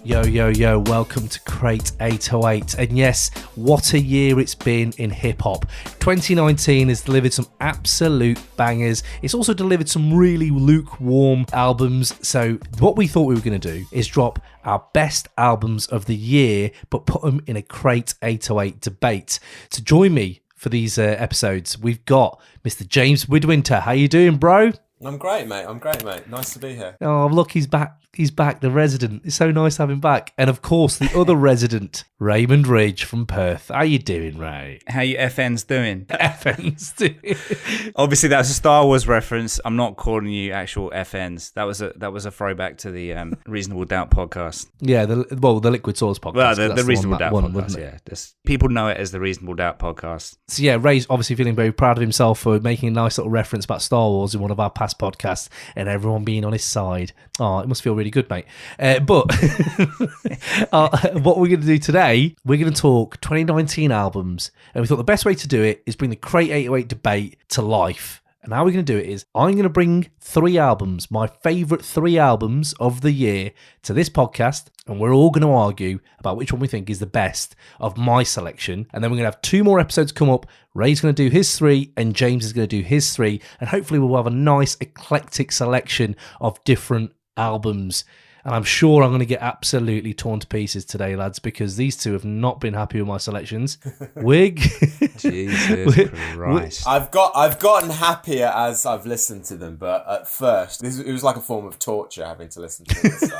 Yo, welcome to Crate 808. And yes, what a year it's been in hip-hop. 2019 has delivered some absolute bangers. It's also delivered some really lukewarm albums. So what we thought we were going to do is drop our best albums of the year, but put them in a Crate 808 debate. To join me for these episodes, we've got Mr. James Midwinter. How you doing, bro? I'm great, mate. Nice to be here. Oh, look, he's back. He's back, the resident. It's so nice to have him back. And of course, the other resident, Raymond Ridge from Perth. How you doing, Ray? How you FNs doing? FNs doing. Obviously, that's a Star Wars reference. I'm not calling you actual FNs. That was a throwback to the Reasonable Doubt podcast. Yeah, the Liquid Source podcast. Well, the Reasonable Doubt podcast, yeah. People know it as the Reasonable Doubt podcast. So yeah, Ray's obviously feeling very proud of himself for making a nice little reference about Star Wars in one of our past podcasts and everyone being on his side. Oh, it must feel really good, mate. But what we're going to do today, we're going to talk 2019 albums. And we thought the best way to do it is bring the Crate 808 debate to life. And how we're going to do it is I'm going to bring 3 albums, my favourite 3 albums of the year, to this podcast. And we're all going to argue about which one we think is the best of my selection. And then we're going to have 2 more episodes come up. Ray's going to do his 3 and James is going to do his 3. And hopefully we'll have a nice eclectic selection of different albums. And I'm sure I'm going to get absolutely torn to pieces today, lads, because these two have not been happy with my selections. Wig. Jesus Christ. I've gotten happier as I've listened to them, but at first, it was like a form of torture having to listen to this.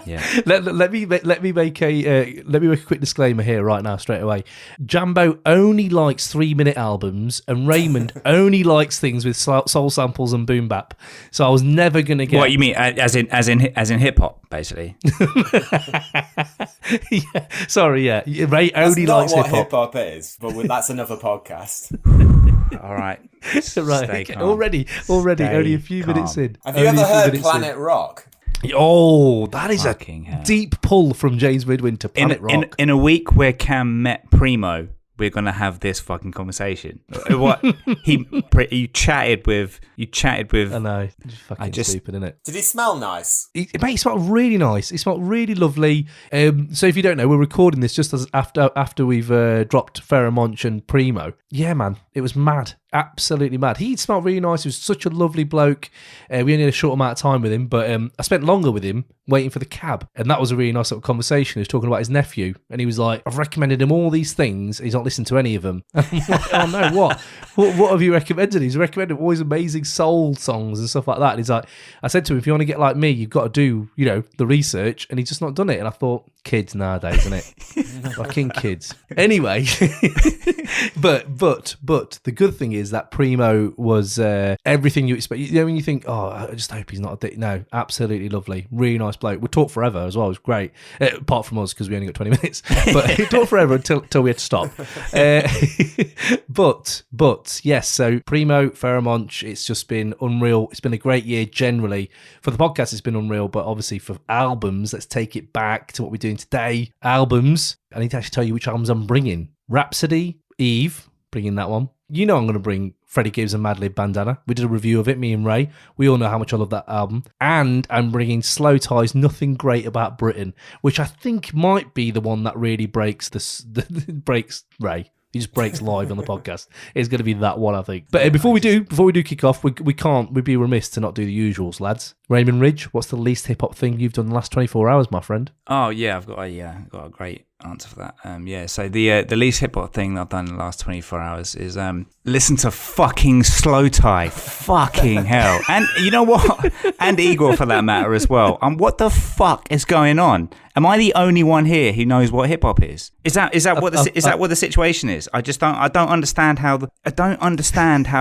Yeah. Let me make a quick disclaimer here right now, straight away. Jambo only likes 3-minute albums, and Raymond only likes things with soul samples and boom bap. So I was never going to get. What you mean, as in hip hop, basically? Yeah. Sorry, yeah. Ray only likes hip hop. That's not what hip hop is, but that's another podcast. All right. Right. Okay. Already, only a few minutes in. Have you ever heard Planet Rock? Oh, that is Fucking a hell. Deep pull from James Midwinter. Planet Rock. In a week where Cam met Primo, we're gonna have this fucking conversation. What you chatted with? I know, it's fucking stupid, isn't it? Did he smell nice? He smelled really nice. He smelled really lovely. So if you don't know, we're recording this just as after we've dropped Pheromonch and Primo. Yeah, man, it was mad. Absolutely mad. He smelled really nice. He was such a lovely bloke. We only had a short amount of time with him, but I spent longer with him waiting for the cab. And that was a really nice little conversation. He was talking about his nephew, and he was like, I've recommended him all these things. He's not listened to any of them. I'm like, oh no, what? What have you recommended? He's recommended all these amazing soul songs and stuff like that. And he's like, I said to him, if you want to get like me, you've got to do, the research. And he's just not done it. And I thought, kids nowadays, isn't it? Fucking kids. Anyway, but the good thing is that Primo was everything you expect. When you think, oh, I just hope he's not a dick. No, absolutely lovely, really nice bloke. We talked forever as well. It was great, apart from us because we only got 20 minutes. But he talked forever until we had to stop. But yes, so Primo, Pheromonch, it's just been unreal. It's been a great year generally for the podcast. It's been unreal, but obviously for albums, let's take it back to what we're doing today. Albums. I need to actually tell you which albums I'm bringing. Rhapsody, Eve, bringing that one. You know I'm going to bring Freddie Gibbs and Madlib Bandana. We did a review of it, me and Ray. We all know how much I love that album. And I'm bringing Slowthai's Nothing Great About Britain, which I think might be the one that really breaks breaks Ray. He just breaks live on the podcast. It's going to be that one, I think. But before we do kick off, we'd be remiss to not do the usuals, lads. Raymond Ridge, what's the least hip-hop thing you've done in the last 24 hours, my friend? Oh, yeah, I've got a great answer for that. So the least hip-hop thing that I've done in the last 24 hours is listen to fucking Slowthai. Fucking hell. And you know what? And Igor, for that matter, as well. What the fuck is going on? Am I the only one here who knows what hip hop is? Is that what the situation is? I don't understand how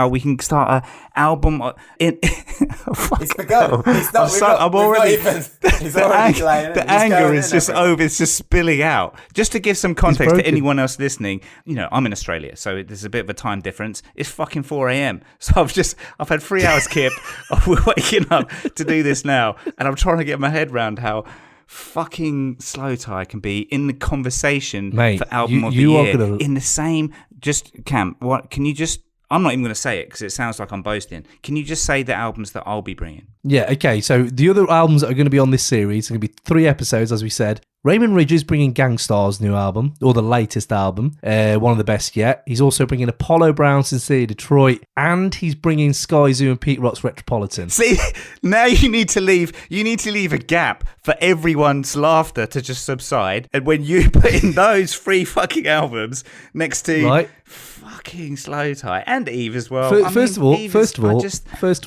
we can start an album in. It's begun. The anger is just over. It's just spilling out. Just to give some context to anyone else listening, I'm in Australia, so there's a bit of a time difference. It's fucking 4 a.m. So I've had 3 hours skip. We're waking up to do this now, and I'm trying to get my head around how fucking Slowthai can be in the conversation, mate, for album of the year in the same. Just Cam, what can you just? I'm not even going to say it because it sounds like I'm boasting. Can you just say the albums that I'll be bringing? Yeah, okay. So the other albums that are going to be on this series are going to be 3 episodes, as we said. Raymond Ridge is bringing Gangstar's new album, or the latest album, one of the best yet. He's also bringing Apollo Brown, Sincere Detroit, and he's bringing Sky Zoo and Pete Rock's Retropolitan. See, now you need to leave a gap for everyone's laughter to just subside. And when you put in those 3 fucking albms next to fucking Slowthai and Eve as well. First of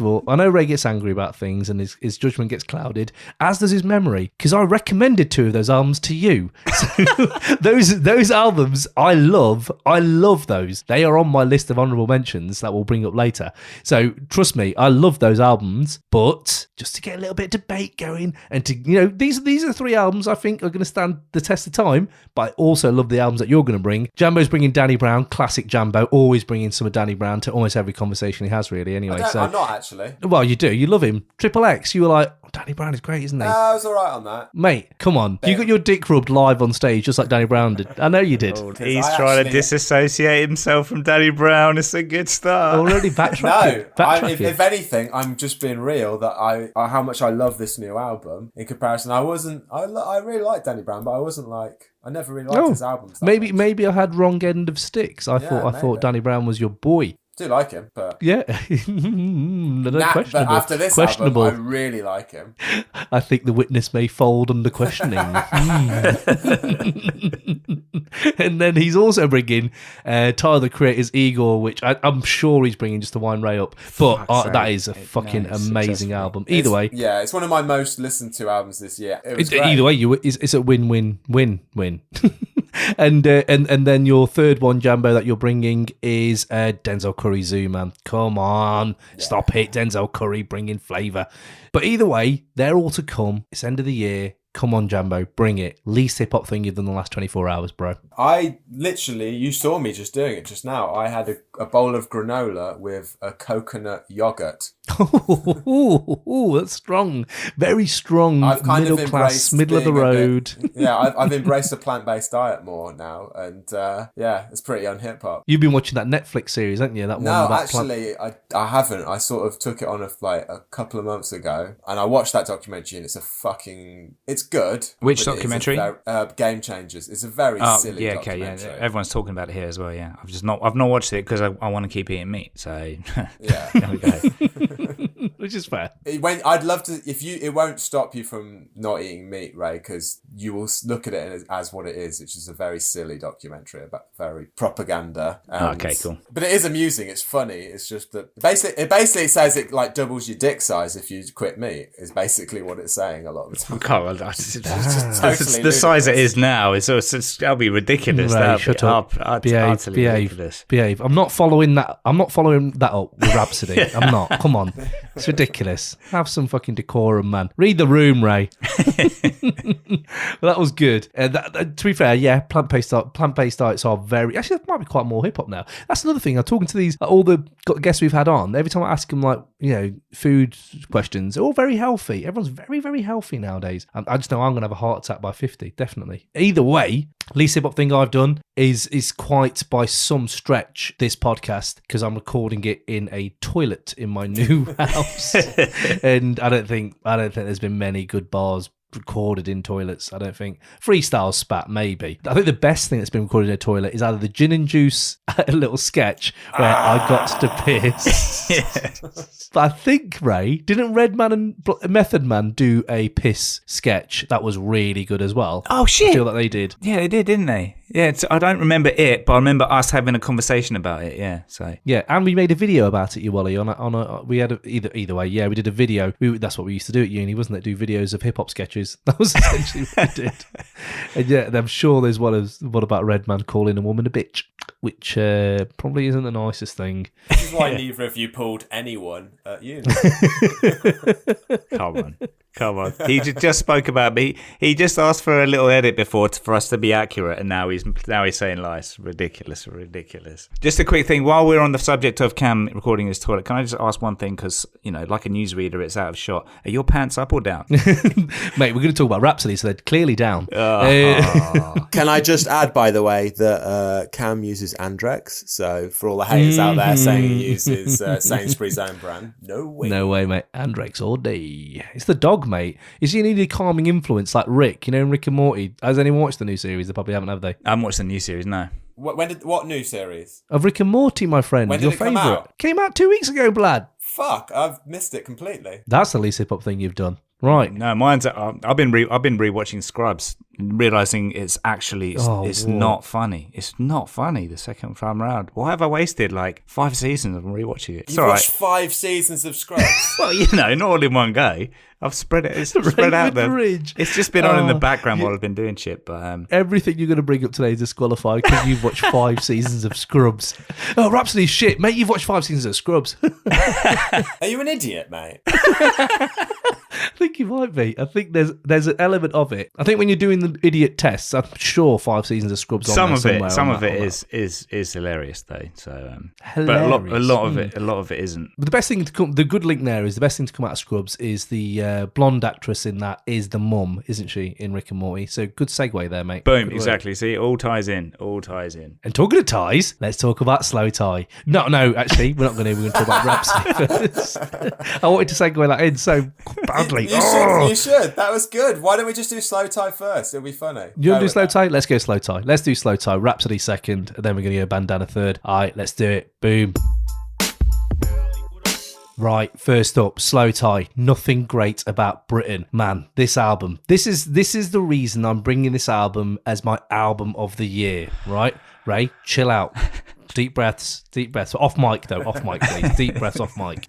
all, I know Ray gets angry about things and his judgment gets clouded, as does his memory, because I recommended 2 of those albums to you. So those albums, I love those. They are on my list of honourable mentions that we'll bring up later. So trust me, I love those albums, but just to get a little bit of debate going and to, these are the 3 albums I think are going to stand the test of time, but I also love the albums that you're going to bring. Jambo's bringing Danny Brown, classic Jambo, always bringing some of Danny Brown to almost every conversation he has, really, anyway. I'm not actually. Well, you do. You love him. Triple X, you were like, Danny Brown is great, isn't he? I was all right on that. Mate, come on. You got your dick rubbed live on stage just like Danny Brown did. I know you did. He's trying to disassociate himself from Danny Brown. It's a good start. Already backtracking. No, if anything, I'm just being real that how much I love this new album in comparison. I really like Danny Brown, but I wasn't like... I never really liked his albums. Maybe I had wrong end of sticks. I thought Danny Brown was your boy. I do like him, but yeah, questionable. But after this album, I really like him. I think the witness may fold under questioning. And then he's also bringing Tyler the Creator's Igor, which I'm sure he's bringing just to wind Ray up. But that is a fucking amazing album. Either way, it's one of my most listened to albums this year. Either way, it's a win-win-win-win. And then your third one, Jambo, that you're bringing is Denzel Curry Zoo, man. Come on. Yeah. Stop it, Denzel Curry, bringing flavour. But either way, they're all to come. It's end of the year. Come on, Jambo, bring it. Least hip-hop thing you've done the last 24 hours, bro. You saw me just doing it just now. I had a bowl of granola with a coconut yogurt. Oh, that's strong. Very strong. I've kind middle of class, middle of the road. I've embraced a plant-based diet more now. And it's pretty un-hip-hop. You've been watching that Netflix series, haven't you? I haven't. I sort of took it on a couple of months ago. And I watched that documentary and it's good. Which documentary? Game Changers. It's a very silly documentary. Yeah. Everyone's talking about it here as well. Yeah, I've not watched it because I want to keep eating meat. So yeah, there we go. Which is fair. I'd love to. It won't stop you from not eating meat, Ray, because you will look at it as what it is, which is a very silly documentary about very propaganda. Okay, cool. But it is amusing. It's funny. It's just that it basically says it like doubles your dick size if you quit meat. Is basically what it's saying a lot of the time. The size it is now that'll be ridiculous. Ray, shut up. Behave. I'm not following that up with Rapsody. I'm not. Come on. It's ridiculous. Have some fucking decorum, man. Read the room, Ray. Well, that was good. To be fair, yeah, plant-based diets are very... Actually, that might be quite more hip-hop now. That's another thing. I'm talking to these, all the guests we've had on. Every time I ask them, food questions, they're all very healthy. Everyone's very, very healthy nowadays. I just know I'm going to have a heart attack by 50, definitely. Either way, least hip-hop thing I've done is quite by some stretch this podcast, because I'm recording it in a toilet in my new house. And I don't think there's been many good bars recorded in toilets. I don't think. Freestyle spat, maybe. I think the best thing that's been recorded in a toilet is either the Gin and Juice a little sketch where I got to piss. Yes. But I think, Ray, didn't Redman and Method Man do a piss sketch that was really good as well? Oh shit! I feel like they did. Yeah, they did, didn't they? Yeah, I don't remember it, but I remember us having a conversation about it. Yeah, so yeah, and we made a video about it, you Wally. We had either way. Yeah, we did a video. That's what we used to do at uni, wasn't it? Do videos of hip hop sketches. That was essentially what we did. And yeah, I'm sure there's one about Redman calling a woman a bitch, which probably isn't the nicest thing. This is why neither of you pulled anyone at uni. Come on. He just spoke about me. He just asked for a little edit before for us to be accurate, and now he's saying lies. Ridiculous. Just a quick thing, while we're on the subject of Cam recording his toilet, can I just ask one thing? Because, like a newsreader, it's out of shot. Are your pants up or down? Mate, we're going to talk about Rapsody, so they're clearly down. Can I just add, by the way, that Cam uses use Andrex. So for all the haters out there saying he uses Sainsbury's own brand, no way. No way, mate. Andrex all day. It's the dog, mate. Is he need a calming influence like Rick? You know, in Rick and Morty. Has anyone watched the new series? They probably haven't, have they? I haven't watched the new series, no. What new series? Of Rick and Morty, my friend. When did Your it come favourite. out? Came out 2 weeks ago, Blad. Fuck, I've missed it completely. That's the least hip-hop thing you've done. Right. No, mine's. I've been rewatching Scrubs, realizing it's not funny. It's not funny the second time around. Why have I wasted like 5 seasons of rewatching it? You've watched 5 seasons of Scrubs. Well, not all in one go. I've spread it. It's spread out there. Ridge. It's just been on in the background while I've been doing shit. But everything you're going to bring up today is disqualified because you've watched 5 seasons of Scrubs. Oh, Rapsody, shit, mate! You've watched 5 seasons of Scrubs. Are you an idiot, mate? I think you might be. I think there's an element of it. I think when you're doing the idiot tests, I'm sure 5 seasons of Scrubs. Some of it is hilarious though. So, hilarious. But a lot of it isn't. But the best thing to come, the good link there is the best thing to come out of Scrubs is the blonde actress in that is the mum, isn't she, in Rick and Morty? So good segue there, mate. Boom, exactly. See, it all ties in. And talking of ties, let's talk about Slowthai. No, actually, we're not going to. We're going to talk about Rapsody first. I wanted to segue that in so badly. You should. That was good. Why don't we just do Slowthai first? It'll be funny. You want to do Slowthai? Let's go Slowthai. Let's do Slowthai. Rapsody second, and then we're going to go Bandana third. All right, let's do it. Boom. Right, first up, Slowthai. Nothing great about Britain. Man, this album. This is the reason I'm bringing this album as my album of the year, right? Ray, chill out. Deep breaths. Off mic, though. Off mic, please. Deep breaths off mic.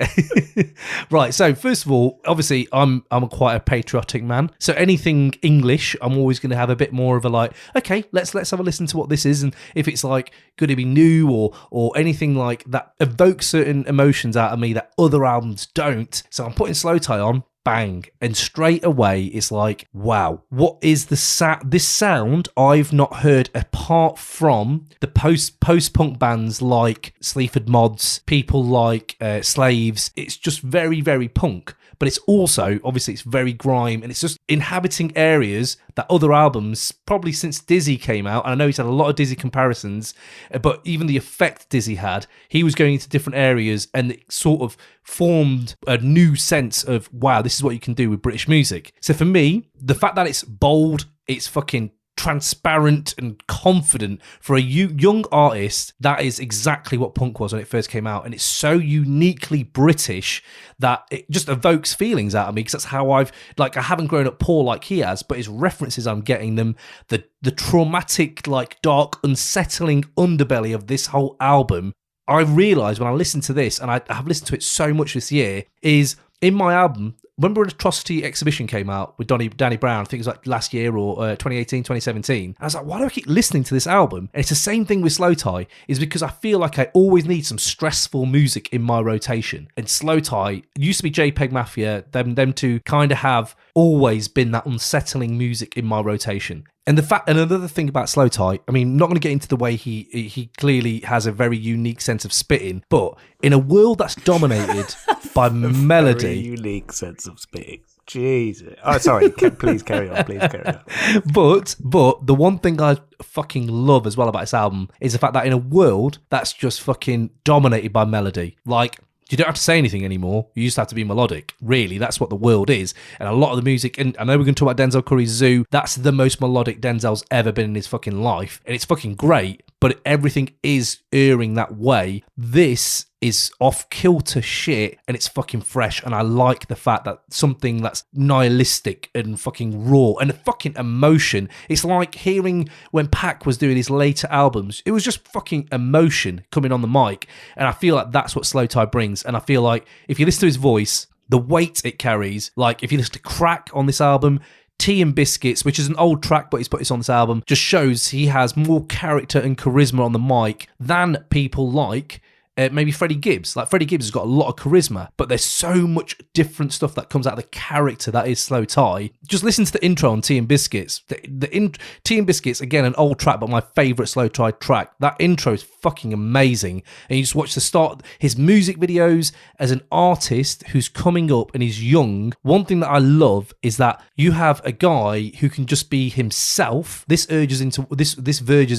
Right, so first of all, obviously, I'm quite a patriotic man. So anything English, I'm always going to have a bit more of a like, okay, let's have a listen to what this is. And if it's like going to be new or anything like that evokes certain emotions out of me that other albums don't. So I'm putting Slowthai on. Bang, and straight away it's like, wow, what is this sound I've not heard apart from the post-punk bands like Sleaford Mods, people like Slaves. It's just very, very punk, but it's also, obviously, it's very grime, and it's just inhabiting areas that other albums, probably since Dizzy came out, and I know he's had a lot of Dizzy comparisons, but even the effect Dizzy had, he was going into different areas, and it sort of formed a new sense of, wow, this is what you can do with British music. So for me, the fact that it's bold, it's fucking transparent and confident for a young artist, that is exactly what punk was when it first came out, and it's so uniquely British that it just evokes feelings out of me, because that's how I haven't grown up poor like he has, but his references, I'm getting them, the traumatic, like dark, unsettling underbelly of this whole album. I realised when I listened to this, and I have listened to it so much this year, is in my album, remember when Atrocity Exhibition came out with Danny Brown, I think it was like last year or 2018, 2017. I was like, why do I keep listening to this album? And it's the same thing with Slowthai, is because I feel like I always need some stressful music in my rotation. And Slowthai used to be JPEG Mafia, them two kind of have always been that unsettling music in my rotation. And another thing about Slowthai, I mean, not going to get into the way he clearly has a very unique sense of spitting, but in a world that's dominated by melody, very unique sense of spitting. Jesus. Oh, sorry. Please carry on. But the one thing I fucking love as well about this album is the fact that in a world that's just fucking dominated by melody, like, you don't have to say anything anymore. You just have to be melodic. Really, that's what the world is. And a lot of the music, and I know we're going to talk about Denzel Curry's Zoo, that's the most melodic Denzel's ever been in his fucking life. And it's fucking great, but everything is erring that way. This is off-kilter shit, and it's fucking fresh, and I like the fact that something that's nihilistic and fucking raw and fucking emotion. It's like hearing when Pac was doing his later albums, it was just fucking emotion coming on the mic, and I feel like that's what Slowthai brings. And I feel like if you listen to his voice, the weight it carries, like if you listen to Crack on this album, Tea and Biscuits, which is an old track, but he's put this on this album, just shows he has more character and charisma on the mic than people like maybe Freddie Gibbs. Like Freddie Gibbs has got a lot of charisma, but there's so much different stuff that comes out of the character that is Slowthai. Just listen to the intro on Tea and Biscuits. Tea and Biscuits, again, an old track, but my favourite Slowthai track. That intro is fucking amazing. And you just watch the start, his music videos as an artist who's coming up and he's young. One thing that I love is that you have a guy who can just be himself. This verges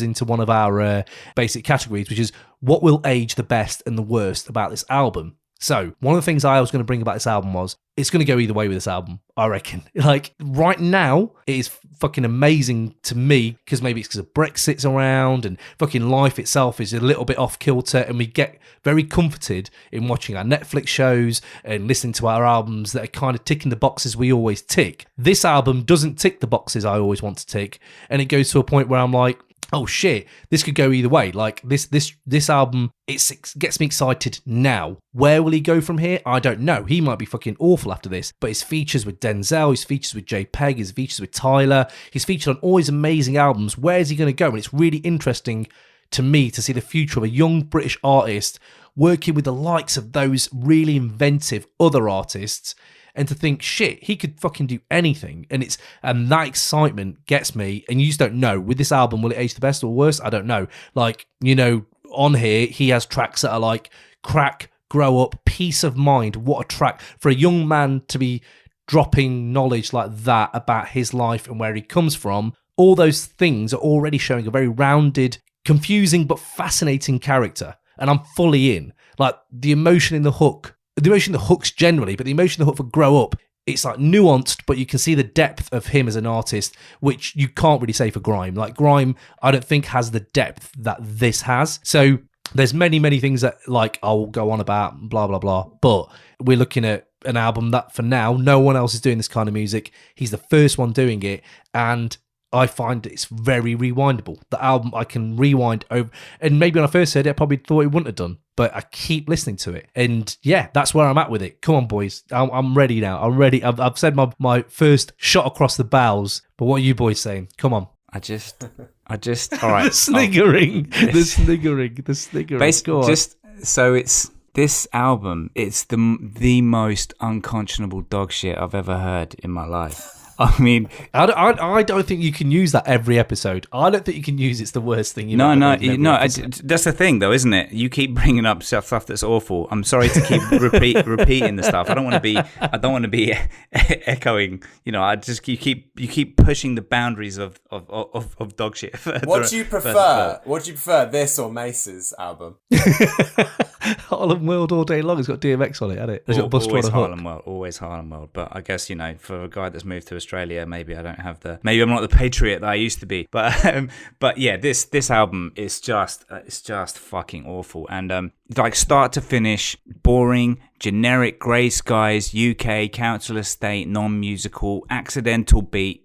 into one of our basic categories, which is what will age the best and the worst about this album. So one of the things I was going to bring about this album was it's going to go either way with this album, I reckon. Like right now, it is fucking amazing to me because maybe it's because Brexit's around and fucking life itself is a little bit off kilter, and we get very comforted in watching our Netflix shows and listening to our albums that are kind of ticking the boxes we always tick. This album doesn't tick the boxes I always want to tick, and it goes to a point where I'm like, oh shit, this could go either way. Like this album, it gets me excited now. Where will he go from here? I don't know. He might be fucking awful after this, but his features with Denzel, his features with JPEG, his features with Tyler, he's featured on all his amazing albums. Where is he going to go? And it's really interesting to me to see the future of a young British artist working with the likes of those really inventive other artists, and to think, shit, he could fucking do anything. And that excitement gets me. And you just don't know. With this album, will it age the best or worst? I don't know. Like, you know, on here, he has tracks that are like Crack, Grow Up, Peace of Mind. What a track for a young man to be dropping knowledge like that about his life and where he comes from. All those things are already showing a very rounded, confusing but fascinating character. And I'm fully in. Like, the emotion in the hook, the emotion in the hooks generally, but the emotion in the hook for Grow Up, it's like nuanced, but you can see the depth of him as an artist, which you can't really say for Grime. Like, Grime, I don't think has the depth that this has. So there's many, many things that, like, I'll go on about, blah, blah, blah. But we're looking at an album that, for now, no one else is doing this kind of music. He's the first one doing it, and I find it's very rewindable. The album I can rewind over, and maybe when I first heard it, I probably thought it wouldn't have done, but I keep listening to it, and yeah, that's where I'm at with it. Come on, boys, I'm ready now. I'm ready. I've said my first shot across the bows, but what are you boys saying? Come on. I just. All right. The sniggering. Go on. Just so it's this album. It's the most unconscionable dog shit I've ever heard in my life. I mean, I don't think you can use that every episode. I don't think you can use it's the worst thing. No. That's the thing, though, isn't it? You keep bringing up stuff that's awful. I'm sorry to keep repeating the stuff. I don't want to be echoing. You know, you keep pushing the boundaries of dog shit. What do you prefer? What do you prefer, this or Mace's album? Harlem World all day long. It's got DMX on it, hasn't it? It's got Buster on a hook. Always Harlem World. But I guess, you know, for a guy that's moved to Australia, maybe I'm not the patriot that I used to be. But yeah, this album is just it's just fucking awful, and like start to finish, boring, generic, grey skies, UK council estate, non-musical, accidental beat.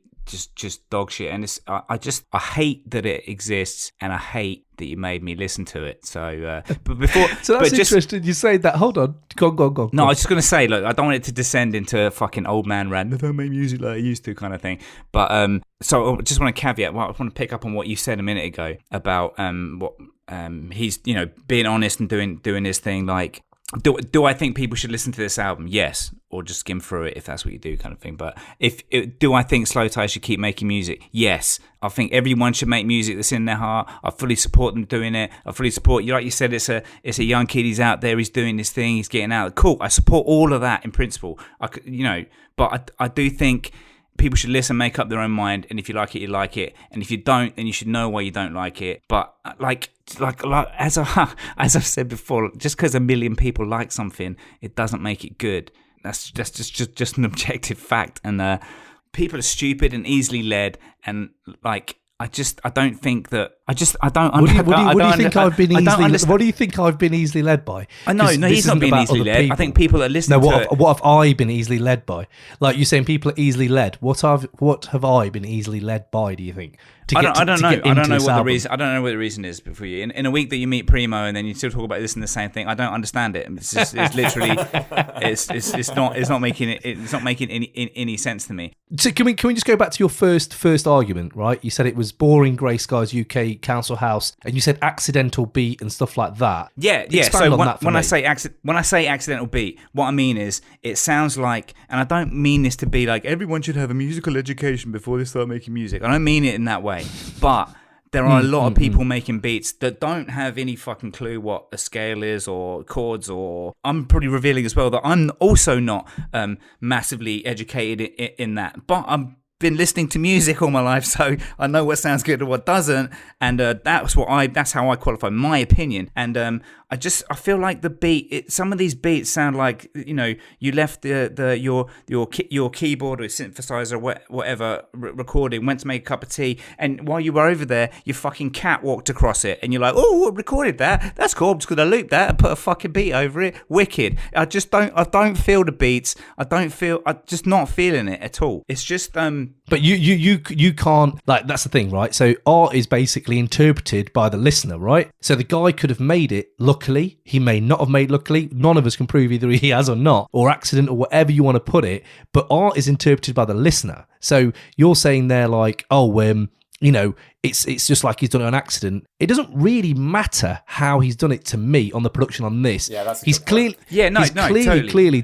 Just dog shit, and I hate that it exists, and I hate that you made me listen to it. So, but before, so that's interesting. You say that. Hold on, go. No, I was just gonna say, look, I don't want it to descend into a fucking old man rant. I don't make music like I used to, kind of thing. But so I just want to caveat. Well, I want to pick up on what you said a minute ago about what he's, you know, being honest and doing his thing. Like, do I think people should listen to this album? Yes, or just skim through it if that's what you do, kind of thing. But do I think Slowthai should keep making music? Yes, I think everyone should make music that's in their heart. I fully support them doing it. I fully support you, like you said. It's a young kid. He's out there. He's doing his thing. He's getting out. Cool. I support all of that in principle. But I do think people should listen, make up their own mind, and if you like it, you like it, and if you don't, then you should know why you don't like it. But like as I've said before, just because a million people like something, it doesn't make it good. That's just an objective fact. And people are stupid and easily led, and like I don't think that. What do you think I've been easily led by? No, he's not being easily led. People. I think people are listening to it. What have I been easily led by? Like, you're saying people are easily led. What have I been easily led by, do you think? I don't know what the reason. I don't know what the reason is for you. In a week that you meet Primo and then you still talk about this and the same thing, I don't understand it. It's literally, it's not making any sense to me. So can we just go back to your first argument, right? You said it was boring Grey Skies UK Council House, and you said accidental beat and stuff like that. Yeah. Expand So on that when I me. say accidental beat, what I mean is it sounds like, and I don't mean this to be like everyone should have a musical education before they start making music. I don't mean it in that way, but there are a lot of people making beats that don't have any fucking clue what a scale is or chords, or I'm pretty revealing as well that I'm also not massively educated in that, but I'm been listening to music all my life, so I know what sounds good and what doesn't, and that's how I qualify my opinion. And I feel like the beat, some of these beats sound like, you know, you left your keyboard or synthesizer or whatever recording, went to make a cup of tea, and while you were over there, your fucking cat walked across it, and you're like, oh, I recorded that. That's cool. I'm just gonna loop that and put a fucking beat over it. Wicked. I don't feel the beats. I'm just not feeling it at all. It's just But you can't, like, that's the thing, right? So art is basically interpreted by the listener, right? So the guy could have made it luckily, he may not have made luckily, none of us can prove either he has or not, or accident or whatever you want to put it, but art is interpreted by the listener. So you're saying there like, you know, it's just like he's done it on accident. It doesn't really matter how he's done it to me on the production on this. Yeah, that's a he's good point. clearly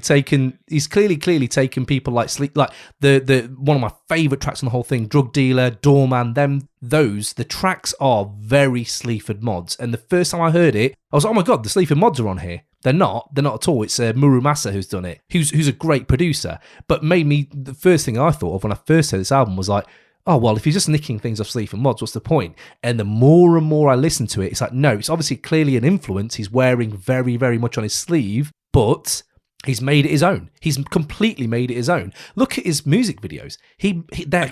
taken people like Sleep, like the one of my favourite tracks on the whole thing, Drug Dealer, Doorman, the tracks are very Sleaford mods. And the first time I heard it, I was like, oh my god, the Sleaford mods are on here. They're not at all. It's Murumasa who's done it, who's a great producer. But the first thing I thought of when I first heard this album was like, oh, well, if he's just nicking things off Sleaford mods, what's the point? And the more and more I listen to it, it's like, no, it's obviously clearly an influence he's wearing very, very much on his sleeve, but he's made it his own. He's completely made it his own. Look at his music videos. They're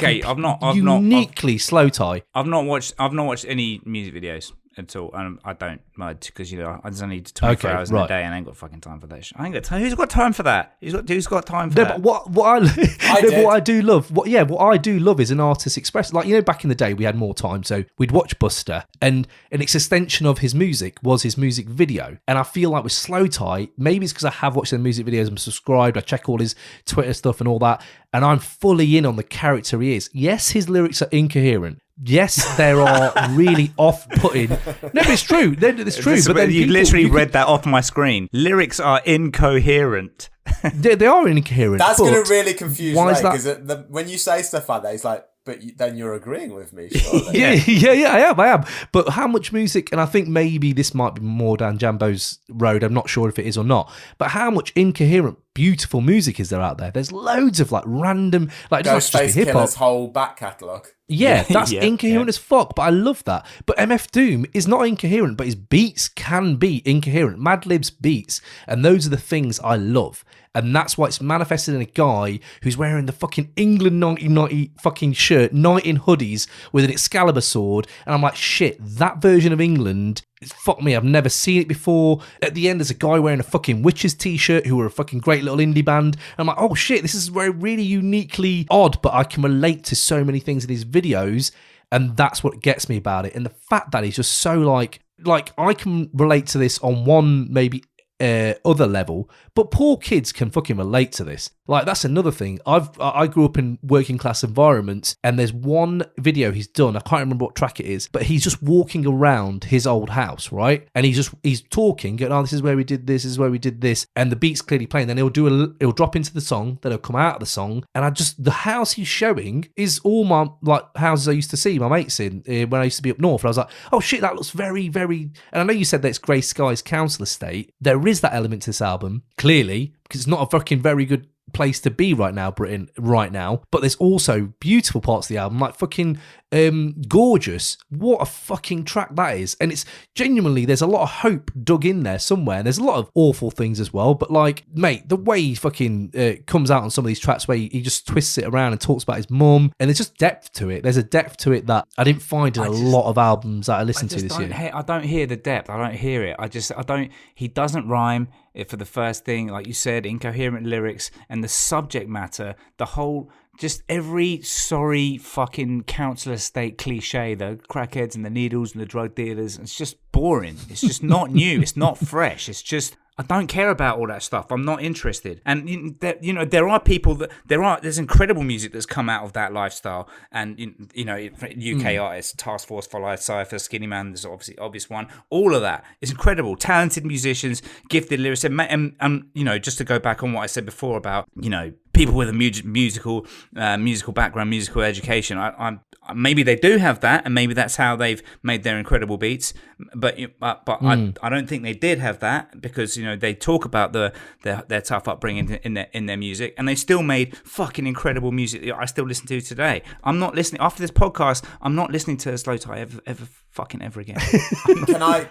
uniquely Slowthai. I've not watched any music videos at all, and I don't mind because, you know, I just need 24 hours in a day, and I ain't got fucking time for that shit. I ain't got time. Who's got time for that? Who's got time for that? But what I do love is an artist express. Like, you know, back in the day we had more time, so we'd watch Buster, and an extension of his music was his music video. And I feel like with Slowthai, maybe it's because I have watched their music videos, I'm subscribed, I check all his Twitter stuff and all that, and I'm fully in on the character he is. Yes, his lyrics are incoherent. Yes, there are really off-putting. No, but it's true. It's true. But then you literally read that off my screen. Lyrics are incoherent. They are incoherent. That's going to really confuse Ray, because when you say stuff like that, it's like, but then you're agreeing with me, surely. Yeah, I am. But how much music, and I think maybe this might be more down Jambo's road, I'm not sure if it is or not, but how much incoherent, beautiful music is there out there? There's loads of like random, like Ghostface Killer's whole back catalogue. Yeah, that's incoherent as fuck, but I love that. But MF Doom is not incoherent, but his beats can be incoherent. Madlib's beats, and those are the things I love. And that's why it's manifested in a guy who's wearing the fucking England 1990 fucking shirt, knight in hoodies with an Excalibur sword. And I'm like, shit, that version of England, fuck me, I've never seen it before. At the end, there's a guy wearing a fucking Witches t-shirt who are a fucking great little indie band. I'm like, oh shit, this is really uniquely odd, but I can relate to so many things in these videos. And that's what gets me about it. And the fact that he's just so like I can relate to this on one maybe other level, but poor kids can fucking relate to this. Like, that's another thing. I grew up in working class environments, and there's one video he's done, I can't remember what track it is, but he's just walking around his old house, right? And he's talking, going, oh, this is where we did this is where we did this, and the beat's clearly playing. Then he'll drop into the song, then he'll come out of the song, and the house he's showing is all my like houses I used to see my mates in when I used to be up north. And I was like, oh shit, that looks very, very. And I know you said that it's Grey Skies Council Estate. There is that element to this album, clearly, because it's not a fucking very good place to be right now, Britain, right now. But there's also beautiful parts of the album, like fucking Gorgeous. What a fucking track that is. And it's genuinely, there's a lot of hope dug in there somewhere. And there's a lot of awful things as well. But like, mate, the way he fucking comes out on some of these tracks where he just twists it around and talks about his mum, and there's just depth to it. There's a depth to it that I didn't find in a lot of albums that I listened to this year. I don't hear the depth. I don't hear it. He doesn't rhyme. For the first thing, like you said, incoherent lyrics, and the subject matter, the whole just every sorry fucking council estate cliche, the crackheads and the needles and the drug dealers. It's just boring. It's just not new. It's not fresh. It's just, I don't care about all that stuff. I'm not interested. And there are people there's incredible music that's come out of that lifestyle. And UK artists, Task Force for Life, Cypher, Skinny Man, there's obviously obvious one. All of that is incredible. Talented musicians, gifted lyricists, and just to go back on what I said before about people with a musical background, musical education. Maybe they do have that, and maybe that's how they've made their incredible beats. But I don't think they did have that, because they talk about their tough upbringing in their music, and they still made fucking incredible music that I still listen to today. I'm not listening after this podcast. I'm not listening to Slowthai ever again. Can I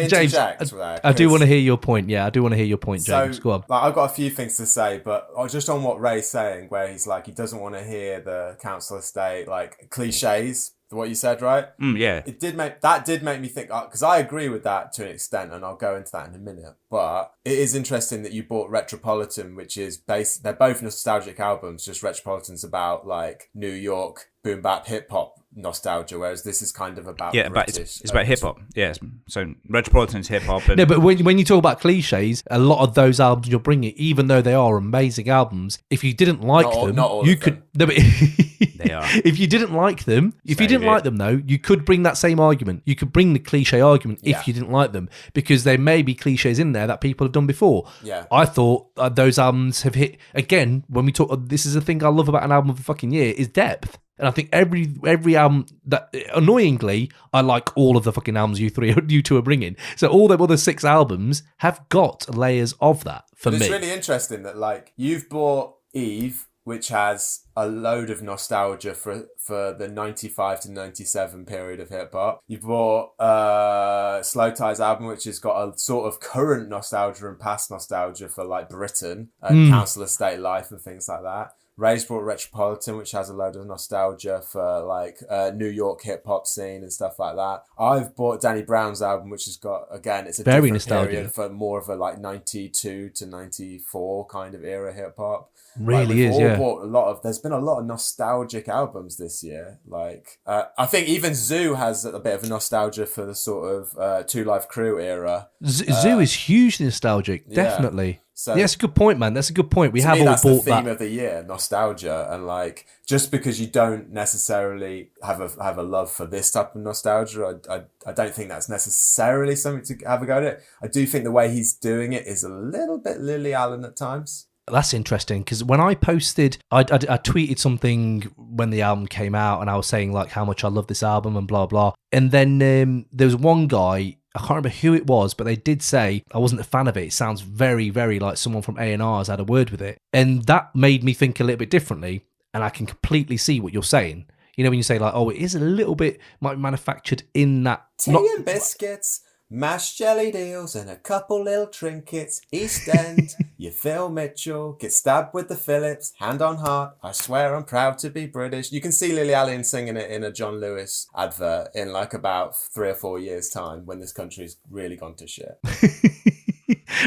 James, interject with that? I do want to hear your point. Yeah, I do want to hear your point, James. Go on. I've got a few things to say, but just on what Ray's saying, where he's like, he doesn't want to hear the council estate like cliches. What you said, right? Yeah. It did make me think, because I agree with that to an extent, and I'll go into that in a minute. But it is interesting that you bought Retropolitan, which is they're both nostalgic albums. Just Retropolitan's about like New York boom bap hip hop nostalgia, whereas this is kind of about British. It's about hip hop. Yes. So Retropolitan's hip hop. No, but when you talk about cliches, a lot of those albums you're bringing, even though they are amazing albums, if you didn't like them, you could. No, but they are. If you didn't like them, though, you could bring that same argument. You could bring the cliche argument if you didn't like them, because there may be cliches in there that people have done before. Yeah. I thought those albums have hit again. When we talk, this is the thing I love about an album of the fucking year is depth. And I think every album that, annoyingly, I like all of the fucking albums you two are bringing. So all the other 6 albums have got layers of that for me. It's really interesting that like you've bought Eve, which has a load of nostalgia for the 95 to 97 period of hip hop. You bought Slowthai's album, which has got a sort of current nostalgia and past nostalgia for like Britain and council estate life and things like that. Ray's brought Retropolitan, which has a load of nostalgia for like New York hip hop scene and stuff like that. I've bought Danny Brown's album, which has got, again, it's a very different nostalgic period for more of a like 92 to 94 kind of era hip hop. Really is, yeah. There's been a lot of nostalgic albums this year. Like, I think even Zoo has a bit of a nostalgia for the sort of Two Live Crew era. Zoo is hugely nostalgic, definitely. So, yeah, that's a good point, man. That's a good point. We have all bought that. That's the theme of the year, nostalgia, and like just because you don't necessarily have a love for this type of nostalgia, I don't think that's necessarily something to have a go at it. I do think the way he's doing it is a little bit Lily Allen at times. That's interesting, because when I posted, I tweeted something when the album came out, and I was saying like how much I love this album and blah blah. And then there was one guy, I can't remember who it was, but they did say I wasn't a fan of it. It sounds very, very like someone from A&R has had a word with it, and that made me think a little bit differently. And I can completely see what you're saying. You know, when you say like, oh, it is a little bit might be manufactured in that tea and biscuits. Mashed jelly deals and a couple little trinkets. East End, you Phil Mitchell, get stabbed with the Phillips, hand on heart, I swear I'm proud to be British. You can see Lily Allen singing it in a John Lewis advert in like about 3 or 4 years' time when this country's really gone to shit.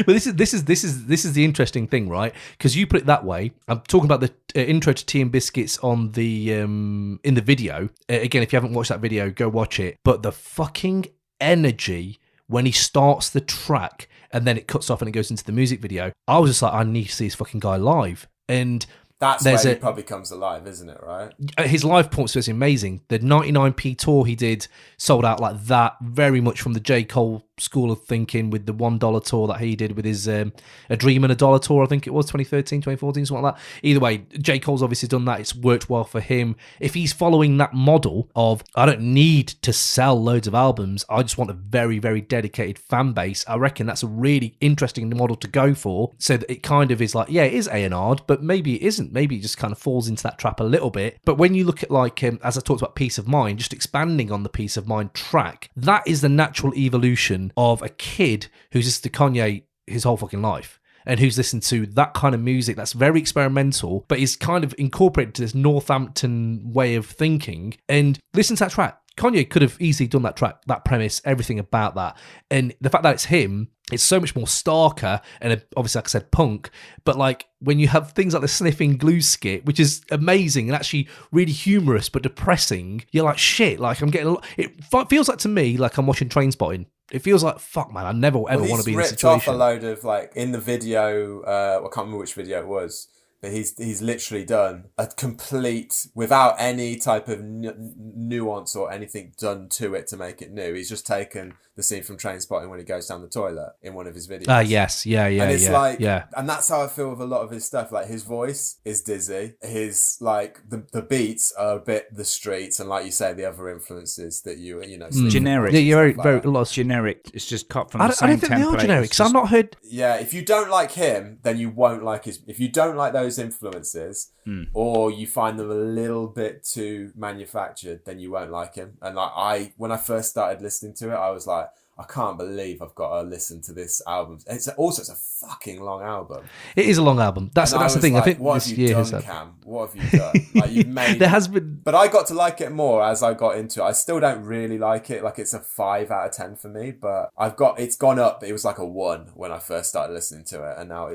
But this is the interesting thing, right? Because you put it that way. I'm talking about the intro to Tea and Biscuits on the in the video. Again, if you haven't watched that video, go watch it. But the fucking energy when he starts the track and then it cuts off and it goes into the music video, I was just like, I need to see this fucking guy live. And that's where he probably comes alive, isn't it, right? His live performance was amazing. The 99p tour he did sold out like that, very much from the J. Cole school of thinking, with the $1 tour that he did with his A Dream and a Dollar tour, I think it was 2013, 2014, something like that. Either way, J. Cole's obviously done that. It's worked well for him. If he's following that model of, I don't need to sell loads of albums, I just want a very, very dedicated fan base, I reckon that's a really interesting model to go for, so that it kind of is like, yeah, it is A&R'd, but maybe it isn't. Maybe it just kind of falls into that trap a little bit. But when you look at like, as I talked about Peace of Mind, just expanding on the Peace of Mind track, that is the natural evolution of a kid who's listened to Kanye his whole fucking life, and who's listened to that kind of music that's very experimental, but is kind of incorporated to this Northampton way of thinking, and listen to that track. Kanye could have easily done that track, that premise, everything about that. And the fact that it's him, it's so much more starker and obviously, like I said, punk. But like when you have things like the sniffing glue skit, which is amazing and actually really humorous but depressing, you're like, shit, like I'm getting it feels like to me like I'm watching Trainspotting. It feels like, fuck, man, I never ever want to be in this situation. He's ripped off a load of, like, in the video, I can't remember which video it was, but he's literally done a complete, without any type of nuance or anything done to it to make it new. He's just taken the scene from Trainspotting when he goes down the toilet in one of his videos. Yes, yeah. And it's yeah. And that's how I feel with a lot of his stuff. Like, his voice is dizzy. His, like, the beats are a bit the streets, and like you say, the other influences that you know. Generic. Yeah, you're like a lot of generic. It's just cut from the same template. I don't think they are generic, because I've not heard... Yeah, if you don't like him, then you won't like his... If you don't like those influences, or you find them a little bit too manufactured, then you won't like him. And like when I first started listening to it, I was like, I can't believe I've got to listen to this album. It's a fucking long album. It is a long album. That's the thing. Like, I think what this have you year done, Cam? What have you done? Like, you've made. There has been, but I got to like it more as I got into it. I still don't really like it. Like, it's a 5 out of 10 for me. But it's gone up. It was like a 1 when I first started listening to it, and now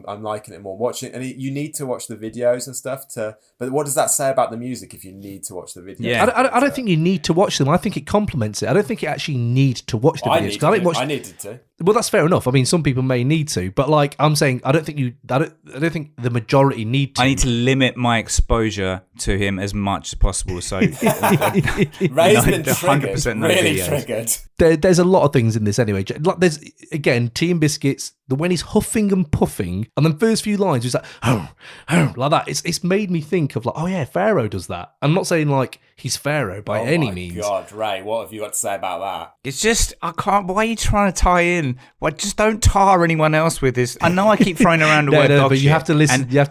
I'm liking it more. Watching, and you need to watch the videos and stuff to. But what does that say about the music if you need to watch the videos? Yeah. I don't think you need to watch them. I think it complements it. I don't think you actually need to watch the videos. I needed to. Well, that's fair enough. I mean, some people may need to, but like I'm saying, I don't think the majority need to. I need to limit my exposure to him as much as possible. So Ray's been 100% really triggered. There's a lot of things in this anyway. Like there's again Tea and Biscuits. When he's huffing and puffing, and then first few lines, he's like, like that. It's made me think of like, oh yeah, Pharaoh does that. I'm not saying like he's Pharaoh by any means. Oh my God, Ray, what have you got to say about that? It's just, I can't, why are you trying to tie in? Why, just don't tar anyone else with this. I know I keep throwing around the word dog but shit, you have to listen. You have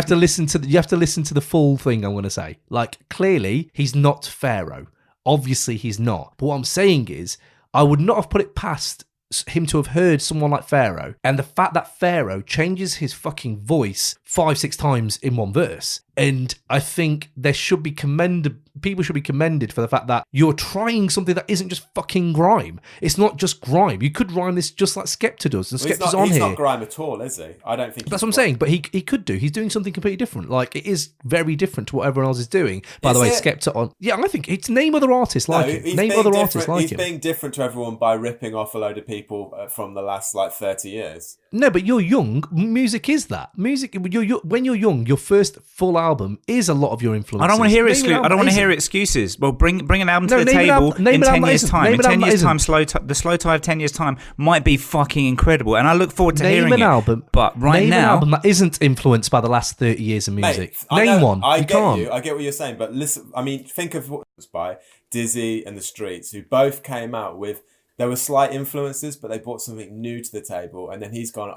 to listen to the full thing. I'm going to say, like, clearly he's not Pharaoh. Obviously he's not. But what I'm saying is, I would not have put it past him to have heard someone like Pharaoh, and the fact that Pharaoh changes his fucking voice 5-6 times in one verse. And I think people should be commended for the fact that you're trying something that isn't just fucking grime. It's not just grime. You could rhyme this just like Skepta does, and Skepta's on here. He's not grime at all, is he? I don't think that's what I'm saying, but he could do. He's doing something completely different. Like, it is very different to what everyone else is doing. By the way, Skepta on... Yeah, I think it's name other artists like him. Name other artists like him. He's being different to everyone by ripping off a load of people from the last, 30 years. No, but you're young. Music is that. Music, when you're young, your first full album is a lot of your influences. I don't want to hear excuses. Well, bring an album to the table in 10 years' time. In 10 years' time, the Slowthai of 10 years' time might be fucking incredible, and I look forward to hearing it. But name an album that isn't influenced by the last 30 years of music. Name one. I get what you're saying, but listen. I mean, think of what it was by Dizzy and the Streets, who both came out with. There were slight influences, but they brought something new to the table, and then he's gone,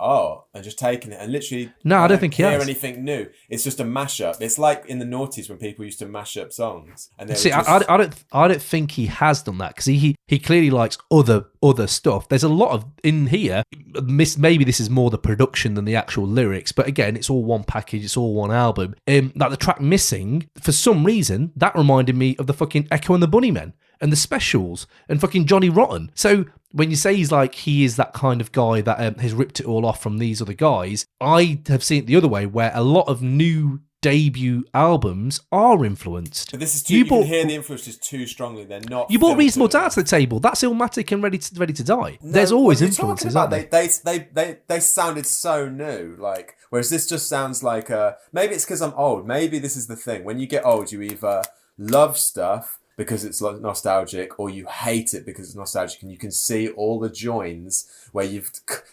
and just taken it, and literally... No, I don't think he has. Anything new. It's just a mashup. It's like in the noughties when people used to mash up songs. And see, I don't think he has done that, because he clearly likes other stuff. There's a lot of in here. Maybe this is more the production than the actual lyrics, but again, it's all one package. It's all one album. Like the track Missing, for some reason, that reminded me of the fucking Echo and the Bunnymen. And the Specials and fucking Johnny Rotten. So when you say he is that kind of guy that has ripped it all off from these other guys, I have seen it the other way, where a lot of new debut albums are influenced. But this is too. You can hear the influences too strongly. They're not. You brought Reasonable Doubt to the table. That's Illmatic and Ready to Die. No, there's always influences. They sounded so new. Like, whereas this just sounds like maybe it's because I'm old. Maybe this is the thing. When you get old, you either love stuff because it's nostalgic, or you hate it because it's nostalgic, and you can see all the joins where you've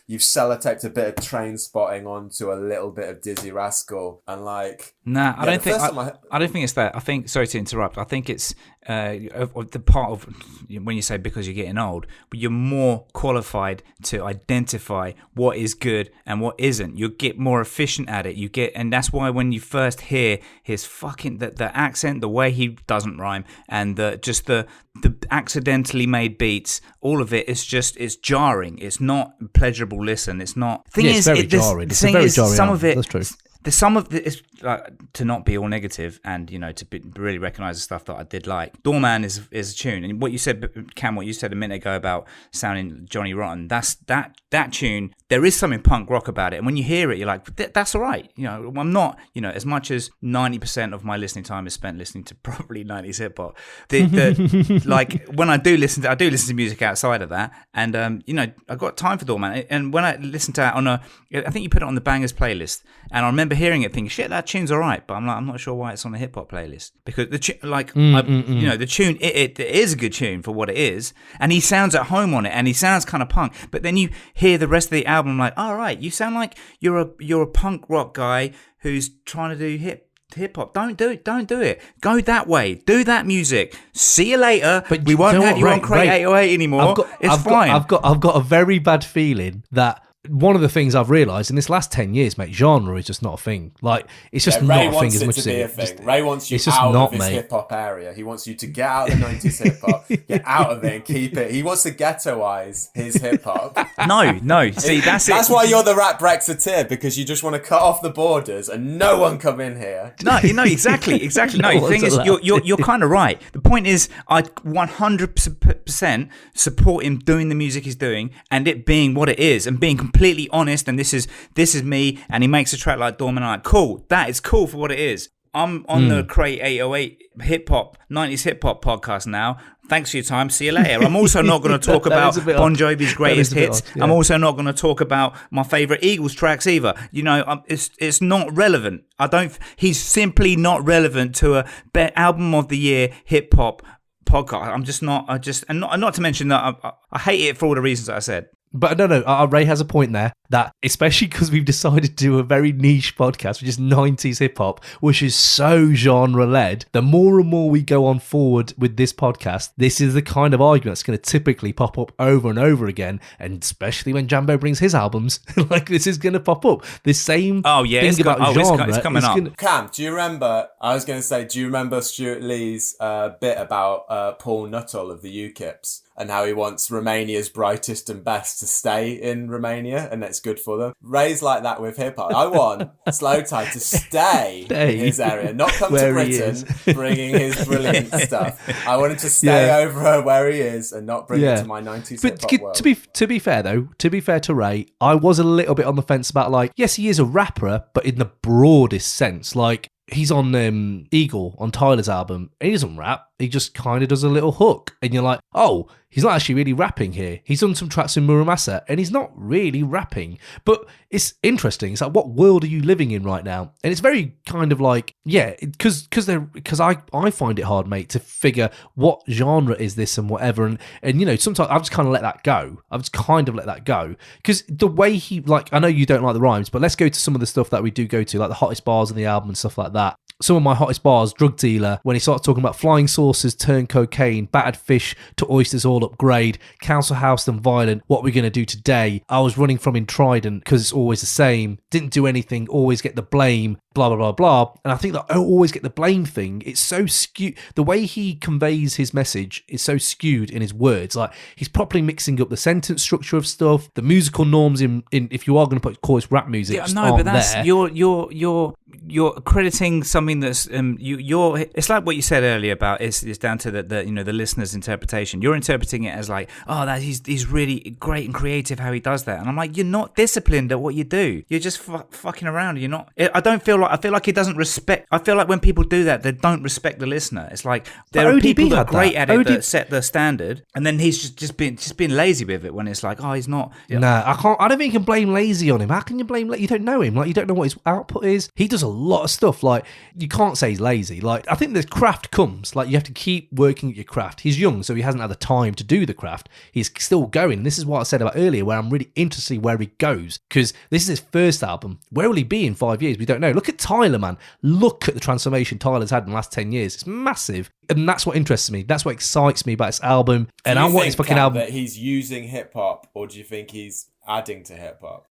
sellotaped a bit of Trainspotting onto a little bit of Dizzy Rascal, and like... Nah, I don't think it's that. I think, sorry to interrupt, I think it's the part of when you say because you're getting old, but you're more qualified to identify what is good and what isn't. You get more efficient at it. And that's why when you first hear his fucking the accent, the way he doesn't rhyme, and the accidentally made beats, all of it is just, it's jarring. It's not pleasurable listen. It's not. It's very jarring. It's very jarring. Some of it. That's true. Some of it is to not be all negative and, to really recognise the stuff that I did like. Doorman is a tune. And what you said, Cam, what you said a minute ago about sounding Johnny Rotten, that tune, there is something punk rock about it. And when you hear it, you're like, that's all right. I'm not, as much as 90% of my listening time is spent listening to probably 90s hip hop. Like when I do listen to music outside of that. And, I got time for Doorman. And when I listened to that I think you put it on the Bangers playlist. And I remember hearing it thinking, shit, that tune's all right. But I'm not sure why it's on the hip hop playlist. Because the tune, it is a good tune for what it is. And he sounds at home on it and he sounds kind of punk. But then you hear the rest of the album like, all right, you sound like you're a punk rock guy who's trying to do hip hop. Don't do it. Go that way. Do that music. See you later. But we won't have you on Crate 808 anymore. It's fine. I've got a very bad feeling that one of the things I've realised in this last 10 years, mate, genre is just not a thing. Like, it's just not a thing as much as it is. Ray wants you out of his hip-hop area. He wants you to get out of the 90s hip-hop, get out of it and keep it. He wants to ghettoise his hip-hop. No. See, that's it. That's why you're the rap Brexiteer, because you just want to cut off the borders and no one come in here. No, exactly. No, the thing is, you're kind of right. The point is, I 100% support him doing the music he's doing and it being what it is and being completely honest, and this is me, and he makes a track like Doorman, and I'm like, cool, that is cool for what it is. I'm on the Crate 808 90s hip hop podcast now. Thanks for your time. See you later. I'm also not going to talk about Bon Jovi's greatest hits. Yeah. I'm also not going to talk about my favourite Eagles tracks either. It's not relevant. He's simply not relevant to a album of the year hip hop podcast. I'm just not. And not to mention that I hate it for all the reasons that I said. But no, Ray has a point there that, especially because we've decided to do a very niche podcast, which is 90s hip hop, which is so genre led, the more and more we go on forward with this podcast, this is the kind of argument that's going to typically pop up over and over again. And especially when Jambo brings his albums, like this is going to pop up. This same thing about genre. It's coming up. Cam, do you remember Stuart Lee's bit about Paul Nuttall of the UKIPs? And how he wants Romania's brightest and best to stay in Romania, and that's good for them. Ray's like that with hip hop. I want Slowthai to stay in his area, not come to Britain bringing his brilliant stuff. I want him to stay over where he is and not bring it to my 90s hip hop world. To be fair though, to be fair to Ray, I was a little bit on the fence about, like, yes, he is a rapper, but in the broadest sense, like. He's on Eagle, on Tyler's album, and he doesn't rap. He just kind of does a little hook. And you're like, oh, he's not actually really rapping here. He's done some tracks in Muramasa, and he's not really rapping. But it's interesting. It's like, what world are you living in right now? And it's very kind of like, because I find it hard, mate, to figure what genre is this and whatever. And sometimes I've just kind of let that go. Because the way he, like, I know you don't like the rhymes, but let's go to some of the stuff that we do go to, like the hottest bars on the album and stuff like that. Some of my hottest bars, Drug Dealer, when he starts talking about flying saucers, turn cocaine, battered fish to oysters all upgrade, Council House and Violent, what we're going to do today. I was running from in Trident because it's always the same. Didn't do anything, always get the blame, blah, blah, blah, blah. And I think that always get the blame thing, it's so skewed. The way he conveys his message is so skewed in his words. Like, he's properly mixing up the sentence structure of stuff, the musical norms in if you are going to call this rap music. Yeah, no, but that's there. You're crediting something that's you're. It's like what you said earlier about it's down to the listener's interpretation. You're interpreting it as like, oh, that he's really great and creative how he does that, and I'm like, you're not disciplined at what you do. You're just fucking around. You're not. I feel like he doesn't respect. I feel like when people do that, they don't respect the listener. It's like there are people that are great at it that set the standard, and then he's just being lazy with it when it's like, oh, he's not. Nah, I can't. I don't think you can blame lazy on him. How can you blame? You don't know him. Like, you don't know what his output is. He does a lot of stuff. Like, you can't say he's lazy. Like, I think the craft comes. Like, you have to keep working at your craft. He's young, so he hasn't had the time to do the craft. He's still going. This is what I said about earlier, where I'm really interested to see where he goes, because this is his first album. Where will he be in 5 years? We don't know. Look at Tyler, man. Look at the transformation Tyler's had in the last 10 years. It's massive. And that's what interests me. That's what excites me about this album. And I want his fucking album. That he's using hip hop, or do you think he's adding to hip hop?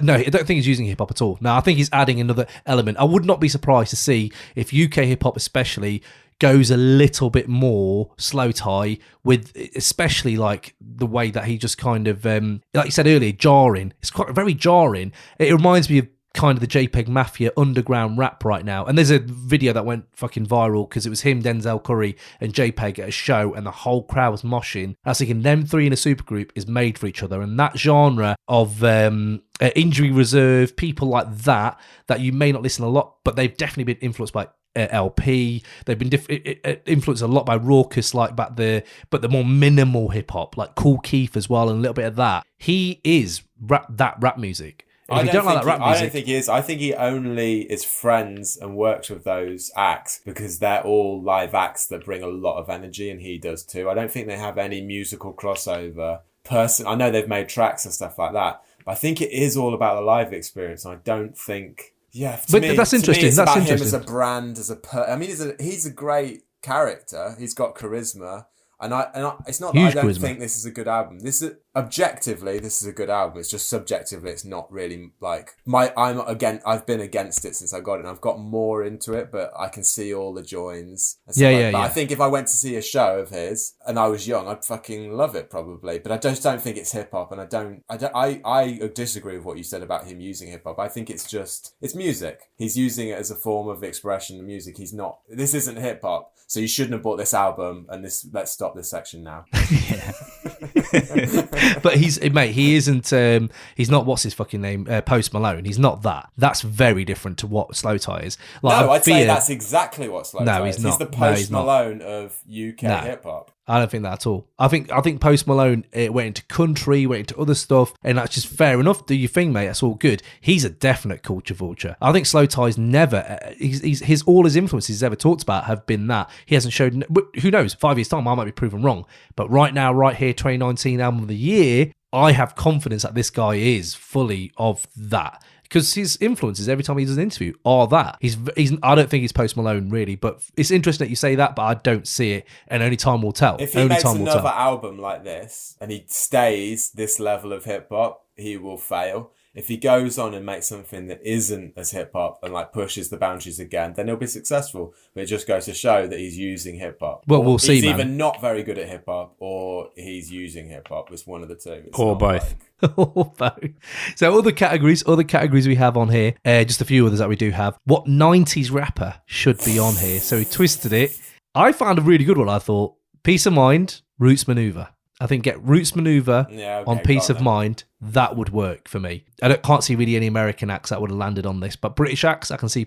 No, I don't think he's using hip hop at all. No, I think he's adding another element. I would not be surprised to see if UK hip hop, especially, goes a little bit more Slowthai, with especially like the way that he just kind of, like you said earlier, jarring. It's quite very jarring. It reminds me of kind of the JPEG Mafia underground rap right now. And there's a video that went fucking viral because it was him, Denzel Curry, and JPEG at a show, and the whole crowd was moshing. I was thinking, them three in a supergroup is made for each other. And that genre of Injury Reserve, people like that you may not listen a lot, but they've definitely been influenced by LP. They've been influenced a lot by Raucous, like but the more minimal hip hop, like Kool Keith as well, and a little bit of that. He is rap music. And if you don't like that rap music, I don't think he is. I think he only is friends and works with those acts because they're all live acts that bring a lot of energy, and he does too. I don't think they have any musical crossover. I know they've made tracks and stuff like that, but I think it is all about the live experience. And I don't think. Yeah, that's interesting. It's that's about interesting. him as a brand, I mean, he's a great character. He's got charisma, and it's not that I don't think this is a good album. Objectively, this is a good album. It's just subjectively, it's not really like I've been against it since I got it, and I've got more into it, but I can see all the joins. And I think if I went to see a show of his and I was young, I'd fucking love it probably. But I just don't think it's hip hop, and I disagree with what you said about him using hip hop. I think it's music. He's using it as a form of expression and music. This isn't hip hop, so you shouldn't have bought this album. And let's stop this section now. Yeah. But he isn't, he's not, what's his fucking name, Post Malone. He's not that. That's very different to what Slowthai is. Like, I'd say that's exactly what Slowthai is. He's not. He's the Post Malone of UK hip-hop. I don't think that at all. I think Post Malone went into country, went into other stuff, and that's just fair enough. Do your thing, mate. That's all good. He's a definite culture vulture. I think Slowthai's never. All his influences he's ever talked about have been that. He hasn't showed. Who knows? 5 years time, I might be proven wrong. But right now, right here, 2019 album of the year, I have confidence that this guy is fully of that. Because his influences every time he does an interview are that. I don't think he's Post Malone really, but it's interesting that you say that, but I don't see it, and only time will tell. If he makes another album like this and he stays this level of hip hop, he will fail. If he goes on and makes something that isn't as hip hop and like pushes the boundaries again, then he'll be successful. But it just goes to show that he's using hip hop. Well, we'll see. He's either not very good at hip hop or he's using hip hop. It's one of the two. Or both. Or both. So other categories we have on here, just a few others that we do have. What 90s rapper should be on here? So he twisted it. I found a really good one, I thought. Peace of Mind, Roots Maneuver. I think get Roots Maneuver on Peace of Mind, that would work for me. Can't see really any American acts that would have landed on this, but British acts, I can see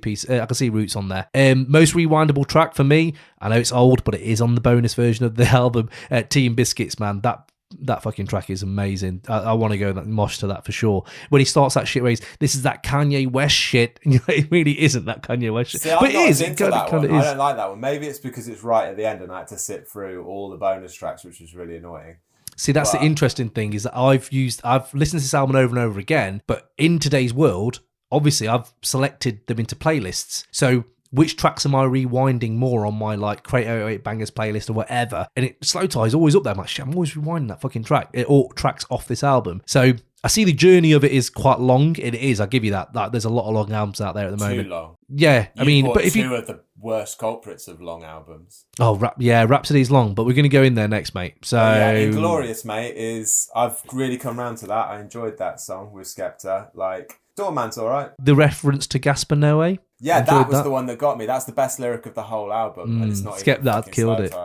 Roots on there. Most rewindable track for me, I know it's old, but it is on the bonus version of the album. Tea and Biscuits, man, that fucking track is amazing. I want to go and mosh to that for sure. When he starts that shit where this is that Kanye West shit, and it really isn't that Kanye West shit. See, but it is. I don't like that one. Maybe it's because it's right at the end and I had to sit through all the bonus tracks, which was really annoying. See, that's the interesting thing, is that I've listened to this album over and over again, but in today's world, obviously I've selected them into playlists. So which tracks am I rewinding more on my like Crate 808 Bangers playlist or whatever? And Slowthai is always up there. I'm like, shit, I'm always rewinding that fucking track. Or tracks off this album. So I see the journey of it is quite long. It is, I'll give you that. There's a lot of long albums out there at the moment. Too long. Yeah, I mean, but if two of the worst culprits of long albums. Oh, Rhapsody's long, but we're going to go in there next, mate. So Inglorious, mate, I've really come round to that. I enjoyed that song with Skepta. Like, Doorman's all right. The reference to Gaspar Noé. Yeah, that was the one that got me. That's the best lyric of the whole album, and it's not even that killed it.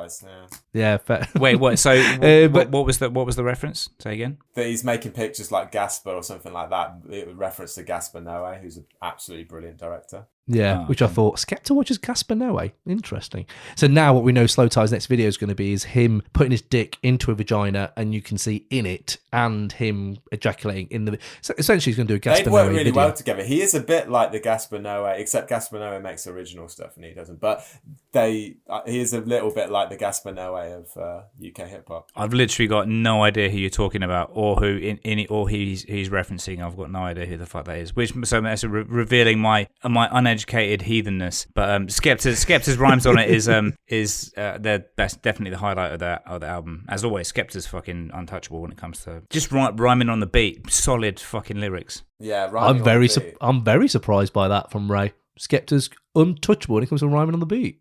Yeah, fair. Wait, what? So, what was the reference? Say again. That he's making pictures like Gaspar or something like that. It was reference to Gaspar Noé, who's an absolutely brilliant director. Yeah, which I thought, Skepta watches Gaspar Noé. Interesting. So now what we know Slowthai's next video is going to be is him putting his dick into a vagina, and you can see in it, and him ejaculating in the... So essentially he's going to do a Gaspar Noé They work really video. well together. He is a bit like the Gaspar Noé, except Gaspar Noé makes original stuff and he doesn't. But he is a little bit like the Gaspar Noé of UK hip-hop. I've literally got no idea who you're talking about or who or he's referencing. I've got no idea who the fuck that is. So that's revealing my uneducated heathenness. But Skepta's rhymes on it is they're definitely the highlight of the album. As always, Skepta's fucking untouchable when it comes to just rhyming on the beat. Solid fucking lyrics. Yeah, I'm very surprised by that from Ray. Skepta's untouchable when it comes to rhyming on the beat.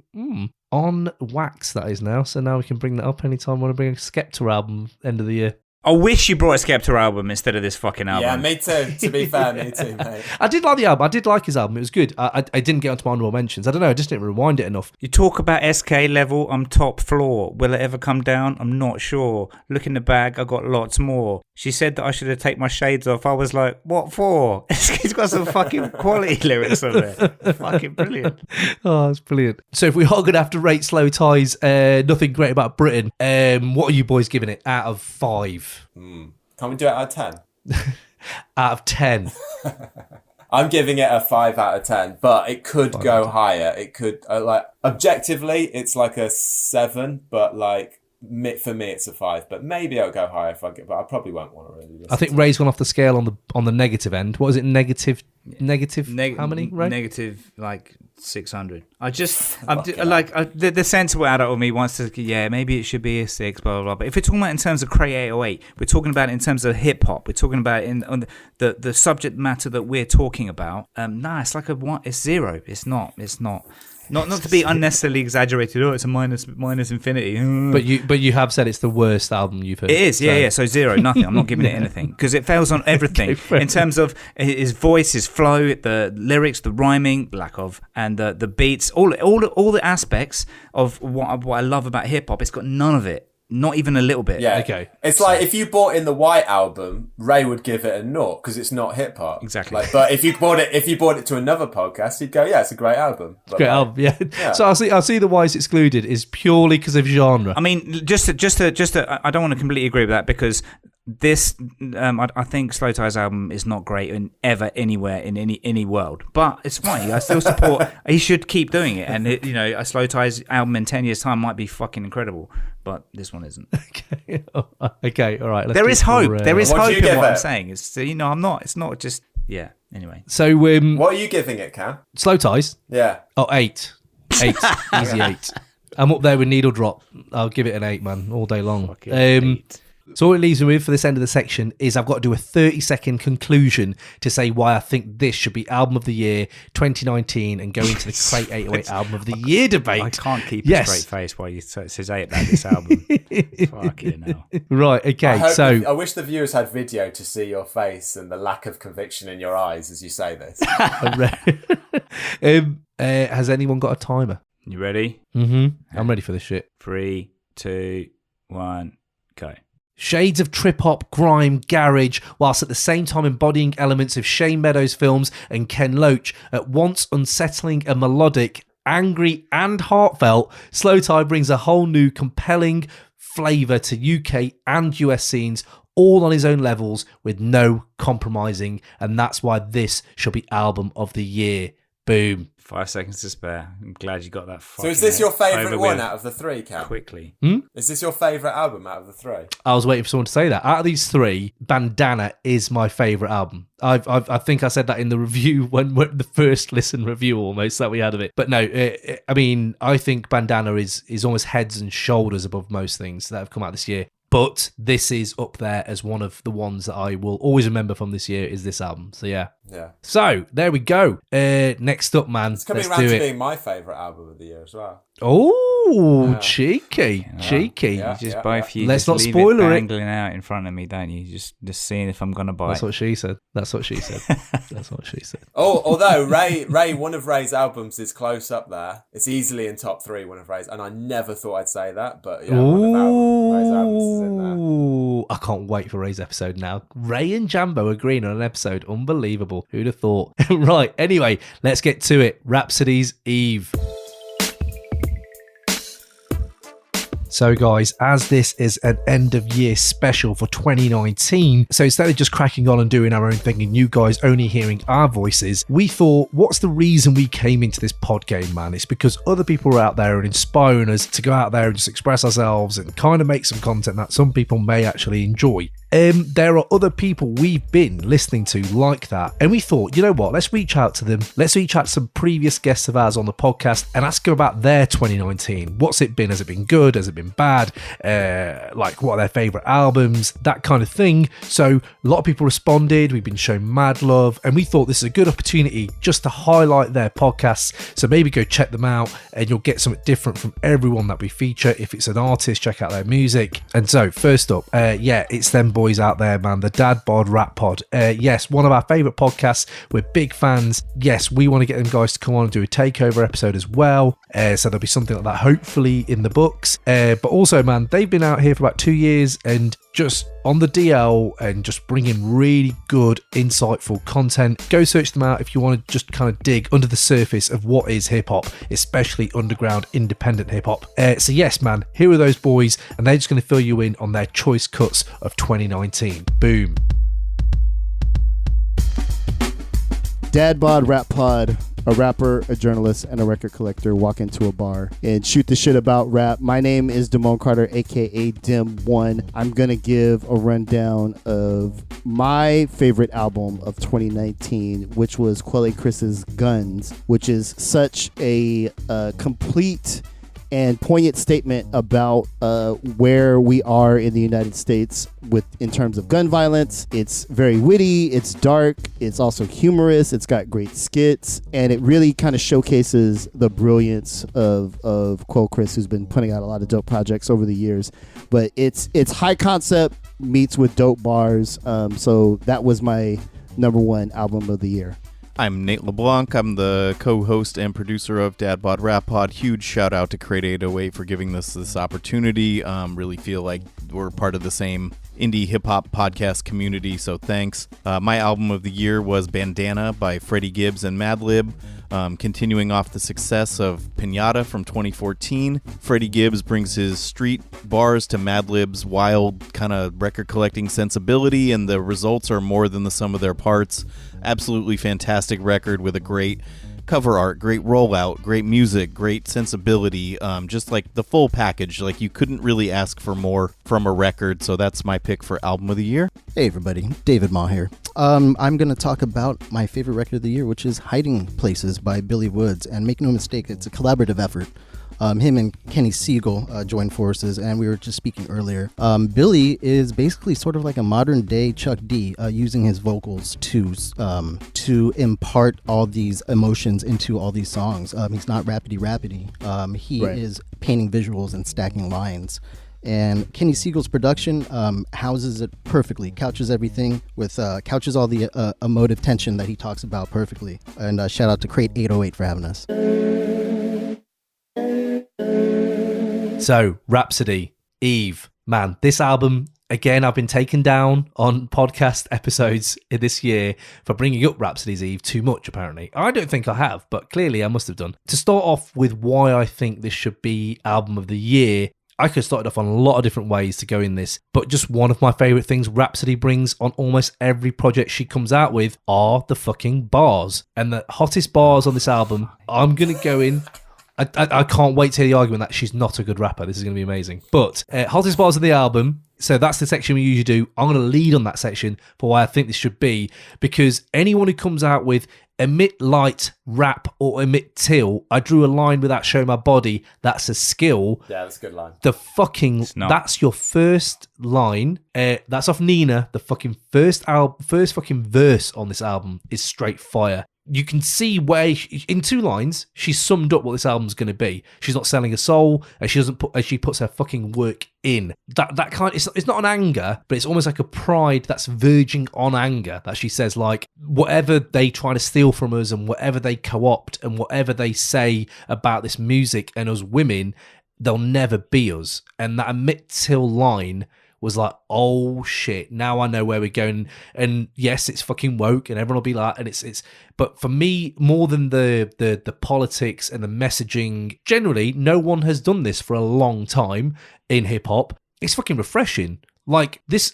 On wax, that is now. So now we can bring that up anytime we want to bring a Skepta album end of the year. I wish you brought a Skepta album instead of this fucking album. Yeah, me too. To be fair, me too, mate. I did like the album. I did like his album. It was good. I didn't get onto my honorable mentions. I don't know. I just didn't rewind it enough. You talk about SK level, I'm top floor. Will it ever come down? I'm not sure. Look in the bag, I got lots more. She said that I should have taken my shades off. I was like, what for? SK's got some fucking quality lyrics on there. Fucking brilliant. Oh, that's brilliant. So if we are going to have to rate Slowthai's Nothing Great About Britain, what are you boys giving it out of 5? Can't we do it out of 10? Out of 10. I'm giving it a 5 out of 10, but it could go higher. It could, objectively, it's like a 7, but for me, it's a 5. But maybe it'll go higher if I get, but I probably won't want to really listen. I think Ray's gone off the scale on the negative end. What is it? Negative? How many, Ray? Negative, 600. The sensible adult of me wants to, maybe it should be a 6, blah, blah, blah. But if we're talking about in terms of Cray 808, we're talking about it in terms of hip hop. We're talking about it on the subject matter that we're talking about. It's like a 1. It's 0. It's not. Not to be unnecessarily exaggerated. Oh, it's a minus infinity. But you have said it's the worst album you've heard. It is, yeah. So 0, nothing. I'm not giving it anything because it fails on everything in terms of his voice, his flow, the lyrics, the rhyming, lack of, and the beats. All the aspects of what I love about hip hop. It's got none of it. Not even a little bit. Yeah. Okay. It's like if you bought in the White Album, Ray would give it a 0 because it's not hip hop. Exactly. But if you bought it to another podcast, he'd go, yeah, it's a great album. But great album, yeah. So I see the why it's excluded is purely because of genre. I mean, just to, I don't want to completely agree with that because this, I think Slowthai's album is not great anywhere in any world, but it's fine. I still support. He should keep doing it, and a Slowthai's album in 10 years' time might be fucking incredible, but this one isn't. Okay, all right. There is hope. There is hope in what it? I'm saying. It's I'm not. It's not just Anyway, so what are you giving it, Cam? Slowthai's? Yeah. Oh, 8. Easy 8. I'm up there with Needle Drop. I'll give it an 8, man, all day long. 8. So all it leaves me with for this end of the section is I've got to do a 30-second conclusion to say why I think this should be Album of the Year 2019 and go into the Crate 808 Album of the Year debate. I can't keep a straight face while you say about this album. Fucking hell. Right, okay, I wish the viewers had video to see your face and the lack of conviction in your eyes as you say this. Has anyone got a timer? You ready? Mm-hmm. I'm ready for this shit. 3, 2, 1, go. Shades of trip-hop, grime, garage, whilst at the same time embodying elements of Shane Meadows films and Ken Loach, at once unsettling and melodic, angry and heartfelt, Slowthai brings a whole new compelling flavour to UK and US scenes, all on his own levels with no compromising, and that's why this should be Album of the Year. Boom. 5 seconds to spare. I'm glad you got that. So is this your favourite one out of the 3, Cam? Quickly. Is this your favourite album out of the 3? I was waiting for someone to say that. Out of these 3, Bandana is my favourite album. I think I said that in the review, when the first listen review almost that we had of it. But no, I mean, I think Bandana is almost heads and shoulders above most things that have come out this year. But this is up there as one of the ones that I will always remember from this year is this album. So yeah. So there we go. Next up, man. It's coming around to being my favourite album of the year as well. Oh, cheeky. You just both you. Let's just not leave spoiler it it. dangling out in front of me, don't you? Just seeing if I'm gonna buy. That's what she said. That's what she said. Oh, although Ray, one of Ray's albums is close up there. It's easily in top 3. One of Ray's, and I never thought I'd say that, but yeah, one of Ray's albums is in there. I can't wait for Ray's episode now. Ray and Jambo agreeing on an episode. Unbelievable. Who'd have thought? Right. Anyway, let's get to it. Rhapsody's Eve. So guys, as this is an end of year special for 2019, so instead of just cracking on and doing our own thing and you guys only hearing our voices, we thought, what's the reason we came into this pod game, man? It's because other people are out there and inspiring us to go out there and just express ourselves and kind of make some content that some people may actually enjoy. there are other people we've been listening to like that. And we thought, you know what, let's reach out to them. Let's reach out to some previous guests of ours on the podcast and ask them about their 2019. What's it been? Has it been good? Has it been bad? Like, what are their favourite albums? That kind of thing. So a lot of people responded. We've been shown mad love. And we thought this is a good opportunity just to highlight their podcasts. So maybe go check them out and you'll get something different from everyone that we feature. If it's an artist, check out their music. And so first up, it's them boys out there, man, the Dad Bod Rap Pod. Yes, one of our favourite podcasts. We're big fans. Yes, we want to get them guys to come on and do a takeover episode as well. So there'll be something like that hopefully in the books. But also, man, they've been out here for about 2 years and just on the DL and just bringing really good, insightful content. Go search them out if you want to just kind of dig under the surface of what is hip-hop, especially underground independent hip-hop. So yes, man, here are those boys and they're just going to fill you in on their choice cuts of 2019. Boom. Dad Bod Rap Pod. A rapper, a journalist, and a record collector walk into a bar and shoot the shit about rap. My name is Damone Carter, aka Dim1. I'm gonna give a rundown of my favorite album of 2019, which was Quelle Chris's Guns, which is such a complete and poignant statement about where we are in the United States in terms of gun violence. It's very witty, it's dark, it's also humorous, it's got great skits, and it really kind of showcases the brilliance of Quelle Chris, who's been putting out a lot of dope projects over the years. But it's high concept meets with dope bars. So that was my number one album of the year. I'm Nate LeBlanc. I'm the co-host and producer of Dad Bod Rap Pod. Huge shout out to Crate 808 for giving us this opportunity. Really feel like we're part of the same indie hip-hop podcast community, so thanks. My album of the year was Bandana by Freddie, Gibbs, and Madlib. Continuing off the success of Pinata from 2014, Freddie Gibbs brings his street bars to Madlib's wild kind of record collecting sensibility, and the results are more than the sum of their parts. Absolutely fantastic record with a great cover art, great rollout, great music, great sensibility, just like the full package. Like, you couldn't really ask for more from a record, so that's my pick for album of the year. Hey everybody, David Ma here. I'm going to talk about my favorite record of the year, which is Hiding Places by Billy Woods. And make no mistake, it's a collaborative effort. Him and Kenny Siegel joined forces, and we were just speaking earlier. Billy is basically sort of like a modern day Chuck D, using his vocals to impart all these emotions into all these songs. He's not rapidy. He is painting visuals and stacking lines. And Kenny Siegel's production houses it perfectly, couches everything with couches all the emotive tension that he talks about perfectly. And shout out to Crate 808 for having us. So, Rapsody, Eve, man, this album, again, I've been taken down on podcast episodes this year for bringing up Rapsody's Eve too much, apparently. I don't think I have, but clearly I must have done. To start off with why I think this should be album of the year, I could have started off on a lot of different ways to go in this, but just one of my favourite things Rapsody brings on almost every project she comes out with are the fucking bars. And the hottest bars on this album, I'm going to go in... I can't wait to hear the argument that she's not a good rapper. This is going to be amazing. But hottest bars of the album, so that's the section we usually do. I'm going to lead on that section for why I think this should be, because anyone who comes out with emit light, rap, or emit till, I drew a line without showing my body, that's a skill. Yeah, that's a good line. That's your first line. That's off Nina. The fucking first fucking verse on this album is straight fire. You can see where, in 2 lines, she's summed up what this album's going to be. She's not selling a soul, and she puts her fucking work in. That kind, it's not an anger, but it's almost like a pride that's verging on anger. That she says, like, whatever they try to steal from us, and whatever they co-opt, and whatever they say about this music and us women, they'll never be us. And that emit till line was like, oh shit, now I know where we're going. And yes, it's fucking woke and everyone will be like, and it's but for me, more than the politics and the messaging, generally, no one has done this for a long time in hip hop. It's fucking refreshing. Like, this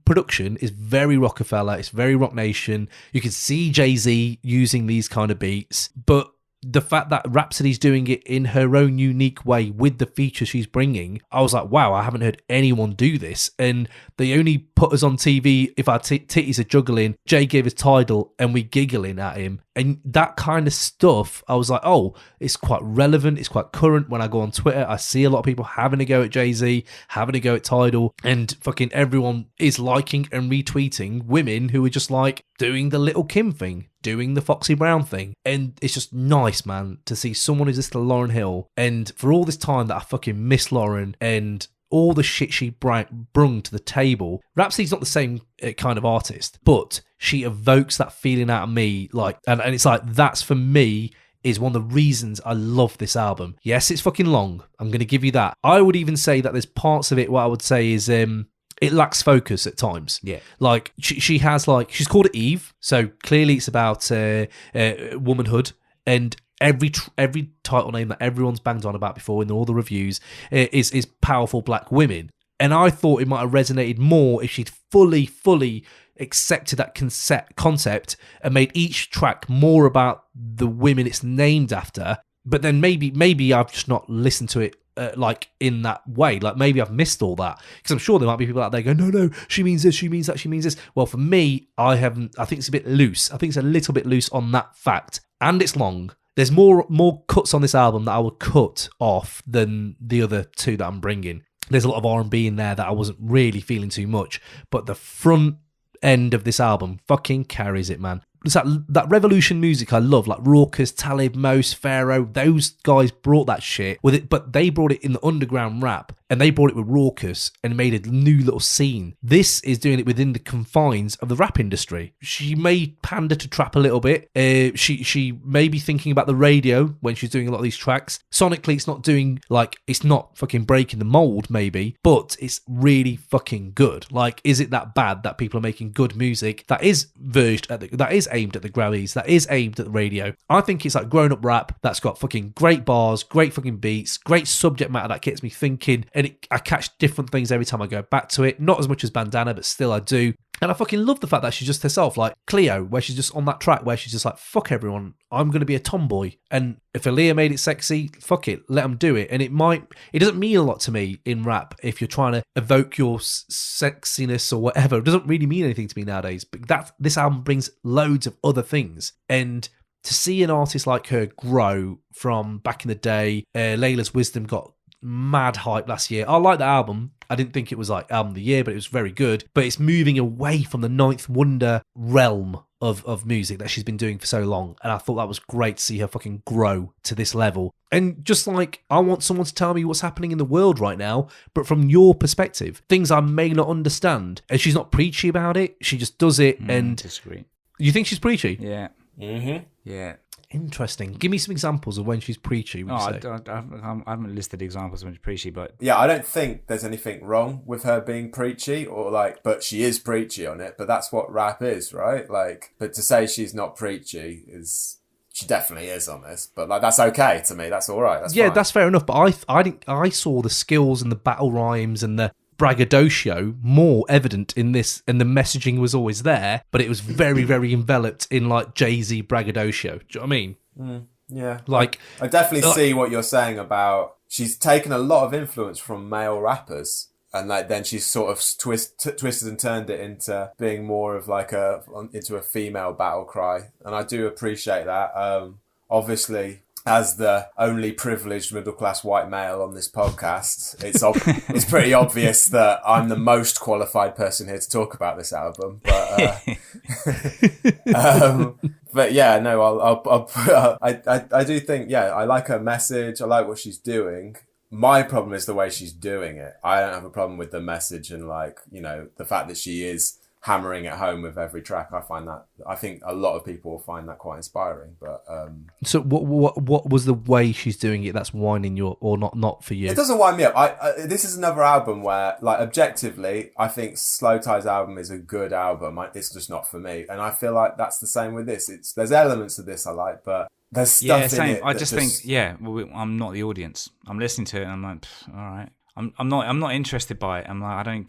production is very Rockefeller, it's very Rock Nation. You can see Jay-Z using these kind of beats, but the fact that Rhapsody's doing it in her own unique way with the features she's bringing, I was like, wow, I haven't heard anyone do this. And they only put us on TV if our titties are juggling, Jay gave us Tidal, and we giggling at him. And that kind of stuff, I was like, oh, it's quite relevant, it's quite current. When I go on Twitter, I see a lot of people having a go at Jay-Z, having a go at Tidal, and fucking everyone is liking and retweeting women who are just like doing the Little Kim thing, doing the Foxy Brown thing. And it's just nice, man, to see someone who's this to Lauryn Hill. And for all this time that I fucking miss Lauryn and all the shit she brung to the table, Rhapsody's not the same kind of artist, but she evokes that feeling out of me, like, and it's like, that's for me is one of the reasons I love this album. Yes, it's fucking long, I'm going to give you that. I would even say that there's parts of it, what I would say is it lacks focus at times. Yeah. Like, she has, like, she's called it Eve, so clearly it's about womanhood, and every title name that everyone's banged on about before in all the reviews is powerful black women. And I thought it might have resonated more if she'd fully accepted that concept and made each track more about the women it's named after. But then maybe I've just not listened to it like in that way. Like, maybe I've missed all that, because I'm sure there might be people out there going, no, she means this, she means that, she means this. Well, for me, I think it's a bit loose. I think it's a little bit loose on that fact, and it's long. There's more cuts on this album that I would cut off than the other two that I'm bringing. There's a lot of R&B in there that I wasn't really feeling too much, but the front end of this album fucking carries it, man. It's that revolution music I love, like Raucous, Talib, Mos, Pharaoh. Those guys brought that shit with it, but they brought it in the underground rap, and they brought it with Raucous and made a new little scene. This is doing it within the confines of the rap industry. She may pander to trap a little bit. She may be thinking about the radio when she's doing a lot of these tracks. Sonically, it's not doing, like, it's not fucking breaking the mold, maybe, but it's really fucking good. Like, is it that bad that people are making good music that is that is aimed at the Grammys, that is aimed at the radio? I think it's like grown-up rap that's got fucking great bars, great fucking beats, great subject matter that gets me thinking, and I catch different things every time I go back to it. Not as much as Bandana, but still I do. And I fucking love the fact that she's just herself, like Cleo, where she's just on that track where she's just like, fuck everyone, I'm going to be a tomboy. And if Aaliyah made it sexy, fuck it, let them do it. And it doesn't mean a lot to me in rap if you're trying to evoke your sexiness or whatever. It doesn't really mean anything to me nowadays. But this album brings loads of other things. And to see an artist like her grow from back in the day, Layla's Wisdom got mad hype last year. I like the album. I didn't think it was like album of the year, but it was very good. But it's moving away from the Ninth Wonder realm of music that she's been doing for so long. And I thought that was great to see her fucking grow to this level. And just like, I want someone to tell me what's happening in the world right now, but from your perspective, things I may not understand. And she's not preachy about it. She just does it. And disagree. You think she's preachy? Yeah. Mm-hmm. Yeah. Interesting. Give me some examples of when she's preachy. I haven't listed examples of when she's preachy, but yeah, I don't think there's anything wrong with her being preachy, or like, but she is preachy on it. But that's what rap is, right? Like, but to say she's not preachy she definitely is on this. But like, that's okay to me. That's all right. That's fine. That's fair enough. But I saw the skills and the battle rhymes and the braggadocio more evident in this, and the messaging was always there, but it was very, very enveloped in like Jay-Z braggadocio. Do you know what I mean? Yeah. Like, I definitely see what you're saying about she's taken a lot of influence from male rappers, and like then she's sort of twisted and turned it into being more of like into a female battle cry, and I do appreciate that. Obviously, as the only privileged middle-class white male on this podcast, it's pretty obvious that I'm the most qualified person here to talk about this album. But but yeah, no, I do think, yeah, I like her message. I like what she's doing. My problem is the way she's doing it. I don't have a problem with the message and, like, you know, the fact that she is hammering it home with every track. I think a lot of people will find that quite inspiring. But so what was the way she's doing it that's winding you up, or not for you? It doesn't wind me up. This is another album where, like, objectively, I think Slowthai's album is a good album. It's just not for me, and I feel like that's the same with this. There's elements of this I like, but there's stuff in it. I just think, well, I'm not the audience. I'm listening to it and I'm like, all right. I'm not interested by it. I'm like, I don't.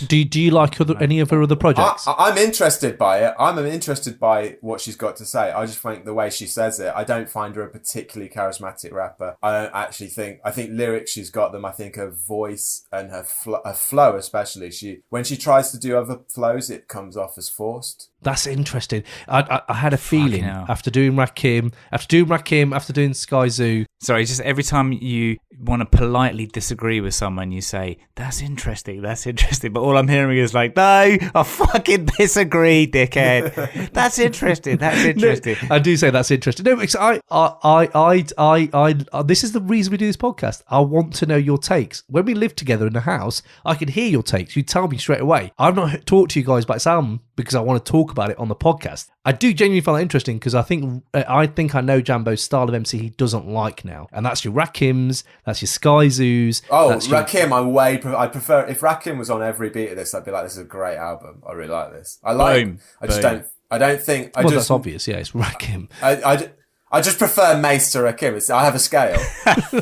Do you like any of her other projects? I'm interested by it. I'm interested by what she's got to say. I just think the way she says it, I don't find her a particularly charismatic rapper. I don't actually think. I think lyrics, she's got them. I think her voice and her flow, especially. When she tries to do other flows, it comes off as forced. That's interesting. I had a feeling after doing Rakim, after doing Sky Zoo. Sorry, just every time you want to politely disagree with someone, you say, that's interesting. But all I'm hearing is like, no, I fucking disagree, dickhead. That's interesting. No, I do say that's interesting. No, because I this is the reason we do this podcast. I want to know your takes. When we live together in the house, I can hear your takes. You tell me straight away. I've not talked to you guys about this album because I want to talk about it on the podcast. I do genuinely find that interesting because I think I know Jambo's style of MC he doesn't like now, and that's your Rakims, that's your Sky Zoos. Oh, Rakim, I prefer if Rakim was on every beat of this, I'd be like, this is a great album. I really like this. I don't think. That's obvious. Yeah, it's Rakim. I just prefer Mace to Rakim. I have a scale.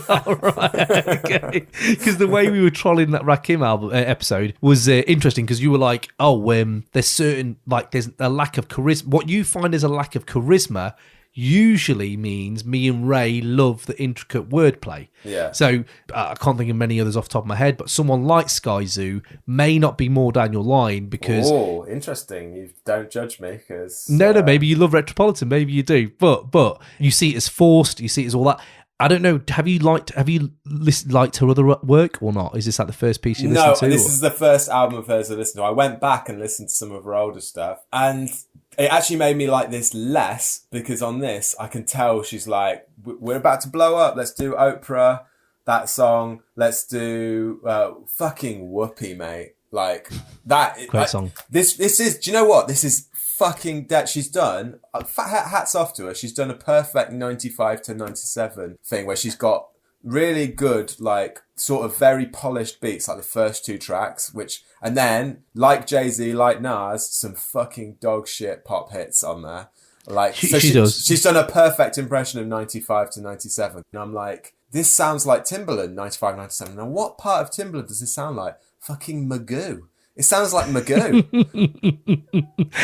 All right, okay. Because the way we were trolling that Rakim album episode was interesting because you were like, there's a lack of charisma. What you find is a lack of charisma usually means me and Ray love the intricate wordplay. Yeah. So I can't think of many others off the top of my head, but someone like Sky Zoo may not be more down your line because... Oh, interesting. You don't judge me because... No, maybe you love Retropolitan. Maybe you do. But you see it as forced. You see it as all that. I don't know. Have you liked her other work or not? Is this like the first piece you listened to? No, this is the first album of hers I listened to. I went back and listened to some of her older stuff, and it actually made me like this less because on this I can tell she's like, we're about to blow up. Let's do Oprah, that song. Let's do fucking Whoopi, mate. Like that. Great song. This is. Do you know what? This is fucking dead. She's done. Hats off to her. She's done a perfect 95 to 97 thing where she's got really good, like sort of very polished beats, like the first two tracks, and then like Jay-Z, like Nas, some fucking dog shit pop hits on there. Like she does. She's done a perfect impression of 95 to 97. And I'm like, this sounds like Timbaland 95, 97. Now what part of Timbaland does this sound like? Fucking Magoo. It sounds like Magoo.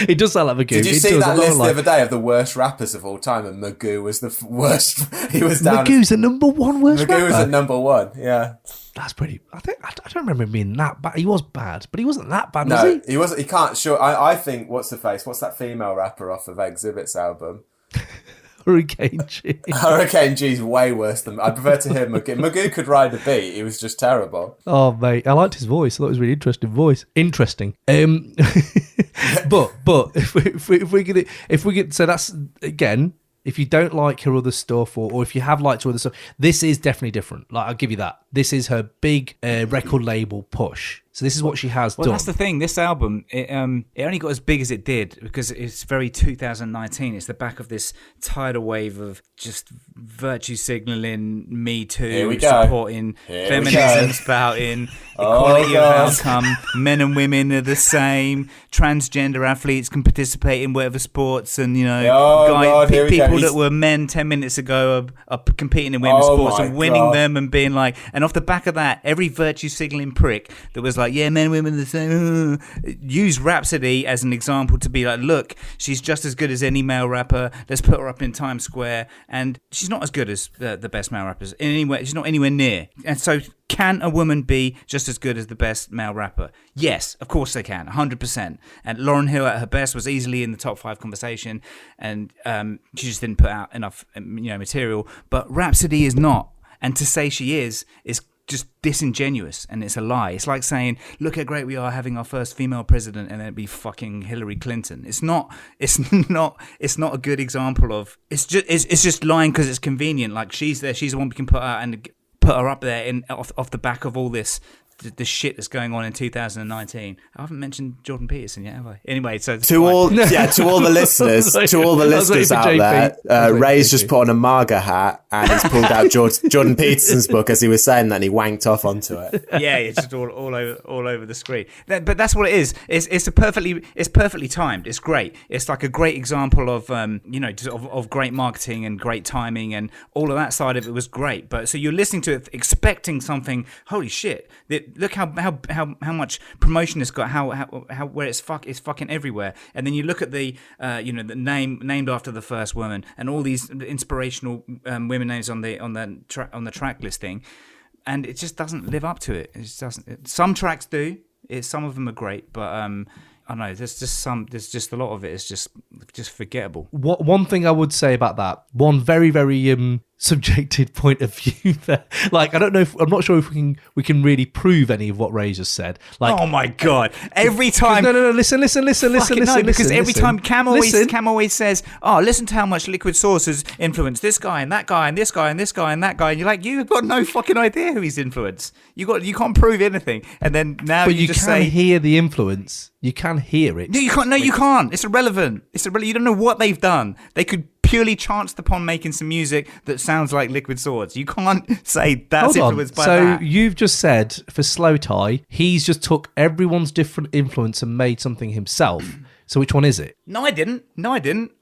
It does sound like Magoo. Did you see that list the other day of the worst rappers of all time? And Magoo was the worst. He was down. Magoo's the number one worst rapper. Magoo was at number one. Yeah, that's pretty. I don't remember him being that bad. He was bad, but he wasn't that bad. No, was he? He wasn't. He can't. Sure. I think what's that female rapper off of Exhibit's album? Hurricane G. Hurricane G's way worse than... I prefer to hear Magoo. Magoo could ride a beat. He was just terrible. Oh, mate. I liked his voice. I thought it was a really interesting voice. Interesting. But if we get... So that's, again... If you don't like her other stuff, or if you have liked her other stuff, this is definitely different. Like, I'll give you that. This is her big record label push. So this is what she has done. Well, that's the thing. This album, it only got as big as it did because it's very 2019. It's the back of this tidal wave of just virtue signalling, Me Too, supporting feminism, spouting, equality of outcome, men and women are the same, transgender athletes can participate in whatever sports, and people that were men 10 minutes ago are competing in women's sports and winning them and being like, and off the back of that, every virtue signaling prick that was like, yeah, men and women are the same, use Rapsody as an example to be like, look, she's just as good as any male rapper, let's put her up in Times Square, and she's not as good as the best male rappers she's not anywhere near. And so can a woman be just as good as the best male rapper? Yes, of course they can, 100%. And Lauryn Hill at her best was easily in the top 5 conversation, and she just didn't put out enough material. But Rapsody is not, and to say she is just disingenuous, and it's a lie. It's like saying, look how great we are having our first female president, and then it'd be fucking Hillary Clinton. It's not a good example of, it's just lying because it's convenient. Like, she's there, she's the one we can put out and put her up there off the back of all this the shit that's going on in 2019. I haven't mentioned Jordan Peterson yet, have I? Anyway, so To all the listeners, out there, Ray's just put on a MAGA hat and he's pulled out Jordan Peterson's book as he was saying that, and he wanked off onto it. Yeah, it's just all over the screen. But that's what it is. It's perfectly timed. It's great. It's like a great example of of great marketing and great timing, and all of that side of it was great. But so you're listening to it expecting something. Holy shit! Look how much promotion it's got. How where it's fucking everywhere. And then you look at the the named after the first woman, and all these inspirational women names on the track listing, and it just doesn't live up to it. It just doesn't. Some tracks do. Some of them are great, but I don't know. There's just a lot of it is just forgettable. One thing I would say about that, one very, very subjective point of view there. Like, I'm not sure if we can really prove any of what Ray just said. Like, oh my god! Every time, no, listen. Because every time Cam always says, "Oh, listen to how much Liquid Source has influenced this guy and that guy and this guy and this guy and that guy," and you're like, you've got no fucking idea who he's influenced. You can't prove anything, and then now but you just can say, hear the influence. You can hear it. No, you can't. No, you can't. It's irrelevant. You don't know what they've done. They could purely chanced upon making some music that sounds like Liquid Swords. You can't say that's influenced by that. So you've just said for Slowthai, he's just took everyone's different influence and made something himself. So which one is it? No, I didn't.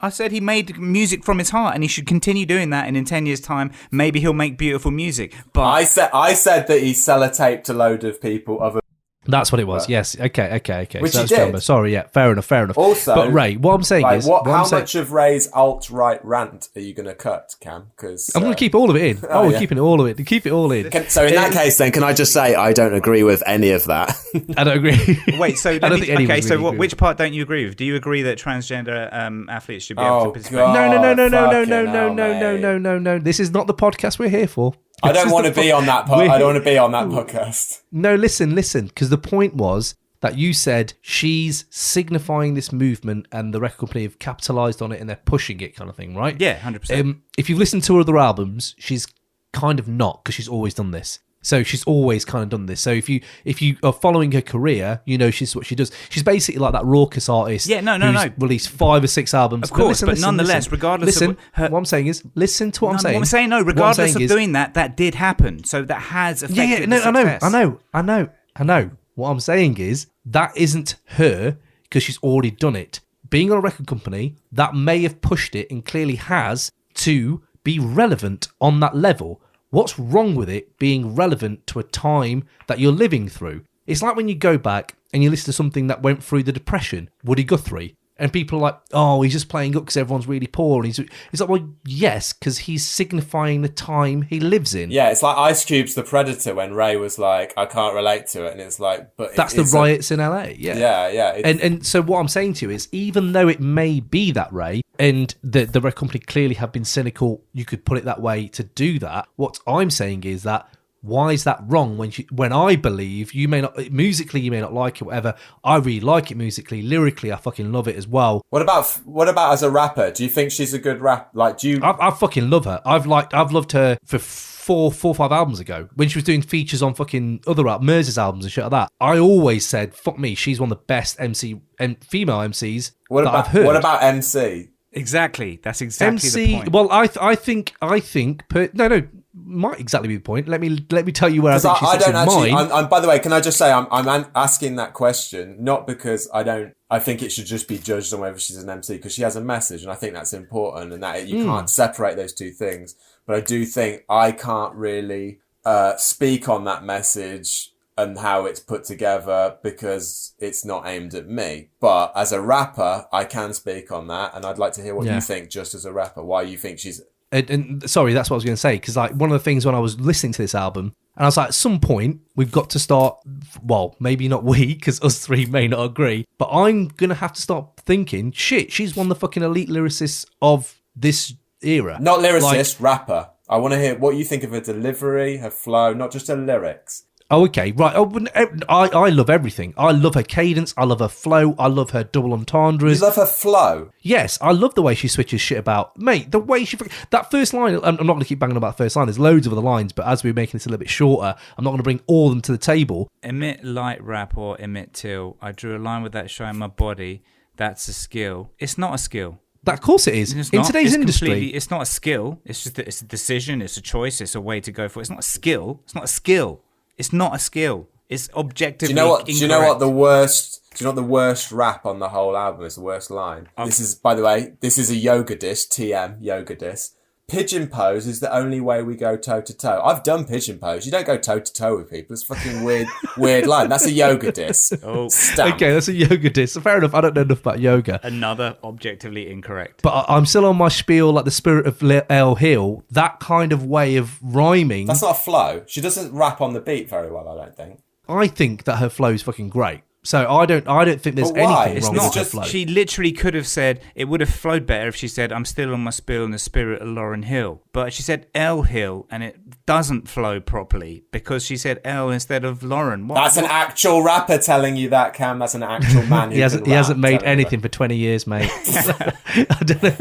I said he made music from his heart, and he should continue doing that. And in 10 years' time, maybe he'll make beautiful music. But I said that he sellotaped a load of people. That's what it was. Yes. Okay. Which so he that's did. Sorry. Yeah. Fair enough. Also, but Ray, what I'm saying is, how much of Ray's alt-right rant are you going to cut, Cam? Because I'm going to keep all of it in. We're keeping all of it. Keep it all in. So in that case, then, can I just say I don't agree with any of that? I don't agree. Wait. So which part don't you agree with? Do you agree that transgender athletes should be able to participate? No. This is not the podcast we're here for. I don't want to be on that I don't want to be on that podcast. No, listen, because the point was that you said she's signifying this movement and the record company have capitalised on it and they're pushing it kind of thing, right? Yeah, 100%. If you've listened to her other albums, she's kind of not, because she's always done this. So she's always kind of done this. So if you are following her career, you know she's what she does. She's basically like that raucous artist. Yeah, no. Released 5 or 6 albums. Of course, but nonetheless, regardless of what I'm saying is, listen to what I'm saying. What I'm saying, no, regardless of doing that did happen. So that has affected the success. I know. What I'm saying is that isn't her because she's already done it. Being on a record company, that may have pushed it and clearly has to be relevant on that level. What's wrong with it being relevant to a time that you're living through? It's like when you go back and you listen to something that went through the Depression, Woody Guthrie, and people are like, oh, he's just playing up because everyone's really poor. And he's like, well, yes, because he's signifying the time he lives in. Yeah, it's like Ice Cube's The Predator when Ray was like, I can't relate to it. And it's like, but that's the riots in LA. Yeah. Yeah. And so what I'm saying to you is, even though it may be that, Ray, and the record company clearly have been cynical, you could put it that way, to do that, what I'm saying is that, why is that wrong when I believe you may not, musically you may not like it, whatever. I really like it musically, lyrically I fucking love it as well. What about as a rapper? Do you think she's a good rap? Like, do you? I fucking love her. I've loved her for 4 or 5 albums ago when she was doing features on fucking other Mers's albums and shit like that. I always said, fuck me, she's one of the best female MCs that I've heard. What about MC? Exactly. That's exactly the point. Well, I think. No. Might exactly be the point. Let me tell you where I think she sits in mine. I'm by the way, can I just say I'm asking that question not because I think it should just be judged on whether she's an MC, because she has a message, and I think that's important, and that you can't separate those two things. But I do think I can't really speak on that message and how it's put together because it's not aimed at me. But as a rapper, I can speak on that, and I'd like to hear what you think, just as a rapper, why you think she's. And sorry, that's what I was going to say, because like one of the things when I was listening to this album, and I was like, at some point we've got to start. Well, maybe not we, because us three may not agree, but I'm gonna have to start thinking, shit, she's one of the fucking elite lyricists of this era. Not lyricist, rapper. I want to hear what you think of her delivery, her flow, not just her lyrics. Oh, okay, right. Oh, I love everything. I love her cadence. I love her flow. I love her double entendres. You love her flow. Yes, I love the way she switches shit about. Mate, the way she... That first line, I'm not going to keep banging about the first line. There's loads of other lines, but as we're making this a little bit shorter, I'm not going to bring all of them to the table. Emit light rap or emit till. I drew a line with that showing my body. That's a skill. It's not a skill. Of course it is. In today's industry. It's not a skill. It's just it's a decision. It's a choice. It's a way to go for it. It's not a skill. It's not a skill. It's not a skill. It's objectively incorrect. Do you know what the worst rap on the whole album is? The worst line. This is, by the way, this is a yoga diss. TM yoga diss. Pigeon pose is the only way we go toe to toe. I've done pigeon pose. You don't go toe to toe with people. It's a fucking weird line. That's a yoga diss. Oh, Stamp. Okay, that's a yoga diss. Fair enough. I don't know enough about yoga. Another objectively incorrect. But I'm still on my spiel, like the spirit of El Hill. That kind of way of rhyming. That's not a flow. She doesn't rap on the beat very well, I don't think. I think that her flow's fucking great. So I don't think there's But why? anything It's wrong not with her just- flow. She literally could have said, it would have flowed better if she said, I'm still on my spiel in the spirit of Lauryn Hill. But she said El Hill, and it doesn't flow properly because she said El instead of Lauren. That's an actual rapper telling you that, Cam. That's an actual man. He hasn't made anything for 20 years, mate. I don't know.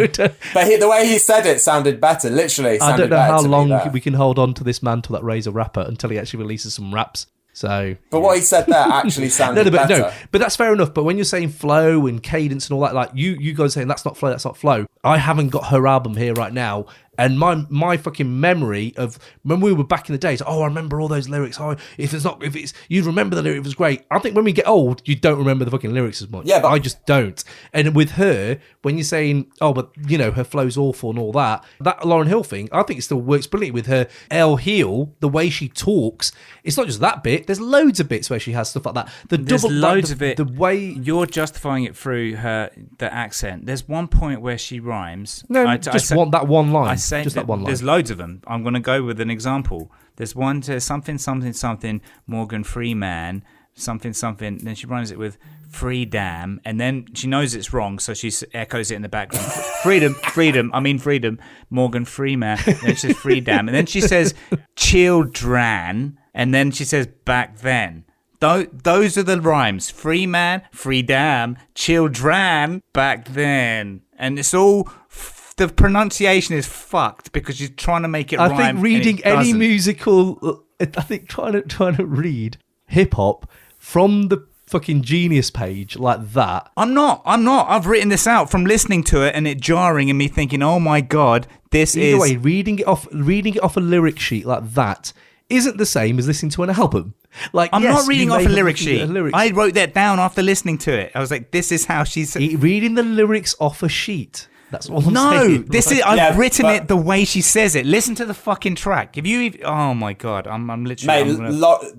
But the way he said it sounded better. Literally, I sounded don't know better how to me long there. we can hold on to this mantle that Ray's a rapper until he actually releases some raps. So, But what he said there actually sounded better. but that's fair enough. But when you're saying flow and cadence and all that, like you guys saying that's not flow. I haven't got her album here right now, and my fucking memory of when we were back in the days. Oh, I remember all those lyrics. Oh, if it's you'd remember the lyric. It was great. I think when we get old, you don't remember the fucking lyrics as much. Yeah, but I just don't. And with her, when you're saying, oh, but you know her flow's awful and all that Lauryn Hill thing, I think it still works brilliantly with her. El Hill, the way she talks, it's not just that bit. There's loads of bits where she has stuff like that. There's loads of it. The way you're justifying it through the accent. There's one point where she rhymes. No, want that one line. I say just that one line. There's loads of them. I'm going to go with an example. There's one to something Morgan Freeman something. Then she rhymes it with free damn, and then she knows it's wrong, so she echoes it in the background. freedom, Morgan Freeman. And then she says free damn, and then she says children, and then she says back then. Those are the rhymes. Free man, free damn, children, back then. And it's all... the pronunciation is fucked because you're trying to make it rhyme. I think reading any doesn't. musical... I think trying to read hip-hop from the fucking Genius page like that... I'm not. I've written this out from listening to it and it jarring and me thinking, oh my God, this Either is... way, reading it off a lyric sheet like that isn't the same as listening to an album. Like, I'm yes, not reading you off may a have lyric looked sheet. at a lyric- I wrote that down after listening to it. I was like, this is how she's... reading the lyrics off a sheet. That's all I'm No, saying. this is... Yeah, I've written but- it the way she says it. Listen to the fucking track. If you... Oh my God, I'm literally... Mate,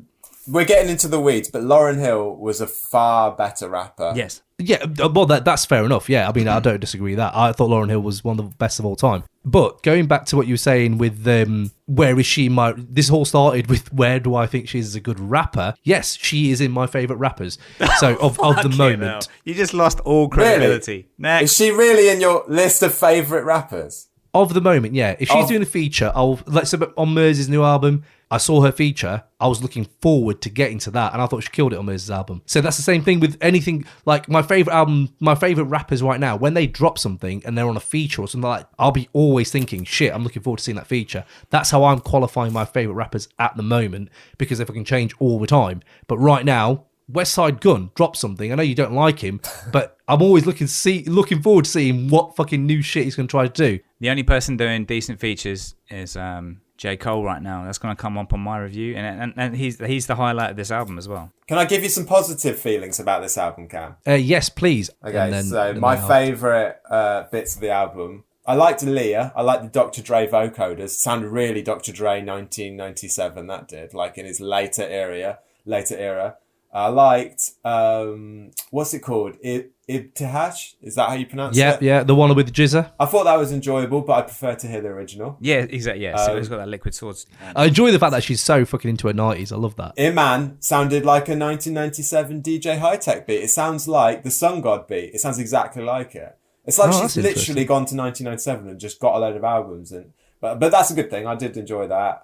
we're getting into the weeds, but Lauryn Hill was a far better rapper. Yes. Yeah, well, that's fair enough. Yeah, I mean, I don't disagree with that. I thought Lauryn Hill was one of the best of all time. But going back to what you were saying with where is she? This all started with where do I think she is a good rapper? Yes, she is in my favourite rappers. So of the moment, You just lost all credibility. Really? Next. Is she really in your list of favourite rappers? of the moment, yeah. If she's doing a feature, let's say on Mersey's new album. I saw her feature. I was looking forward to getting to that, and I thought she killed it on Mersey's album. So that's the same thing with anything like my favorite album, my favorite rappers right now. When they drop something and they're on a feature or something like that, I'll be always thinking, "Shit, I'm looking forward to seeing that feature." That's how I'm qualifying my favorite rappers at the moment, because if I can change all the time. But right now, West Side Gun dropped something. I know you don't like him, but I'm always looking forward to seeing what fucking new shit he's going to try to do. The only person doing decent features is J. Cole right now. That's going to come up on my review, and he's the highlight of this album as well. Can I give you some positive feelings about this album, Cam? Yes, please. Okay, so my favourite bits of the album, I liked Leah. I liked the Dr. Dre vocoders. Sounded really Dr. Dre 1997, that did, like in his later era. I liked, what's it called? Ibtihaj? Is that how you pronounce it? Yeah, the one with the jizzer. I thought that was enjoyable, but I prefer to hear the original. Yeah, exactly. Yeah, so it's got that liquid swords. I enjoy the fact that she's so fucking into her 90s. I love that. Iman sounded like a 1997 DJ High-Tech beat. It sounds like the Sun God beat. It sounds exactly like it. It's like she's literally gone to 1997 and just got a load of albums and But that's a good thing. I did enjoy that.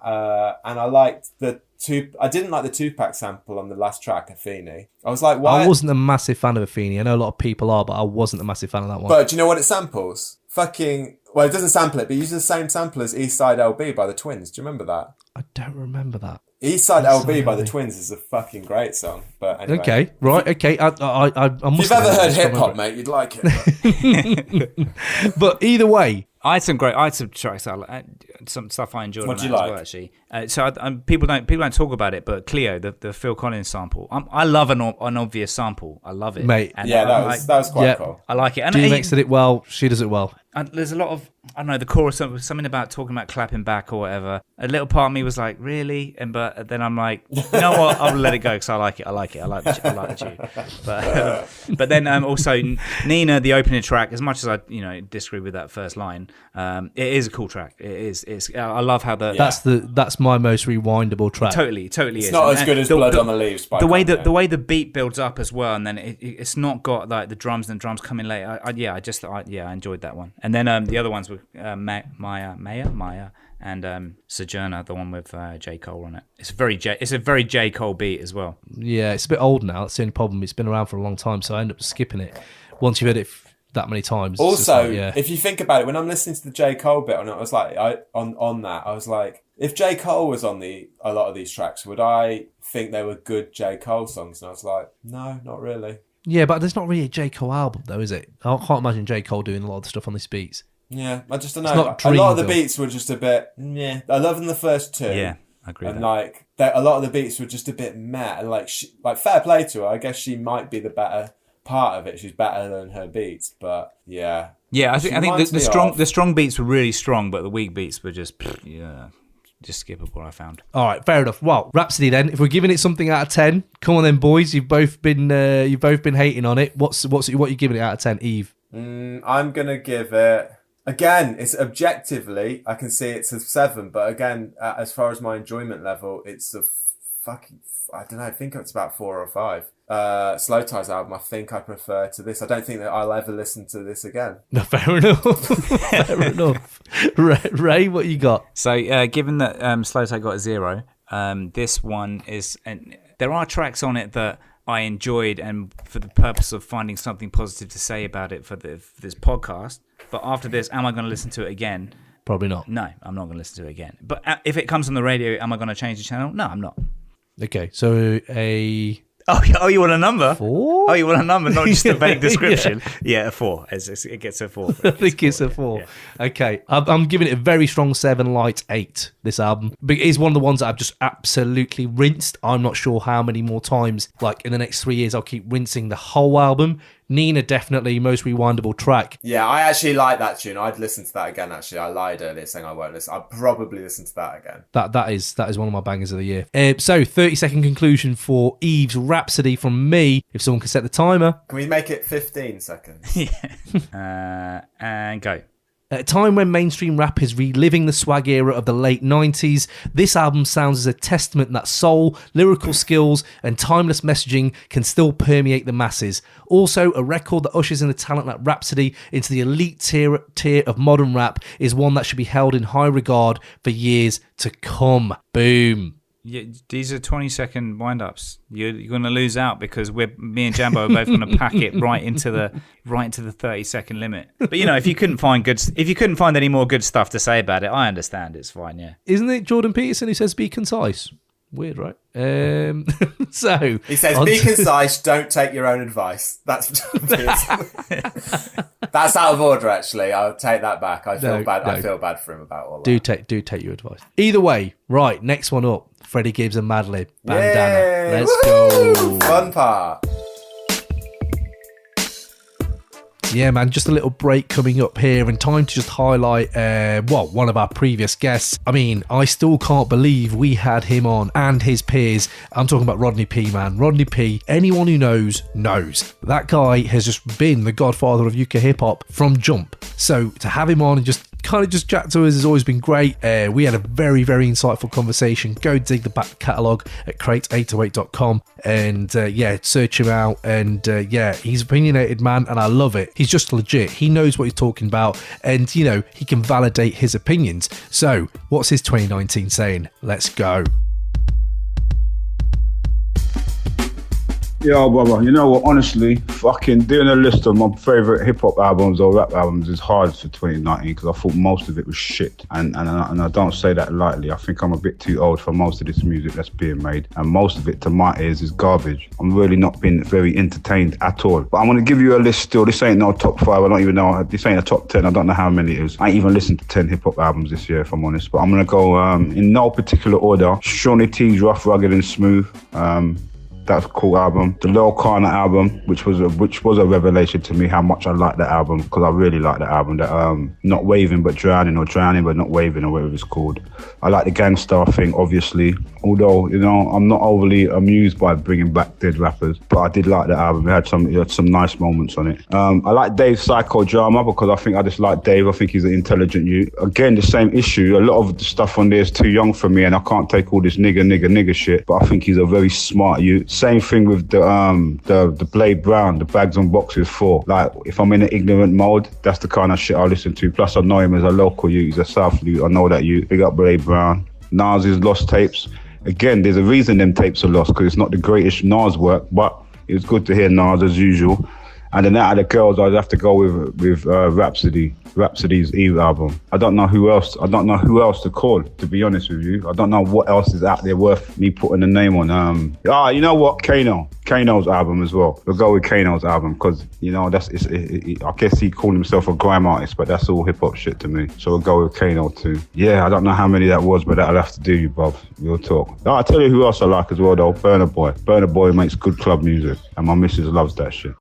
And I liked I didn't like the Tupac sample on the last track, Afeni. I was like, why? I wasn't a massive fan of Afeni. I know a lot of people are, but I wasn't a massive fan of that one. But do you know what it samples? Well, it doesn't sample it, but it uses the same sample as Eastside LB by the Twins. Do you remember that? I don't remember that. Eastside LB by the Twins is a fucking great song. But anyway. Okay, right, okay. I If you've ever heard hip hop, mate, you'd like it. But either way, I had some tracks, some stuff I enjoyed. What on do that you as like? well, actually. So people don't talk about it, but Cleo, the Phil Collins sample, I love an obvious sample. I love it, mate. And Yeah, that was quite cool. I like it. And DMX did it well. She does it well. And there's a lot of, I don't know, the chorus, something about talking about clapping back or whatever. A little part of me was like, really? But then I'm like, you know what? I'll let it go because I like it. I like the tune. But then also Nina, the opening track. As much as I disagree with that first line, it is a cool track. It is. I love how That's my most rewindable track. Totally is. It's not as good as Blood on the Leaves. By the way the beat builds up as well, and then it's not got like the drums and drums coming later. I enjoyed that one. And then the other ones were Maya, and Sojourner, the one with J. Cole on it. It's a very J. Cole beat as well. Yeah, it's a bit old now. That's the only problem. It's been around for a long time, so I end up skipping it. Once you've heard it that many times. Also, if you think about it, when I'm listening to the J. Cole bit on it, I was like, on that, I was like, if J. Cole was on a lot of these tracks, would I think they were good J. Cole songs? And I was like, no, not really. Yeah, but there's not really a J. Cole album, though, is it? I can't imagine J. Cole doing a lot of the stuff on these beats. Yeah, I just don't know. A lot of the beats were just a bit, yeah. I love them the first two. Yeah, I agree. And a lot of the beats were just a bit meh. And like fair play to her. I guess she might be the better part of it. She's better than her beats, but yeah. Yeah, I think the strong beats were really strong, but the weak beats were just skippable, I found. All right, fair enough. Well, Rapsody then. If we're giving it something out of 10, come on then, boys. You've both been hating on it. What are you giving it out of 10, Eve? I'm gonna give it. Again, it's objectively, I can see it's a 7, but again, as far as my enjoyment level, it's a fucking, I don't know, I think it's about 4 or 5. Slowthai's album, I think I prefer to this. I don't think that I'll ever listen to this again. No, fair enough. Fair enough. Ray, what you got? So, given that Slowthai got a 0, this one is, and there are tracks on it that I enjoyed, and for the purpose of finding something positive to say about it for this podcast. But after this, am I going to listen to it again? Probably not. No, I'm not going to listen to it again. But if it comes on the radio, am I going to change the channel? No, I'm not. Okay, so a... Oh, you want a number? 4? Oh, you want a number, not just a vague description? Yeah, a 4. It gets a 4. I think it's a 4. Yeah. Okay, I'm giving it a very strong 7, light 8, this album. But it is one of the ones that I've just absolutely rinsed. I'm not sure how many more times, like in the next 3 years, I'll keep rinsing the whole album. Nina, definitely most rewindable track. Yeah, I actually like that tune. I'd listen to that again, actually. I lied earlier saying I won't listen. I'll probably listen to that again. That is one of my bangers of the year. So, 30-second conclusion for Eve's Rapsody from me. If someone can set the timer. Can we make it 15 seconds? Yeah. And go. At a time when mainstream rap is reliving the swag era of the late 90s, this album sounds as a testament that soul, lyrical skills, and timeless messaging can still permeate the masses. Also, a record that ushers in a talent like Rapsody into the elite tier of modern rap is one that should be held in high regard for years to come. Boom. Yeah, these are 20-second wind-ups. You're going to lose out because me and Jambo are both going to pack it right into the 30-second limit. But if you couldn't find any more good stuff to say about it, I understand. It's fine. Yeah. Isn't it Jordan Peterson who says be concise? Weird, right? So he says, be concise, don't take your own advice. That's that's out of order, actually. I'll take that back. I feel bad. No. I feel bad for him about all that. Do take your advice. Either way, right, next one up. Freddie Gibbs and Madlib. Bandana. Yay! Let's Woo! go. Fun part. Yeah, man, just a little break coming up here and time to just highlight, one of our previous guests. I mean, I still can't believe we had him on and his peers. I'm talking about Rodney P, man. Rodney P, anyone who knows. That guy has just been the godfather of UK hip-hop from jump. So to have him on and just chat to us has always been great. We had a very, very insightful conversation. Go dig the back catalogue at crate808.com and search him out. And he's opinionated, man, and I love it. He's just legit. He knows what he's talking about, and, you know, he can validate his opinions. So, what's his 2019 saying? Let's go. Yo, brother, you know what? Honestly, fucking doing a list of my favourite hip-hop albums or rap albums is hard for 2019 because I thought most of it was shit. And I don't say that lightly. I think I'm a bit too old for most of this music that's being made. And most of it, to my ears, is garbage. I'm really not being very entertained at all. But I'm going to give you a list still. This ain't no top 5. I don't even know. This ain't a top 10. I don't know how many it is. I ain't even listened to 10 hip-hop albums this year, if I'm honest. But I'm going to go in no particular order. Shawnee T's Rough, Rugged and Smooth. That's a cool album. The Lil Kana album, which was a revelation to me how much I like that album, because I really like that album. That Not Waving But Drowning, or Drowning But Not Waving, or whatever it's called. I like the Gangstar thing, obviously. Although, you know, I'm not overly amused by bringing back dead rappers, but I did like the album. It had some nice moments on it. I like Dave's Psychodrama because I just like Dave. I think he's an intelligent youth. Again, the same issue. A lot of the stuff on there is too young for me, and I can't take all this nigga shit. But I think he's a very smart youth. Same thing with the Blade Brown, the Bags on Boxes 4. Like, if I'm in an ignorant mode, that's the kind of shit I listen to. Plus, I know him as a local youth. He's a South youth. I know that youth. Big up Blade Brown. Nas's Lost Tapes. Again, there's a reason them tapes are lost, because it's not the greatest Nas work, but it was good to hear Nas as usual. And then out of the girls, I'd have to go with Rapsody. Rapsody's Eve album. I don't know who else to call, to be honest with you. I don't know what else is out there worth me putting a name on. You know what? Kano's album as well. We'll go with Kano's album because, you know, I guess he called himself a grime artist, but that's all hip hop shit to me. So we'll go with Kano too. Yeah, I don't know how many that was, but that'll have to do, you bruv. We'll talk. I'll tell you who else I like as well though. Burna Boy. Burna Boy makes good club music, and my missus loves that shit.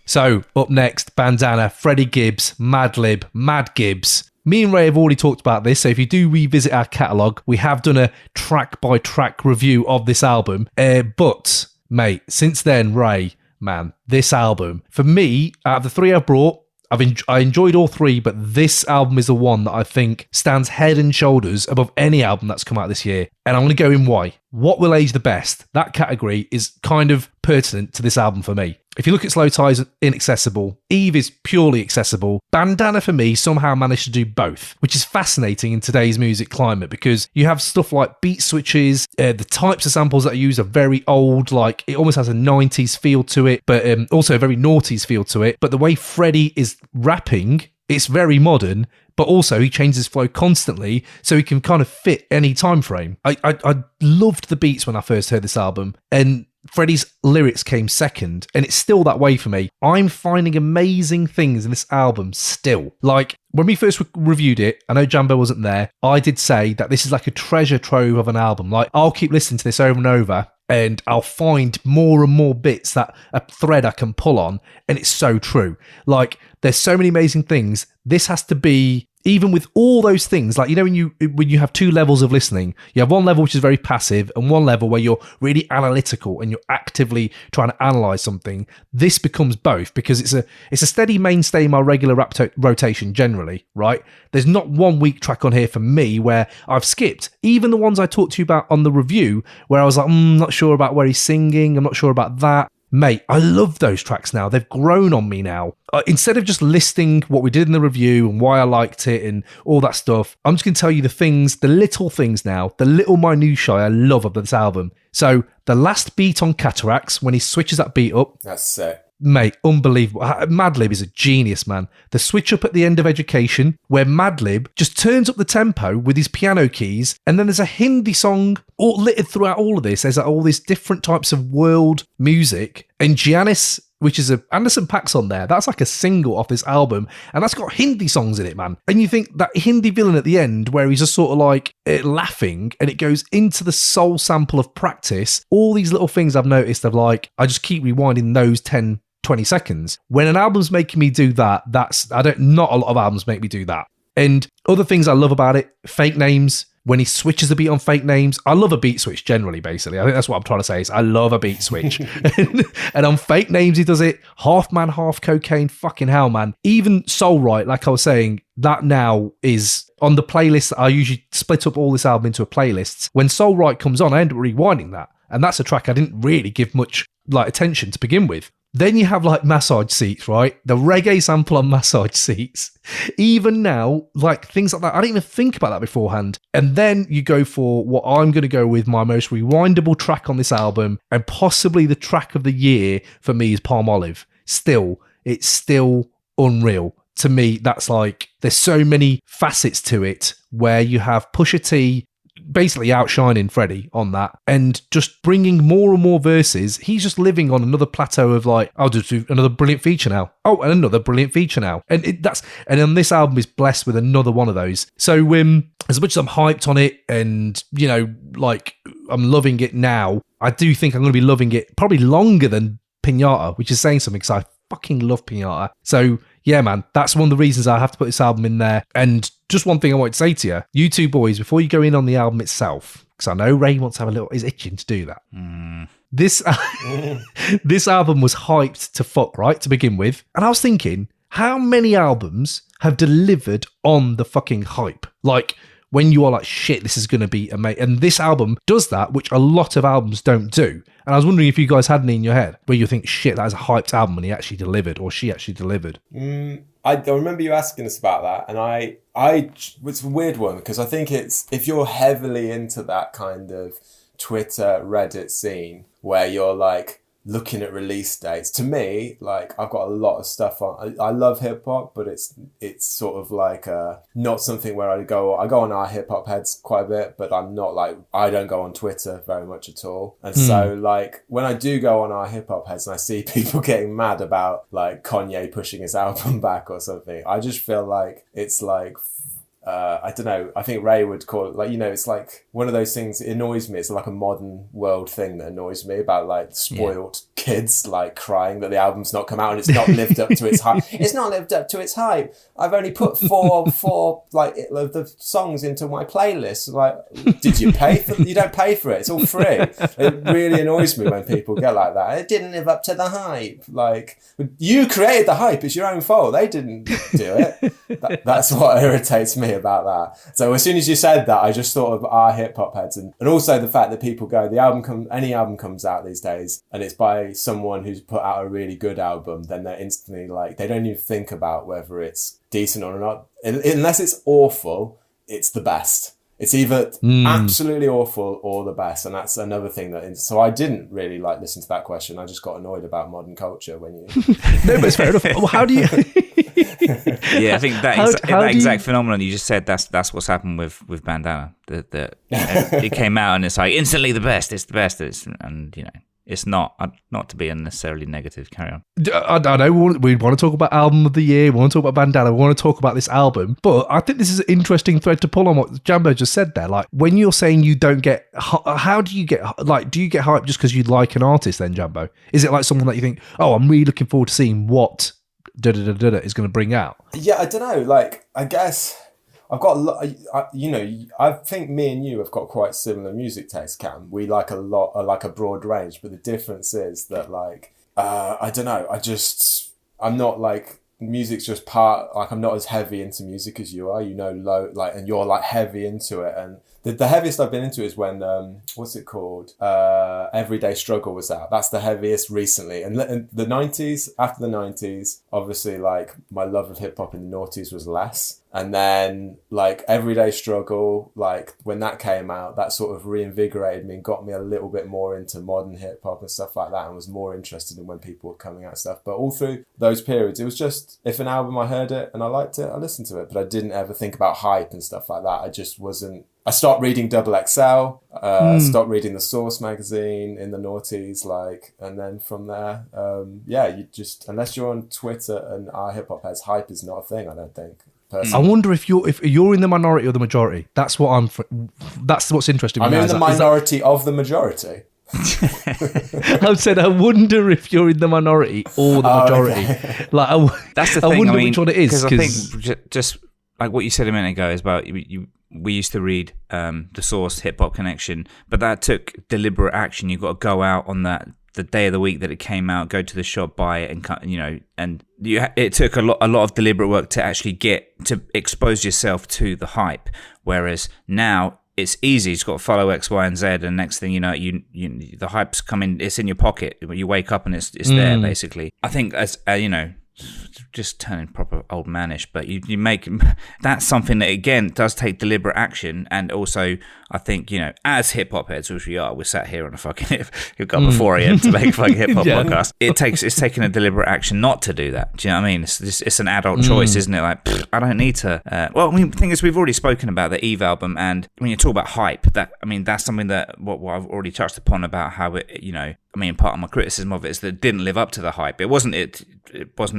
So, up next, Bandana, Freddie Gibbs, Madlib, MadGibbs. Me and Ray have already talked about this, so if you do revisit our catalogue, we have done a track-by-track review of this album. But, mate, since then, Ray, man, this album, for me, out of the three I've brought, I enjoyed all three, but this album is the one that I think stands head and shoulders above any album that's come out this year. And I'm going to go in why. What will age the best? That category is kind of pertinent to this album for me. If you look at Slowthai's Inaccessible, Eve is purely accessible. Bandana for me somehow managed to do both, which is fascinating in today's music climate because you have stuff like beat switches, the types of samples that are used are very old, like it almost has a 90s feel to it, but also a very noughties feel to it. But the way Freddie is rapping, it's very modern, but also he changes his flow constantly so he can kind of fit any time frame. I loved the beats when I first heard this album, and Freddie's lyrics came second, and it's still that way for me. I'm finding amazing things in this album still. Like, when we first reviewed it, I know Jambo wasn't there, I did say that this is like a treasure trove of an album. Like, I'll keep listening to this over and over, and I'll find more and more bits that a thread I can pull on, and it's so true. Like, there's so many amazing things. This has to be, even with all those things, like, you know, when you have two levels of listening, you have one level which is very passive and one level where you're really analytical and you're actively trying to analyze something. This becomes both because it's a steady mainstay in my regular rap rotation generally, right? There's not one weak track on here for me where I've skipped. Even the ones I talked to you about on the review where I was like, I'm not sure about where he's singing, I'm not sure about that. Mate, I love those tracks now. They've grown on me now. Instead of just listing what we did in the review and why I liked it and all that stuff, I'm just going to tell you the little things now, the little minutiae I love of this album. So, the last beat on Cataracts, when he switches that beat up. That's sick. Mate, unbelievable. Madlib is a genius, man. The switch up at the end of Education, where Madlib just turns up the tempo with his piano keys, and then there's a Hindi song all littered throughout all of this. There's all these different types of world music, and Giannis, which is Anderson .Paak's on there. That's like a single off this album, and that's got Hindi songs in it, man. And you think that Hindi villain at the end, where he's just sort of like laughing, and it goes into the soul sample of Practice. All these little things I've noticed of like, I just keep rewinding those 10, 20 seconds. When an album's making me do that, not a lot of albums make me do that. And other things I love about it, Fake Names, when he switches the beat on Fake Names. I love a beat switch generally, basically. I think that's what I'm trying to say is I love a beat switch. And on Fake Names, he does it. Half Man, Half Cocaine, fucking hell, man. Even Soul Right, like I was saying, that now is on the playlist. I usually split up all this album into a playlist. When Soul Right comes on, I end up rewinding that. And that's a track I didn't really give much like attention to begin with. Then you have like Massage Seats, right? The reggae sample on Massage Seats. Even now, like things like that, I didn't even think about that beforehand. And then you go for what I'm going to go with, my most rewindable track on this album, and possibly the track of the year for me is Palm Olive. It's still unreal. To me, that's like, there's so many facets to it where you have Pusha T basically outshining Freddie on that and just bringing more and more verses. He's just living on another plateau of like, I'll just do another brilliant feature now. Oh, and another brilliant feature now. And then this album is blessed with another one of those. So as much as I'm hyped on it and, you know, like I'm loving it now, I do think I'm going to be loving it probably longer than Pinata, which is saying something because I fucking love Pinata. So yeah, man, that's one of the reasons I have to put this album in there. And just one thing I wanted to say to you two boys, before you go in on the album itself, because I know Ray wants to have is itching to do that. This album was hyped to fuck, right, to begin with. And I was thinking, how many albums have delivered on the fucking hype? Like, when you are like, shit, this is going to be amazing. And this album does that, which a lot of albums don't do. And I was wondering if you guys had any in your head where you think, shit, that is a hyped album, and he actually delivered, or she actually delivered. I remember you asking us about that, and it's a weird one, because I think it's, if you're heavily into that kind of Twitter, Reddit scene, where you're like looking at release dates, to me, like, I've got a lot of stuff on. I love hip hop, but it's sort of like not something where I go on our hip hop heads quite a bit, but I'm not like, I don't go on Twitter very much at all. And so like when I do go on our hip hop heads and I see people getting mad about like Kanye pushing his album back or something, I just feel like it's like, I don't know, I think Ray would call it, like, you know, it's like one of those things, it annoys me. It's like a modern world thing that annoys me about like spoiled kids like crying that the album's not come out and it's not lived up to its hype. It's not lived up to its hype. I've only put four like the songs into my playlist. Like, did you pay for it? You don't pay for it. It's all free. It really annoys me when people get like that. It didn't live up to the hype. Like, you created the hype. It's your own fault. They didn't do it. That's what irritates me about that. So as soon as you said that, I just thought of our hip hop heads, and also the fact that people go, any album comes out these days and it's by someone who's put out a really good album, then they're instantly like, they don't even think about whether it's decent or not. Unless it's awful, it's the best. It's either absolutely awful or the best, and that's another thing so I didn't really like listen to that question. I just got annoyed about modern culture when you. No, but it's fair enough. Well, how do you? Yeah, I think that exact phenomenon you just said. That's what's happened with Bandana. It came out and it's like instantly the best. It's the best. And you know. It's not to be unnecessarily negative. Carry on. I know we want to talk about album of the year. We want to talk about Bandana. We want to talk about this album. But I think this is an interesting thread to pull on what Jambo just said there. Like, when you're saying you don't get, how do you get, like, do you get hyped just because you like an artist then, Jambo? Is it like someone that you think, oh, I'm really looking forward to seeing what is going to bring out? Yeah, I don't know. Like, I guess I've got a lot, I think me and you have got quite similar music taste, Cam. We like a broad range, but the difference is that, like, I don't know, I'm not like, music's just part, like, I'm not as heavy into music as you are, and you're like heavy into it. And the heaviest I've been into is when, what's it called? Everyday Struggle was out. That's the heaviest recently. And the 90s, after the 90s, obviously, like, my love of hip hop in the noughties was less. And then, like, Everyday Struggle, like, when that came out, that sort of reinvigorated me and got me a little bit more into modern hip hop and stuff like that, and was more interested in when people were coming out and stuff. But all through those periods, it was just, if an album I heard it and I liked it, I listened to it. But I didn't ever think about hype and stuff like that. I just wasn't. I stopped reading XXL, stopped reading the Source magazine in the noughties, like, and then from there, you just, unless you're on Twitter and our hip hop heads, hype is not a thing, I don't think. Personally. I wonder if you're in the minority or the majority. That's what's interesting. I'm in the minority of the majority. I said, I wonder if you're in the minority or the majority. Okay. Like, that's the thing. I wonder which one it is. Because I think just like what you said a minute ago is about we used to read the Source Hip Hop Connection, but that took deliberate action. You've got to go out on the day of the week that it came out, go to the shop, buy it, and it took a lot of deliberate work to actually get to expose yourself to the hype. Whereas now it's easy. It's got to follow X, Y, and Z, and next thing you know, you the hype's coming. It's in your pocket. You wake up and it's there basically. I think as just turning proper old manish, but you make that's something that again does take deliberate action, and also I think as hip hop heads, which we are, we're sat here on a fucking we've got before AM to make a fucking hip hop podcast. It's taking a deliberate action not to do that. Do you know what I mean? It's an adult choice, isn't it? Like I don't need to. Well, I mean, the thing is, we've already spoken about the Eve album, and when you talk about hype, that's something that what I've already touched upon about how it part of my criticism of it is that it didn't live up to the hype. It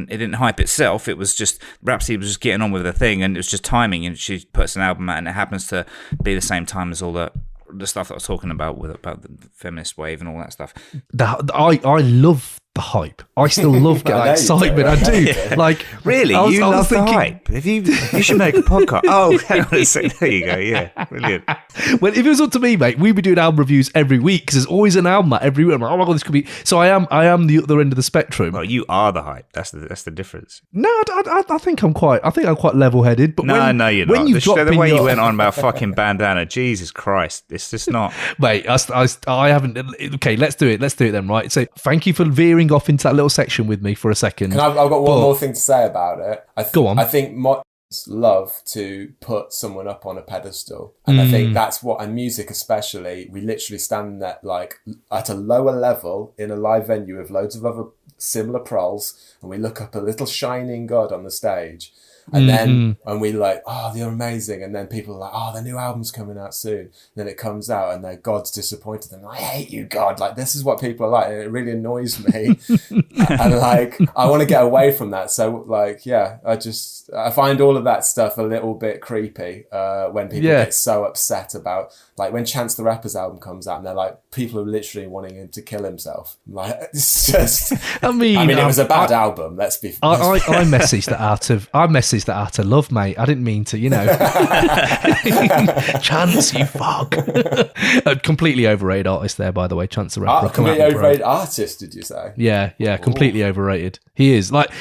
didn't hype itself. It was just Rapsody was just getting on with the thing, and it was just timing. And she puts an album out, and it happens to be the same time as all the stuff that I was talking about about the feminist wave and all that stuff. I love the hype. I still love getting excitement. I do. Like, really, you love the hype. You should make a podcast. Oh, hang on a second. There you go. Yeah, brilliant. Well, if it was up to me, mate, we'd be doing album reviews every week because there's always an album out every week. I'm like, oh my god, this could be. So I am the other end of the spectrum. Well, you are the hype. That's the difference. No, I think I'm quite level-headed. But no, you're not. The way you went on about fucking Bandana, Jesus Christ, it's just not. Mate, I haven't. Okay, let's do it. Let's do it then, right? So thank you for veering off into that little section with me for a second. I've got one more thing to say about it. Go on. I think mods love to put someone up on a pedestal, and I think that's what, and music especially, we literally stand there like at a lower level in a live venue with loads of other similar proles, and we look up a little shining god on the stage. And then when we like, oh, they're amazing. And then people are like, oh, the new album's coming out soon. And then it comes out and their God's disappointed. And I hate you, God. Like, this is what people are like. And it really annoys me. And like, I want to get away from that. So like, yeah, I find all of that stuff a little bit creepy when people get so upset about, like when Chance the Rapper's album comes out and they're like, people are literally wanting him to kill himself. Like, it's just, I mean, it was a bad album. Let's be I messaged that out of love, mate. I didn't mean to, Chance, you fuck. A completely overrated artist there, by the way. Chance the Rapper. Completely overrated artist, did you say? Yeah, completely overrated. He is. Like,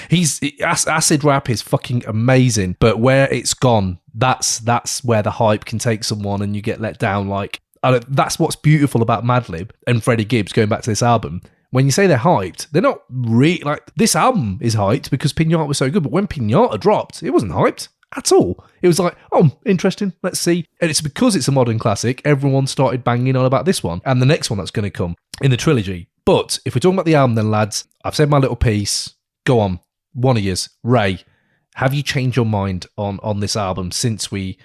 acid rap is fucking amazing, but where it's gone, that's where the hype can take someone and you get let down. Like, that's what's beautiful about Madlib and Freddie Gibbs, going back to this album. When you say they're hyped, they're not really, like, this album is hyped because Pinata was so good, but when Pinata dropped, it wasn't hyped at all. It was like, oh, interesting, let's see. And it's because it's a modern classic, everyone started banging on about this one and the next one that's going to come in the trilogy. But if we're talking about the album then, lads, I've said my little piece. Go on, one of yous. Ray, have you changed your mind on this album since we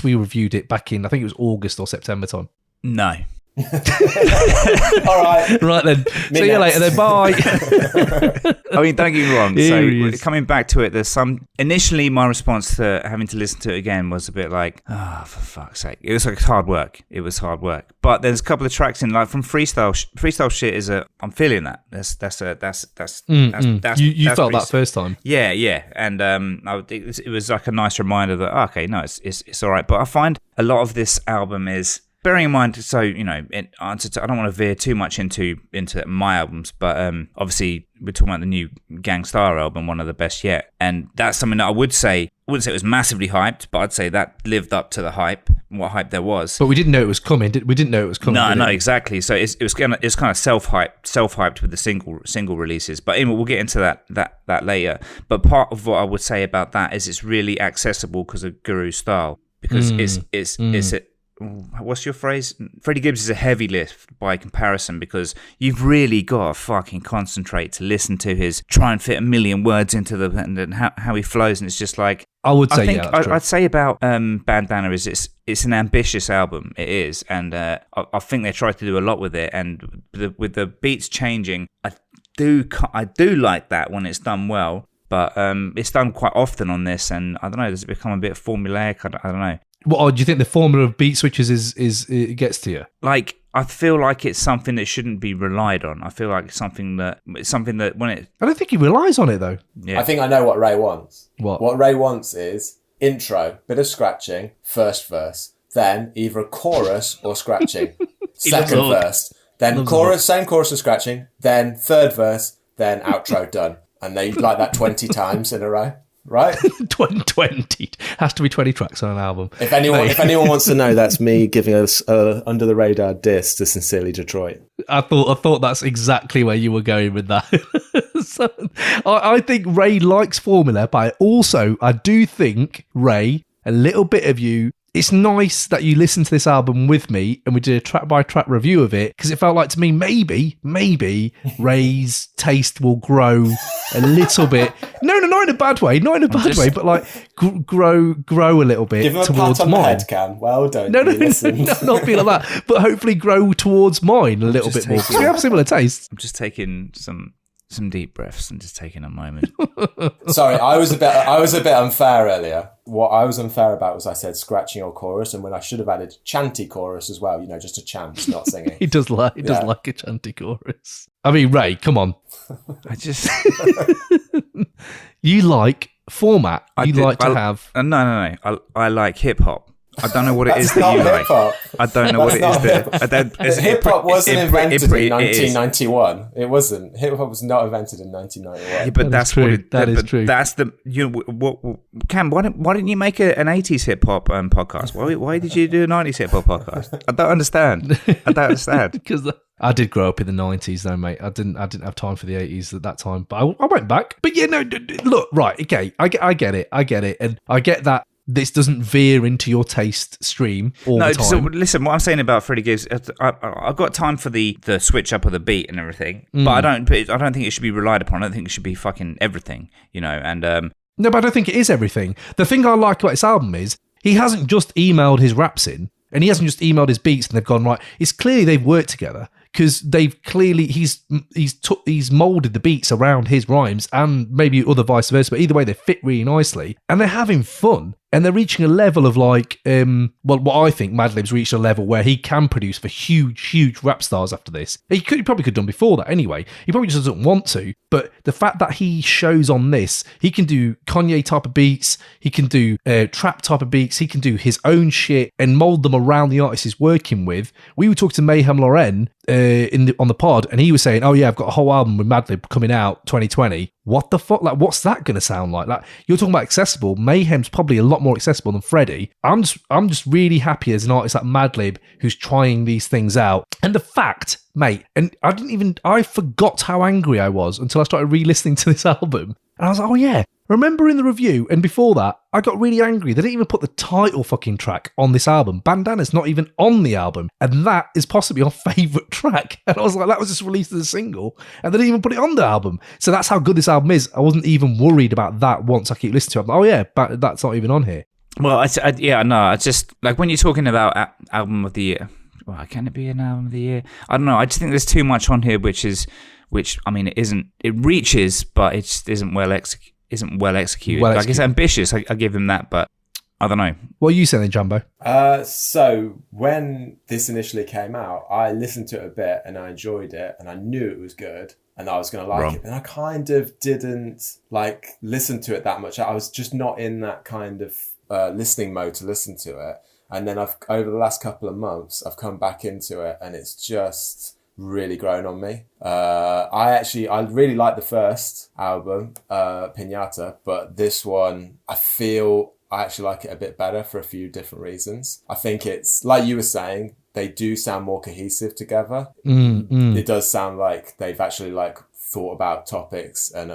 reviewed it back in, I think it was August or September time? No. All right then. See you later then. Bye. I mean, don't get me wrong. So coming back to it, there's some. Initially, my response to having to listen to it again was a bit like, for fuck's sake. It was like hard work. But there's a couple of tracks in, like from freestyle shit is I'm feeling that. That's you felt that first time. Yeah, and it was like a nice reminder that it's all right. But I find a lot of this album is. Bearing in mind, so, I don't want to veer too much into my albums, but obviously we're talking about the new Gang Starr album, one of the best yet. And that's something that I wouldn't say it was massively hyped, but I'd say that lived up to the hype, what hype there was. But we didn't know it was coming. We didn't know it was coming. No, exactly. So it was kind of self-hyped with the single releases. But anyway, we'll get into that later. But part of what I would say about that is it's really accessible because of Guru's style, because what's your phrase? Freddie Gibbs is a heavy lift by comparison because you've really got to fucking concentrate to listen to his try and fit a million words into and how he flows, and it's just like I'd say about Bandana is it's an ambitious album. It is, and I think they tried to do a lot with it, and with the beats changing, I do like that when it's done well, but it's done quite often on this, and I don't know, does it become a bit formulaic? I don't know. What do you think the formula of beat switches is it gets to you? Like, I feel like it's something that shouldn't be relied on. I feel like it's something that when it. I don't think he relies on it though. Yeah. I think I know what Ray wants. What Ray wants is intro, bit of scratching, first verse, then either a chorus or scratching, second verse, then chorus, same chorus and scratching, then third verse, then outro done, and they like that 20 times in a row. right? 20 has to be 20 tracks on an album. If anyone wants to know, that's me giving us under the radar diss to Sincerely Detroit. I thought that's exactly where you were going with that. So, I think Ray likes Formula, but I do think, Ray, a little bit of you, it's nice that you listened to this album with me and we did a track by track review of it, because it felt like to me maybe Ray's taste will grow a little bit. No, not in a bad way, but like grow a little bit. Give him a towards pat on mine. the head, Cam. Well done. No, not feel like that, but hopefully grow towards mine a little bit more. Because we have similar tastes. I'm just taking some deep breaths and just taking a moment. Sorry, I was a bit unfair earlier. What I was unfair about was I said scratching your chorus, and when I should have added chanty chorus as well. Just a chant, not singing. He does like a chanty chorus. I mean, Ray, come on. I just You like format. I like hip hop. I don't know what it is That's that you not like. hip-hop. I don't know what it is. Hip hop wasn't invented in 1991. It wasn't. Hip hop was not invented in 1991. Yeah, but that's true. what it. That is but true. That's the what Cam. Why didn't you make an 80s hip hop podcast? Why did you do a 90s hip hop podcast? I don't understand. Because I did grow up in the 90s though, mate. I didn't have time for the 80s at that time, but I went back. But yeah, no, look, right, okay, I get it, and I get that this doesn't veer into your taste stream all the time. So listen, what I'm saying about Freddie Gibbs, I've got time for the switch up of the beat and everything, but I don't think it should be relied upon. I don't think it should be fucking everything, and No, but I don't think it is everything. The thing I like about this album is he hasn't just emailed his raps in, and he hasn't just emailed his beats and they've gone right. It's clearly they've worked together, because they've clearly he's molded the beats around his rhymes, and maybe other vice versa, but either way they fit really nicely and they're having fun. And they're reaching a level of like, what I think Madlib's reached a level where he can produce for huge rap stars after this. He probably could have done before that anyway. He probably just doesn't want to. But the fact that he shows on this, he can do Kanye type of beats, he can do trap type of beats, he can do his own shit and mold them around the artists he's working with. We were talking to Mayhem Loren on the pod, and he was saying, "Oh yeah, I've got a whole album with Madlib coming out 2020." What the fuck? Like, what's that going to sound like? Like, you're talking about accessible. Mayhem's probably a lot more accessible than Freddie. I'm just really happy as an artist like Madlib who's trying these things out. And the fact, mate, and I forgot how angry I was until I started re-listening to this album. And I was like, oh yeah, remember in the review and before that, I got really angry. They didn't even put the title fucking track on this album. Bandana's not even on the album. And that is possibly our favourite track. And I was like, that was just released as a single. And they didn't even put it on the album. So that's how good this album is. I wasn't even worried about that once I keep listening to it. I'm like, oh yeah, but that's not even on here. Well, I just, like, when you're talking about album of the year, well, can it be an album of the year? I don't know. I just think there's too much on here, which I mean, it reaches, but it just isn't well executed. Like, it's ambitious. I give him that, but I don't know. What are you saying, Jumbo? So when this initially came out, I listened to it a bit and I enjoyed it and I knew it was good and I was going to like it. And I kind of didn't like listen to it that much. I was just not in that kind of listening mode to listen to it. And then over the last couple of months, I've come back into it and it's just really grown on me. I really like the first album, Pinata, but this one, I actually like it a bit better for a few different reasons. I think it's, like you were saying, they do sound more cohesive together. It does sound like they've actually like thought about topics and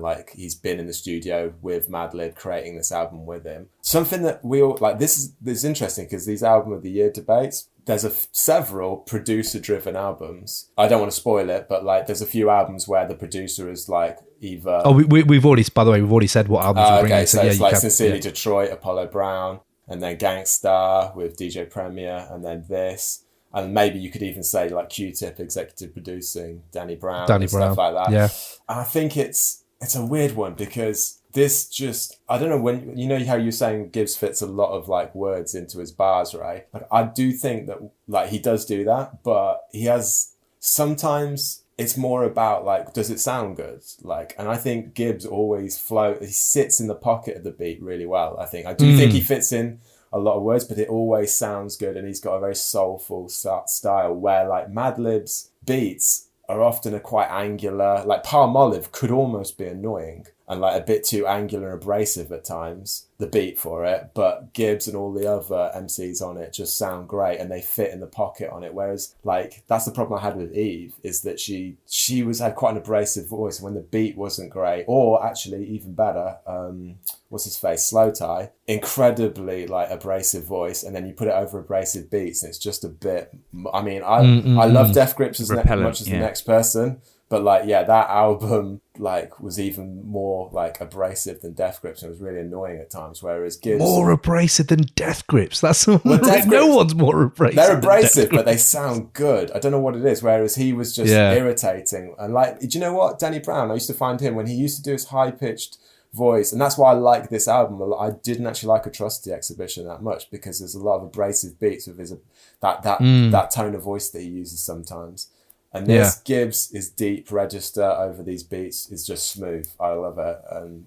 like he's been in the studio with Madlib creating this album with him. Something that we all like, this is interesting because these album of the year debates, there's several producer-driven albums. I don't want to spoil it, but like there's a few albums where the producer is like either... Oh, we've already said what albums we're bringing. Okay, so it's like Sincerely Detroit, Apollo Brown, and then Gangstar with DJ Premier, and then this. And maybe you could even say like Q-Tip executive producing, Danny Brown, stuff like that. Yeah. And I think it's a weird one because this just, I don't know, when you know how you're saying Gibbs fits a lot of like words into his bars, right? Like I do think that like he does do that, but he has sometimes it's more about like, does it sound good? Like, and I think Gibbs always he sits in the pocket of the beat really well. I do think he fits in a lot of words, but it always sounds good. And he's got a very soulful style where like Madlib's beats are often quite angular. Like Palmolive could almost be annoying. and like a bit too angular and abrasive at times, the beat for it, but Gibbs and all the other MCs on it just sound great and they fit in the pocket on it. Whereas like that's the problem I had with Eve, is that she had quite an abrasive voice when the beat wasn't great, or actually even better, what's his face, Slowthai, incredibly like abrasive voice, and then you put it over abrasive beats and it's just a bit, I mean, I love Death Grips as much as the next person, but like, yeah, that album like was even more like abrasive than Death Grips, and it was really annoying at times. Whereas Gibbs, more abrasive than Death Grips. That's no Grips, one's more abrasive. They're abrasive, but they sound good. I don't know what it is. Whereas he was just irritating. And like, do you know what, Danny Brown? I used to find him when he used to do his high pitched voice, and that's why I like this album a lot. I didn't actually like Atrocity Exhibition that much, because there's a lot of abrasive beats with his that tone of voice that he uses sometimes. And this Gibbs is deep register over these beats is just smooth. I love it. And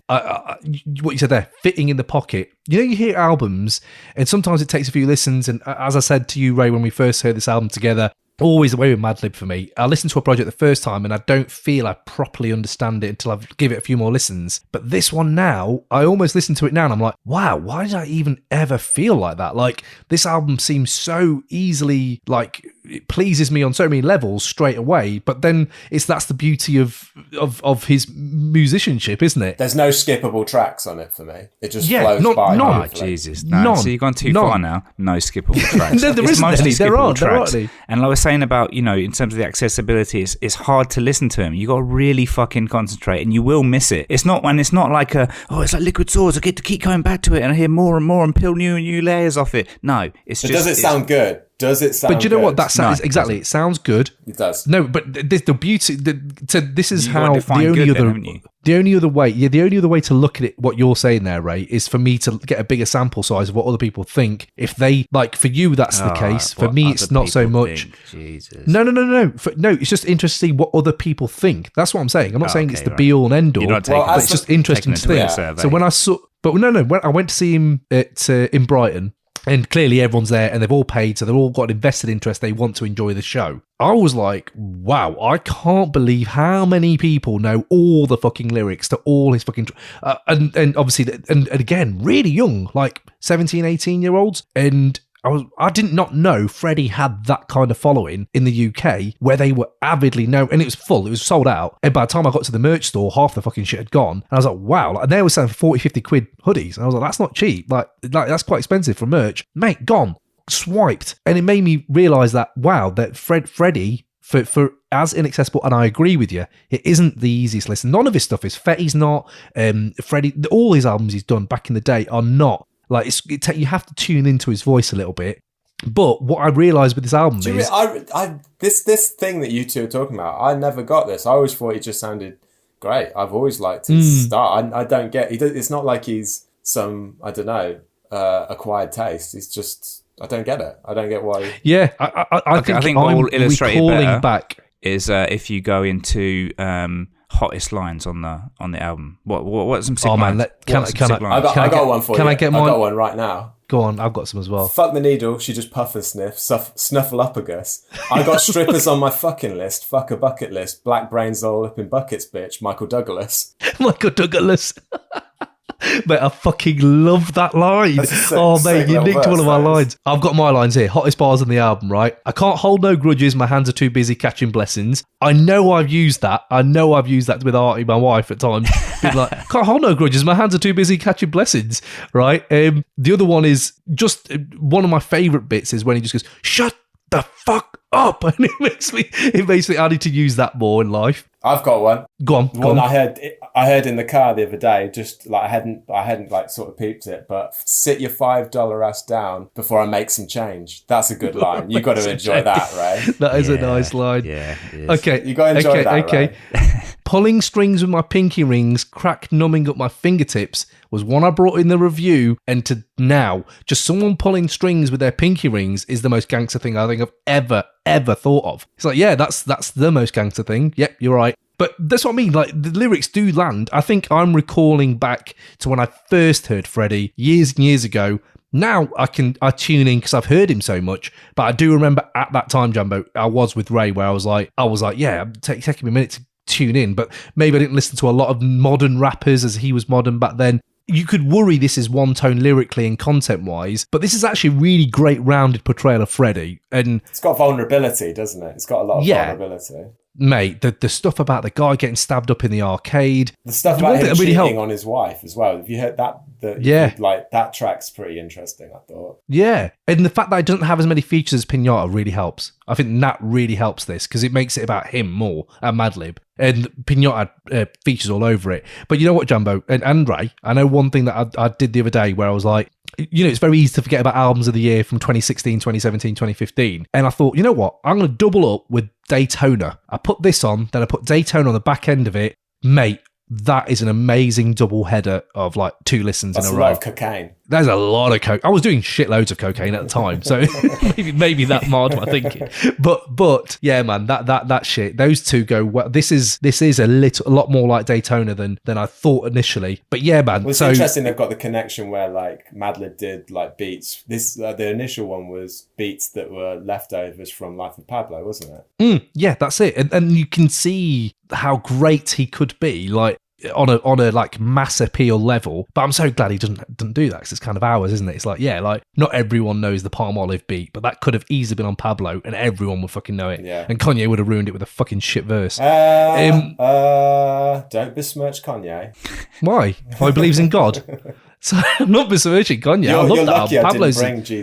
what you said there, fitting in the pocket. You know, you hear albums and sometimes it takes a few listens. And as I said to you, Ray, when we first heard this album together, always the way with Madlib for me. I listen to a project the first time and I don't feel I properly understand it until I've give it a few more listens. But this one now, I almost listen to it now and I'm like, wow, why did I even ever feel like that? Like, this album seems so easily, like, it pleases me on so many levels straight away. But then that's the beauty of his musicianship, isn't it? There's no skippable tracks on it for me. It just flows by. Oh, Jesus. No. So you've gone too far now. No skippable tracks. No, there isn't any. There aren't. And like I was saying about, you know, in terms of the accessibility, it's hard to listen to him. You got to really fucking concentrate and you will miss it. It's not it's like it's like Liquid Swords. I get to keep going back to it and I hear more and more and peel new and new layers off it. No, it's just... Does it sound good? Does it sound good? But do you know what? That sounds exactly. It sounds good. It does. No, but the beauty. This is how the only other way to look at it. What you're saying there, Ray, is for me to get a bigger sample size of what other people think. If they like, for you, that's the case. For me, it's not so much. Jesus. No. No, it's just interesting to see what other people think. That's what I'm saying. I'm not saying it's the be all and end all. You're not taking but it's just interesting to think. So when I saw, but no, when I went to see him in Brighton. And clearly everyone's there and they've all paid, so they've all got an invested interest. They want to enjoy the show. I was like, wow, I can't believe how many people know all the fucking lyrics to all his fucking... and obviously, and again, really young, like 17, 18-year-olds. And I did not know Freddie had that kind of following in the UK where they were avidly known, and it was full, it was sold out. And by the time I got to the merch store, half the fucking shit had gone. And I was like, wow, and they were selling 40, 50 quid hoodies. And I was like, that's not cheap. Like that's quite expensive for merch. Mate, gone, swiped. And it made me realise that, wow, that Freddie, for as inaccessible, and I agree with you, it isn't the easiest listen. None of his stuff is. Fetty's not. Freddie, all his albums he's done back in the day are not. Like, you have to tune into his voice a little bit. But what I realised with this album is... this thing that you two are talking about, I never got this. I always thought he just sounded great. I've always liked his start. I don't get... It's not like he's some, I don't know, acquired taste. It's just... I don't get it. I don't get why... Yeah, I think what will illustrate it better back is if you go into... hottest lines on the album. What's some sick lines? I got one for you. Can I get mine? I got one right now. Go on, I've got some as well. Fuck the needle, she just puff and sniff, snuffleupagus. I got strippers on my fucking list, fuck a bucket list, black brains all up in buckets, bitch, Michael Douglas. Michael Douglas. Mate, I fucking love that line. Mate, you nicked one of my lines. I've got my lines here. Hottest bars on the album, right? I can't hold no grudges. My hands are too busy catching blessings. I know I've used that. With Artie, my wife, at times. Being like, can't hold no grudges. My hands are too busy catching blessings, right? The other one is just one of my favourite bits is when he just goes, shut the fuck up. And it makes me, I need to use that more in life. I've got one. Go on. I heard in the car the other day, just like I hadn't like sort of peeped it, but sit your $5 ass down before I make some change. That's a good line. You got to enjoy that, right? That is a nice line. Yeah. Okay. You got to enjoy that. Okay. Right? Pulling strings with my pinky rings, crack numbing up my fingertips was one I brought in the review, and to now, just someone pulling strings with their pinky rings is the most gangster thing I think I've ever thought of. It's like, yeah, that's the most gangster thing. Yep, you're right. But that's what I mean. Like, the lyrics do land. I think I'm recalling back to when I first heard Freddie years and years ago. Now I tune in because I've heard him so much. But I do remember at that time, Jumbo, I was with Ray where I was like, yeah, taking me a minute to tune in, but maybe I didn't listen to a lot of modern rappers as he was modern back then. You could worry this is one tone lyrically and content-wise, but this is actually a really great rounded portrayal of Freddie. And it's got vulnerability, doesn't it? It's got a lot of vulnerability. Mate, the stuff about the guy getting stabbed up in the arcade. The stuff about him cheating on his wife as well. Have you heard that? Like, that track's pretty interesting, I thought. Yeah. And the fact that it doesn't have as many features as Pinata really helps. I think that really helps this, because it makes it about him more, and Madlib. And Pinata features all over it. But you know what, Jumbo and Ray, I know one thing that I did the other day where I was like, you know, it's very easy to forget about albums of the year from 2016, 2017, 2015. And I thought, you know what? I'm going to double up with Daytona. I put this on, then I put Daytona on the back end of it. Mate, that is an amazing double header of like 2 listens in a row. That's a lot of cocaine. There's a lot of coke. I was doing shitloads of cocaine at the time, so maybe that marred my thinking. But yeah, man, that shit. Those two go well. This is a lot more like Daytona than I thought initially. But yeah, man. Well, it's interesting they've got the connection where like Madlib did like beats. This the initial one was beats that were leftovers from Life of Pablo, wasn't it? Yeah, that's it. And you can see how great he could be, like on a like mass appeal level. But I'm so glad he doesn't do that, because it's kind of ours, isn't it? It's like, yeah, like not everyone knows the Palm Olive beat, but that could have easily been on Pablo and everyone would fucking know it. Yeah. And Kanye would have ruined it with a fucking shit verse. Don't besmirch Kanye. Why? He believes in God. So I'm not besmirching Kanye. I love that lucky album.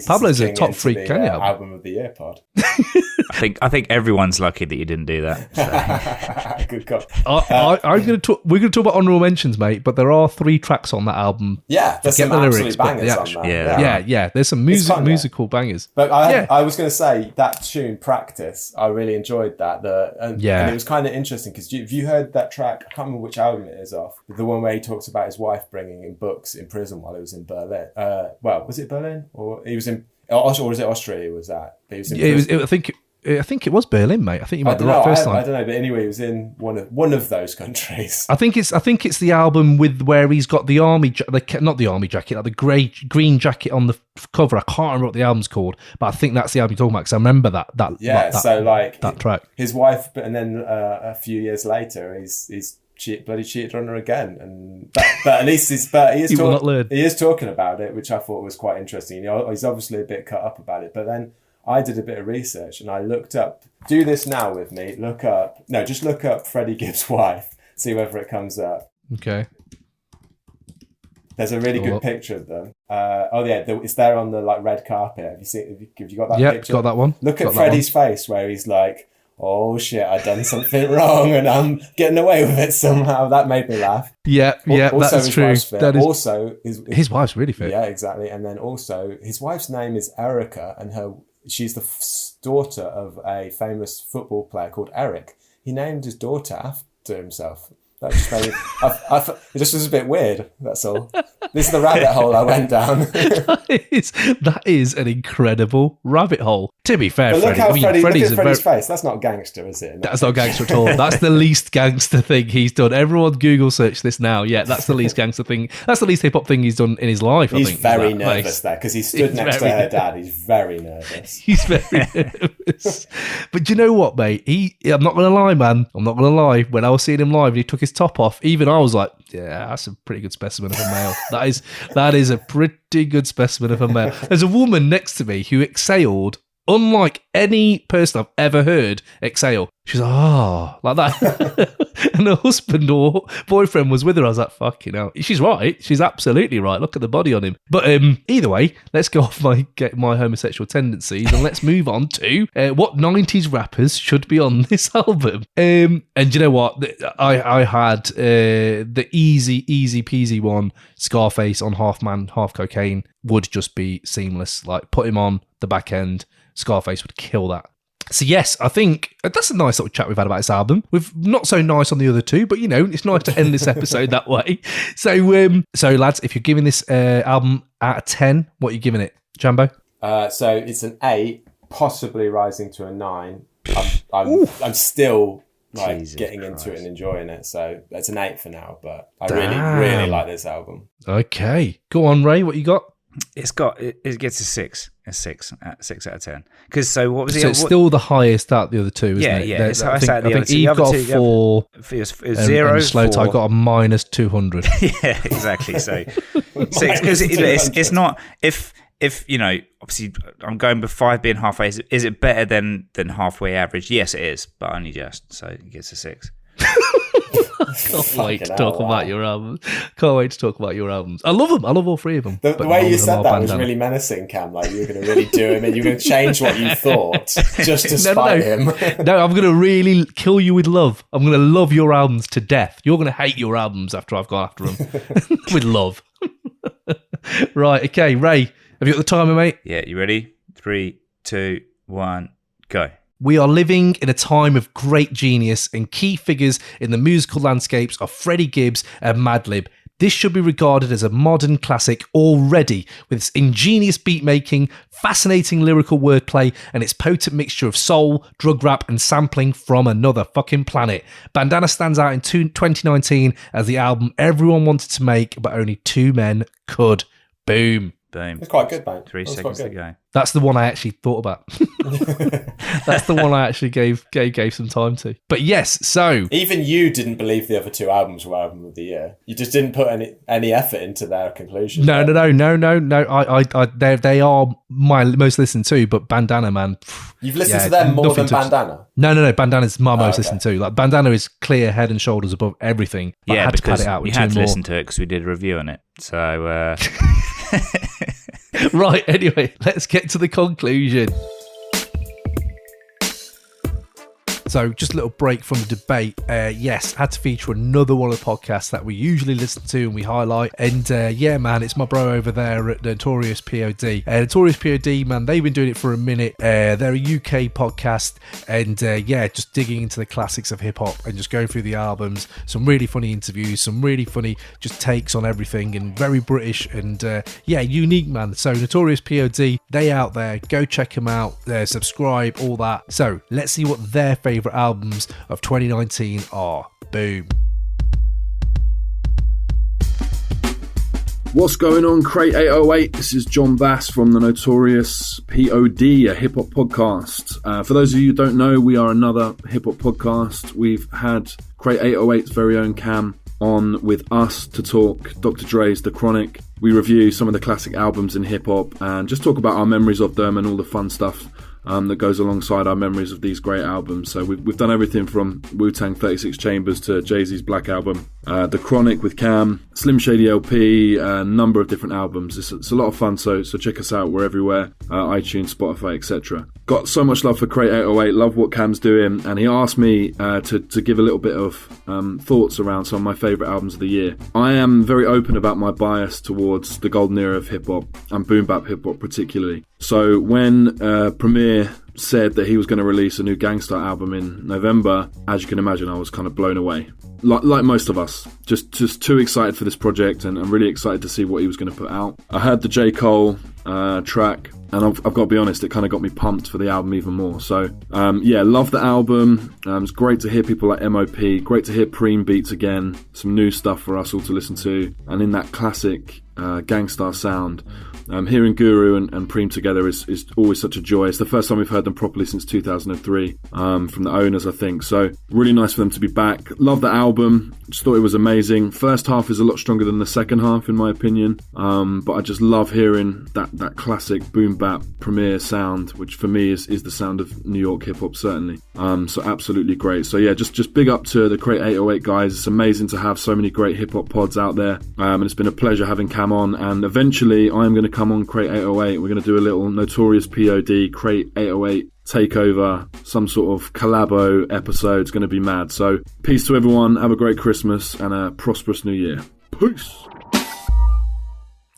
Pablo's a top 3 Kanye album of the year pod. I think everyone's lucky that you didn't do that. Good call. We're gonna talk about honorable mentions, mate. But there are 3 tracks on that album. Yeah, there's some absolute bangers on that. Yeah. There's some musical bangers. But I was going to say that tune "Practice." I really enjoyed that. And it was kind of interesting because have you heard that track? I can't remember which album it is off. The one where he talks about his wife bringing him books in prison while he was in Berlin. Was it Berlin or he was in? Or was it Austria? Was that? He was in I think it was Berlin, mate. I think you meant the right first time. I don't know, but anyway, he was in one of those countries. I think it's the album with where he's got the not the army jacket, like the green jacket on the cover. I can't remember what the album's called, but I think that's the album you're talking about, because I remember that track. His wife, and then a few years later, he's bloody cheated on her again, but at least he is talking about it, which I thought was quite interesting. You know, he's obviously a bit cut up about it, but then I did a bit of research and I looked up. Do this now with me. Just look up Freddie Gibbs' wife. See whether it comes up. Okay. There's a really good picture of them. It's there on the like red carpet. Have you seen? Have you got that picture? Got that one. Look at Freddie's face where he's like, "Oh shit, I've done something wrong and I'm getting away with it somehow." That made me laugh. Yeah, that's true. Also, his wife's really fit. Yeah, exactly. And then also, his wife's name is Erica, and she's the daughter of a famous football player called Eric. He named his daughter after himself. That just made it just was a bit weird. That's all. This is the rabbit hole I went down. that is an incredible rabbit hole. To be fair, look at Freddie's face. That's not gangster, is it? That's not gangster at all. That's the least gangster thing he's done. Everyone Google search this now. Yeah, that's the least gangster thing. That's the least hip hop thing he's done in his life. He's I think, very nervous there because he stood next to her dad. He's very nervous. He's very nervous. But do you know what, mate? I'm not going to lie, man. I'm not going to lie. When I was seeing him live and he took his top off, even I was like, yeah, that's a pretty good specimen of a male. That is a pretty good specimen of a male. There's a woman next to me who exhaled unlike any person I've ever heard exhale. She's like, like that. And her husband or boyfriend was with her. I was like, fucking hell. She's right. She's absolutely right. Look at the body on him. But either way, let's go off my homosexual tendencies and let's move on to what 90s rappers should be on this album. And you know what? I had the easy peasy one, Scarface on Half Man, Half Cocaine, would just be seamless. Like, put him on the back end, Scarface would kill that. So yes, I think that's a nice little chat we've had about this album. We've not so nice on the other two, but you know, it's nice to end this episode that way. So lads, if you're giving this album out of 10, what are you giving it, Jambo? So it's an 8, possibly rising to a 9. I'm still getting into it and enjoying it. So it's an 8 for now, but I really like this album. Okay, go on, Ray. What you got? It gets a 6. A 6 out of 10. Because so what was it? So it's still the highest out of the other two, isn't it? Yeah. It's highest out of the I other think two. Eve got a 4. It was 0. And Slowthai 4. got a minus 200. Yeah, exactly. So 6. Because it's not if obviously I'm going with 5 being halfway. Is it better than halfway average? Yes, it is, but only just. So it gets a 6. Can't wait to talk about your albums. I love them. I love all 3 of them. The way you said that was really menacing, Cam. Like you were going to really do him, and you were going to change what you thought just to spite him. No, I'm going to really kill you with love. I'm going to love your albums to death. You're going to hate your albums after I've gone after them with love. Right. Okay, Ray. Have you got the timer, mate? Yeah. You ready? 3, 2, 1, go. We are living in a time of great genius, and key figures in the musical landscapes are Freddie Gibbs and Madlib. This should be regarded as a modern classic already, with its ingenious beat making, fascinating lyrical wordplay, and its potent mixture of soul, drug rap, and sampling from another fucking planet. Bandana stands out in 2019 as the album everyone wanted to make, but only 2 men could. Boom. It's quite good, mate. 3 seconds to go. That's the one I actually thought about. That's the one I actually gave some time to. But yes, so even you didn't believe the other 2 albums were album of the year. You just didn't put any effort into their conclusion. No. They are my most listened to. But Bandana, man, you've listened to them more than Bandana. No. Bandana's my most listened to. Like Bandana is clear head and shoulders above everything. But I had to pad it out with 2 more. You had to listen to it because we did a review on it. So. Right, anyway, let's get to the conclusion. So just a little break from the debate. Yes, had to feature another one of the podcasts that we usually listen to and we highlight. And yeah, man, it's my bro over there at Notorious POD. Notorious POD, man, they've been doing it for a minute. They're a UK podcast. And yeah, just digging into the classics of hip hop and just going through the albums. Some really funny interviews, some really funny just takes on everything, and very British and yeah, unique, man. So Notorious POD, they out there. Go check them out. Subscribe, all that. So let's see what their favourite albums of 2019 are. Boom. What's going on, Crate 808? This is John Bass from the Notorious POD, a hip hop podcast. For those of you who don't know, we are another hip hop podcast. We've had Crate 808's very own Cam on with us to talk Dr. Dre's The Chronic. We review some of the classic albums in hip hop and just talk about our memories of them and all the fun stuff that goes alongside our memories of these great albums. So we've done everything from Wu-Tang 36 Chambers to Jay-Z's Black Album, The Chronic with Cam, Slim Shady LP, a number of different albums. It's a lot of fun, so check us out. We're everywhere, iTunes, Spotify, etc. Got so much love for Crate 808, love what Cam's doing, and he asked me to give a little bit of thoughts around some of my favourite albums of the year. I am very open about my bias towards the golden era of hip-hop, and boom bap hip-hop particularly. So when Premier said that he was going to release a new Gangstar album in November, as you can imagine, I was kind of blown away. Like most of us, just too excited for this project, and I'm really excited to see what he was going to put out. I heard the J. Cole track, and I've got to be honest, it kind of got me pumped for the album even more. So yeah, love the album. It's great to hear people like MOP, great to hear Preem beats again, some new stuff for us all to listen to, and in that classic Gangstar sound. Hearing Guru and Preem together is always such a joy. It's the first time we've heard them properly since 2003 from the owners, I think. So really nice for them to be back. Love the album. Just thought it was amazing. First half is a lot stronger than the second half, in my opinion. But I just love hearing that classic boom bap Premier sound, which for me is the sound of New York hip hop, certainly. So absolutely great. So yeah, just big up to the Crate 808 guys. It's amazing to have so many great hip hop pods out there. And it's been a pleasure having Cam on. And eventually I am going to come on Crate 808. We're going to do a little Notorious POD Crate 808 takeover, some sort of collabo episode. It's going to be mad. So peace to everyone, have a great Christmas and a prosperous new year. Peace.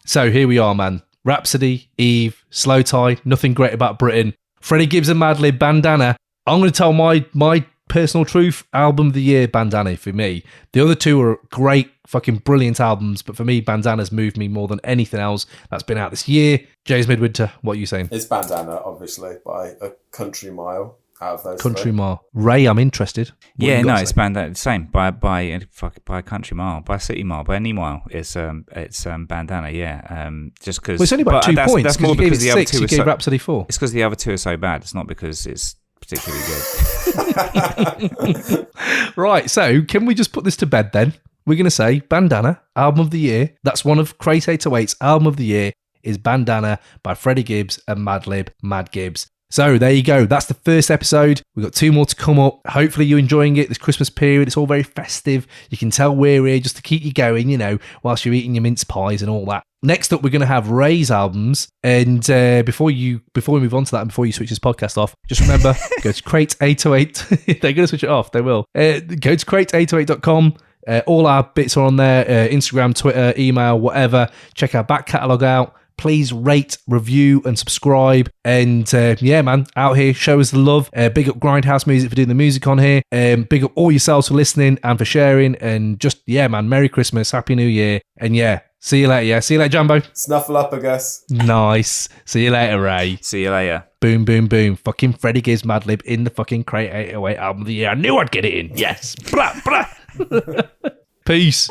So here we are, man. Rapsody, Eve, Slowthai, Nothing Great About Britain, Freddie Gibbs and Madlib, Bandana. I'm going to tell my personal truth, album of the year, Bandana for me. The other two are great, fucking brilliant albums, but for me, Bandana's moved me more than anything else that's been out this year. Jay's Midwinter, what are you saying? It's Bandana, obviously, by a country mile. out of those Country three. mile. Ray, I'm interested. What Yeah, you got no, to it's say? Bandana. Same by a country mile, by a city mile, by any mile. It's Bandana. Yeah, just because. Well, it's only about 2 points. That's more You gave because it the other 6. two You are gave so. Rapsody 4. It's because the other two are so bad. It's not because it's particularly good. Right, so can we just put this to bed then? We're going to say Bandana, album of the year. That's one of Crate 808's album of the year is Bandana by Freddie Gibbs and Madlib, MadGibbs. So there you go. That's the first episode. We've got 2 more to come up. Hopefully you're enjoying it this Christmas period. It's all very festive. You can tell we're here just to keep you going, you know, whilst you're eating your mince pies and all that. Next up, we're going to have Ray's albums. And before we move on to that and before you switch this podcast off, just remember, go to Crate 808. They're going to switch it off. They will. Go to crate808.com. All our bits are on there. Instagram, Twitter, email, whatever. Check our back catalogue out. Please rate, review, and subscribe. And yeah, man, out here, show us the love. Big up Grindhouse Music for doing the music on here. Big up all yourselves for listening and for sharing. And just, yeah, man, Merry Christmas, Happy New Year. And yeah, see you later. Yeah, see you later, Jumbo. Snuffle up, I guess. Nice. See you later, Ray. See you later. Boom, boom, boom. Fucking Freddie Gibbs Madlib in the fucking Crate 808 album of the year. I knew I'd get it in. Yes. Blah, blah. Peace.